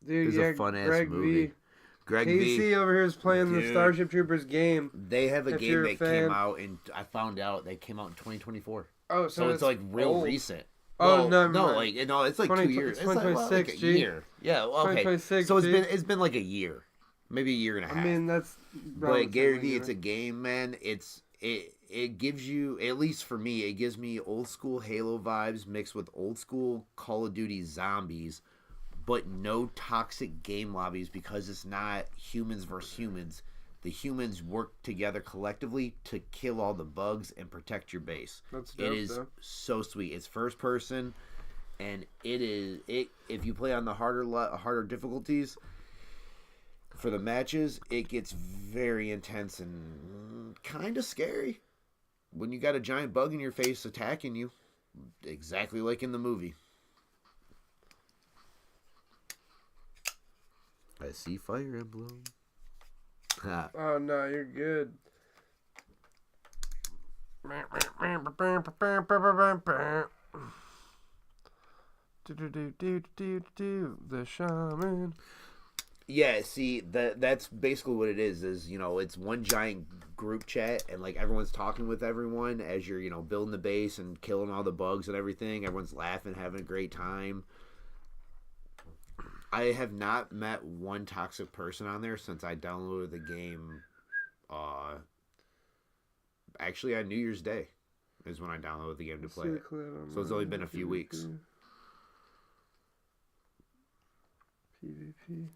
Dude, it's a fun-ass movie. Greg Casey V. over here is playing the Starship Troopers game. They have a game that came out, and I found out they came out in 2024. Oh, so it's like real recent. Oh, well, no, it's like 2 years. It's like, 2026, like a year. Yeah, okay. So it's been like a year, maybe a year and a half. I mean, that's. But Gary V, it's a game, man. It gives you, at least for me, it gives me old school Halo vibes mixed with old school Call of Duty zombies, but no toxic game lobbies because it's not humans versus humans. The humans work together collectively to kill all the bugs and protect your base. That's dope, it is so sweet. It's first person, and if you play on the harder difficulties for the matches, it gets very intense and kind of scary when you got a giant bug in your face attacking you, exactly like in the movie. I see Fire Emblem. Oh no, you're good. The shaman. Yeah, see, that's basically what it is, it's one giant group chat, and, like, everyone's talking with everyone as you're, building the base and killing all the bugs and everything. Everyone's laughing, having a great time. I have not met one toxic person on there since I downloaded the game, actually on New Year's Day is when I downloaded the game to play it. So it's only been a few weeks. PvP.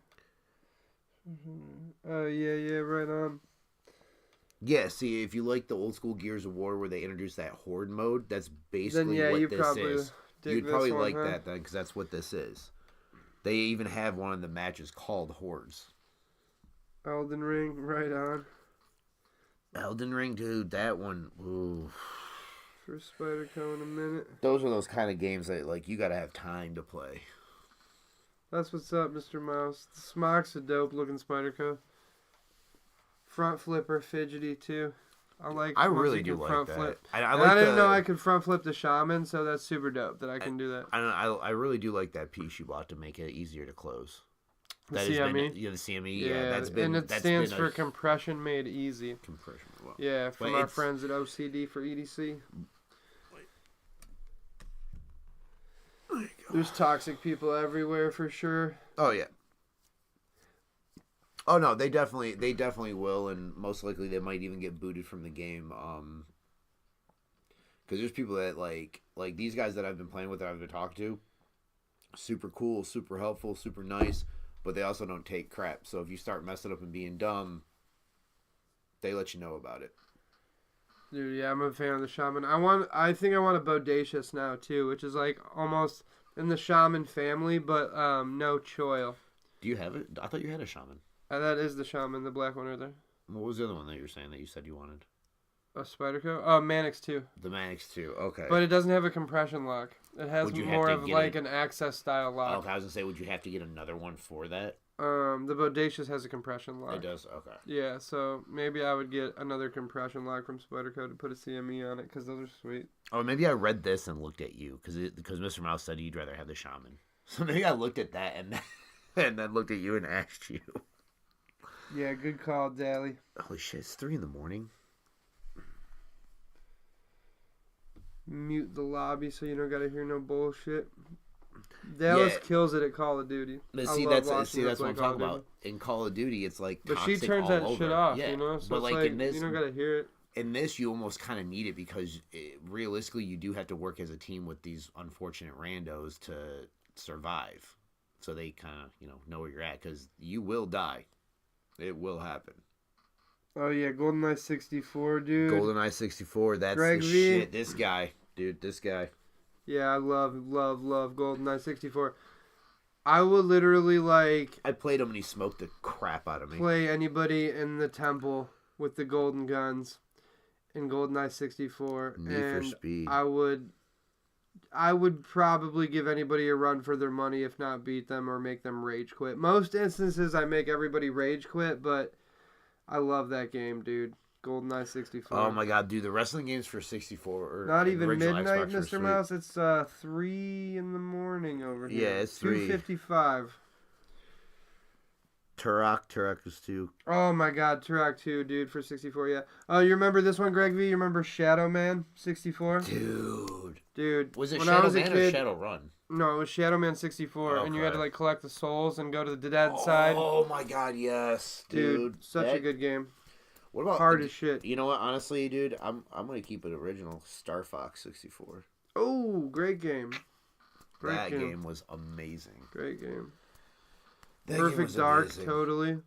Oh, yeah, right on. Yeah, see, if you like the old school Gears of War where they introduced that Horde mode, that's basically what this is. You'd probably like that then, because that's what this is. They even have one of the matches called Hordes. Elden Ring, right on. Elden Ring, dude, that one, ooh. First spider come in a minute. Those are those kind of games that, like, you gotta have time to play. That's what's up, Mr. Mouse. The Smock's a dope-looking Spyderco. Front flipper, fidgety, too. I really do like that. Flip. I didn't know I could front flip the shaman, so that's super dope that I can do that. I really do like that piece you bought to make it easier to close. That has CME. been the CME. Yeah, Yeah, and it stands for compression made easy. Compression. Well, yeah, from our friends at OCD for EDC. There's toxic people everywhere for sure. Oh yeah. Oh no, they definitely will, and most likely they might even get booted from the game. Because there's people that like these guys that I've been playing with, that I've been talking to, super cool, super helpful, super nice, but they also don't take crap. So if you start messing up and being dumb, they let you know about it. Dude, yeah, I'm a fan of the shaman. I think I want a bodacious now too, which is like almost in the shaman family, but no choil. Do you have it? I thought you had a shaman. That is the shaman, the black one right there. What was the other one that you were saying that you said you wanted? A Spyderco? Oh, Manix 2. The Manix 2, okay. But it doesn't have a compression lock. It has more of like an access style lock. Okay, I was going to say, would you have to get another one for that? The Bodacious has a compression lock. It does? Okay. Yeah, so maybe I would get another compression lock from Spyderco to put a CME on it, because those are sweet. Oh, maybe I read this and looked at you, because Mr. Mouse said you'd rather have the shaman. So maybe I looked at that and then looked at you and asked you. Yeah, good call, Dally. Holy shit, it's 3 a.m. Mute the lobby so you don't gotta hear no bullshit. Dallas kills it at Call of Duty. But see, that's what I'm talking about. In Call of Duty, it's like toxic. But she turns that shit off, you know? So but like in this, you don't gotta hear it. In this, you almost kind of need it because realistically, you do have to work as a team with these unfortunate randos to survive. So they kind of, know where you're at, because you will die. It will happen. Oh, yeah, GoldenEye 64, dude. GoldenEye 64, that's Greg the shit. This guy. Dude, this guy. Yeah, I love GoldenEye 64. I will literally, I played him and he smoked the crap out of me. Play anybody in the temple with the golden guns in GoldenEye 64. Need for Speed. I would probably give anybody a run for their money, if not beat them or make them rage quit. Most instances, I make everybody rage quit, but I love that game, dude. GoldenEye 64. Oh my god, dude! The wrestling games for 64 are not even midnight, Mr. Mouse. It's 3 in the morning over here. Yeah, it's 2:55. Turok is 2. Oh my god, Turok 2, dude, for 64. Yeah. Oh, you remember this one, Greg V? You remember Shadow Man 64? Dude. Was it Shadow Man or Shadow Run? No, it was Shadow Man 64, and you had to collect the souls and go to the dead side. Oh my god, yes, dude. Such a good game. What about hard as shit? You know what? Honestly, dude, I'm gonna keep it original. Star Fox 64. Oh, great game. That game was amazing. Great game. Perfect Dark, amazing. Totally.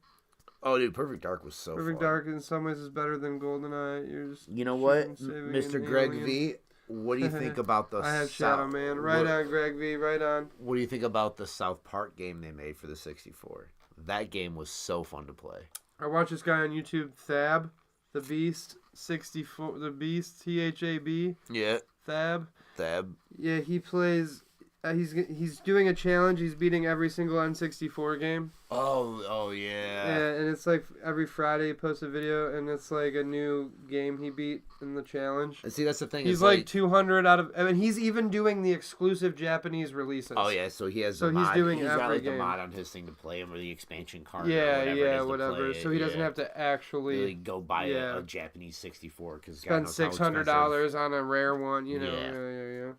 Oh, dude, Perfect Dark was so Perfect fun. Dark in some ways is better than GoldenEye. You know what, Mr. Greg V? What do you think about the I have Shadow Man. Right on, Greg V. Right on. What do you think about the South Park game they made for the 64? That game was so fun to play. I watched this guy on YouTube, Thab, the Beast 64, the Beast, THAB. Yeah. Thab. Thab. Yeah, he plays. He's doing a challenge. He's beating every single N64 game. Oh yeah. Yeah, and it's like every Friday he posts a video, and it's like a new game he beat in the challenge. And see, that's the thing. He's like 200 out of. I mean, he's even doing the exclusive Japanese releases. Oh yeah, so he has. So he's doing he's every got like game. the mod on his thing to play him, or the expansion card. Yeah, or whatever. So he doesn't have to actually really go buy a Japanese 64 because spend $600 on a rare one. You know. Yeah.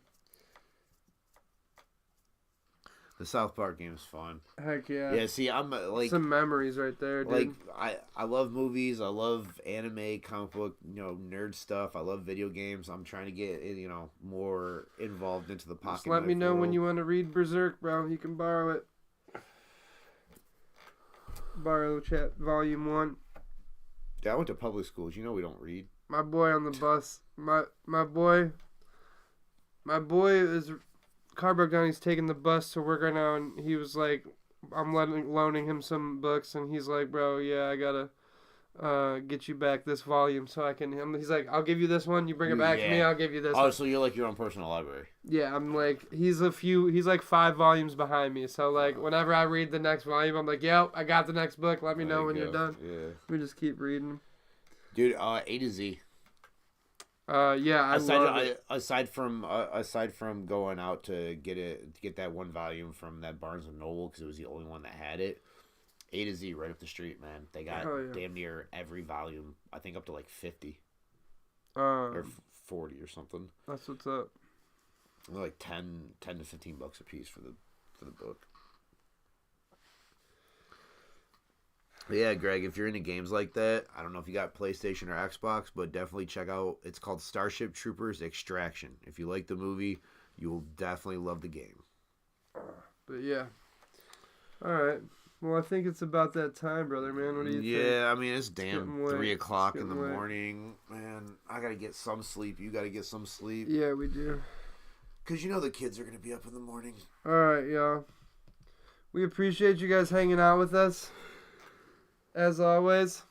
The South Park game is fun. Heck yeah. Yeah, see, I'm like... Some memories right there, dude. Like, I love movies. I love anime, comic book, nerd stuff. I love video games. I'm trying to get, more involved into the pocket. Just let me know when you want to read Berserk, bro. You can borrow it. Borrow chat volume 1. Yeah, I went to public schools. We don't read. My boy on the bus. My boy is... car broke down. He's taking the bus to work right now, and he was like, I'm loaning him some books, and he's like, bro, yeah, I gotta get you back this volume so I can. He's like, I'll give you this one. You bring it back to me. I'll give you this. Oh, one. So you're like your own personal library. Yeah, I'm like, he's like 5 volumes behind me. So like, whenever I read the next volume, I'm like, yep, I got the next book. Let me know when you're done. Yeah. We just keep reading. Dude, A to Z. Yeah, aside from going out to get that one volume from that Barnes and Noble because it was the only one that had it. A to Z right up the street, man. They got damn near every volume. I think up to like 50 or 40 or something. That's what's up. They're like 10 to $15 a piece for the book. But yeah, Greg, if you're into games like that, I don't know if you got PlayStation or Xbox, but definitely check out. It's called Starship Troopers Extraction. If you like the movie, you will definitely love the game. But yeah. All right. Well, I think it's about that time, brother, man. What do you think? Yeah, I mean, it's damn 3 o'clock in the morning. Man, I got to get some sleep. You got to get some sleep. Yeah, we do. Because you know the kids are going to be up in the morning. All right, y'all. We appreciate you guys hanging out with us. As always,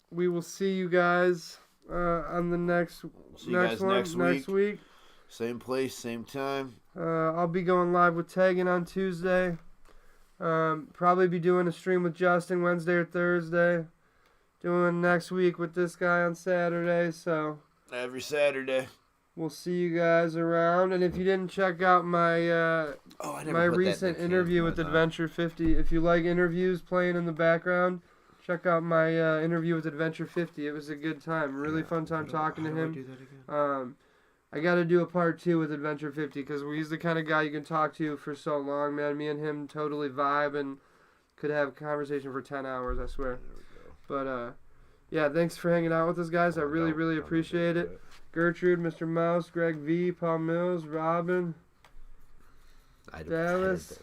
we will see you guys on the next week. Same place, same time. I'll be going live with Tegan on Tuesday. Probably be doing a stream with Justin Wednesday or Thursday. Doing next week with this guy on Saturday. So every Saturday. We'll see you guys around. And if you didn't check out my my recent interview with Adventure 50, if you like interviews playing in the background, check out my interview with Adventure 50. It was a good time. Really fun time talking to him. Do that again? I got to do a part 2 with Adventure 50 because he's the kind of guy you can talk to for so long, man. Me and him totally vibe and could have a conversation for 10 hours, I swear. There we go. But, yeah, thanks for hanging out with us, guys. I really appreciate it. Gertrude, Mr. Mouse, Greg V, Paul Mills, Robin, Dallas.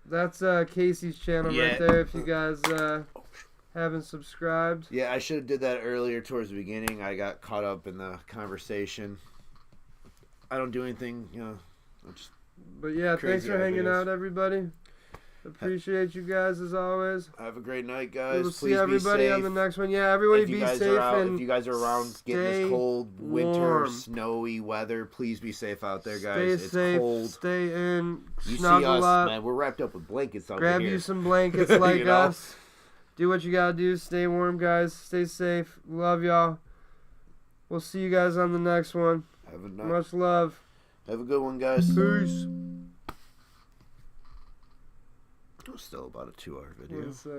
That's Casey's channel right there if you guys haven't subscribed. Yeah, I should have did that earlier towards the beginning. I got caught up in the conversation. I don't do anything, But yeah, thanks for hanging out, everybody. Appreciate you guys as always. Have a great night, guys. We'll see everybody on the next one. Yeah, everybody be safe. If you guys are around getting this cold winter, snowy weather, please be safe out there, guys. Stay safe, cold. Stay in. You see us, man. We're wrapped up with blankets out Grab here. you some blankets like us. Do what you gotta do. Stay warm, guys. Stay safe. Love y'all. We'll see you guys on the next one. Have a night. Much love. Have a good one, guys. Peace. Still about a 2-hour video. 1 sec.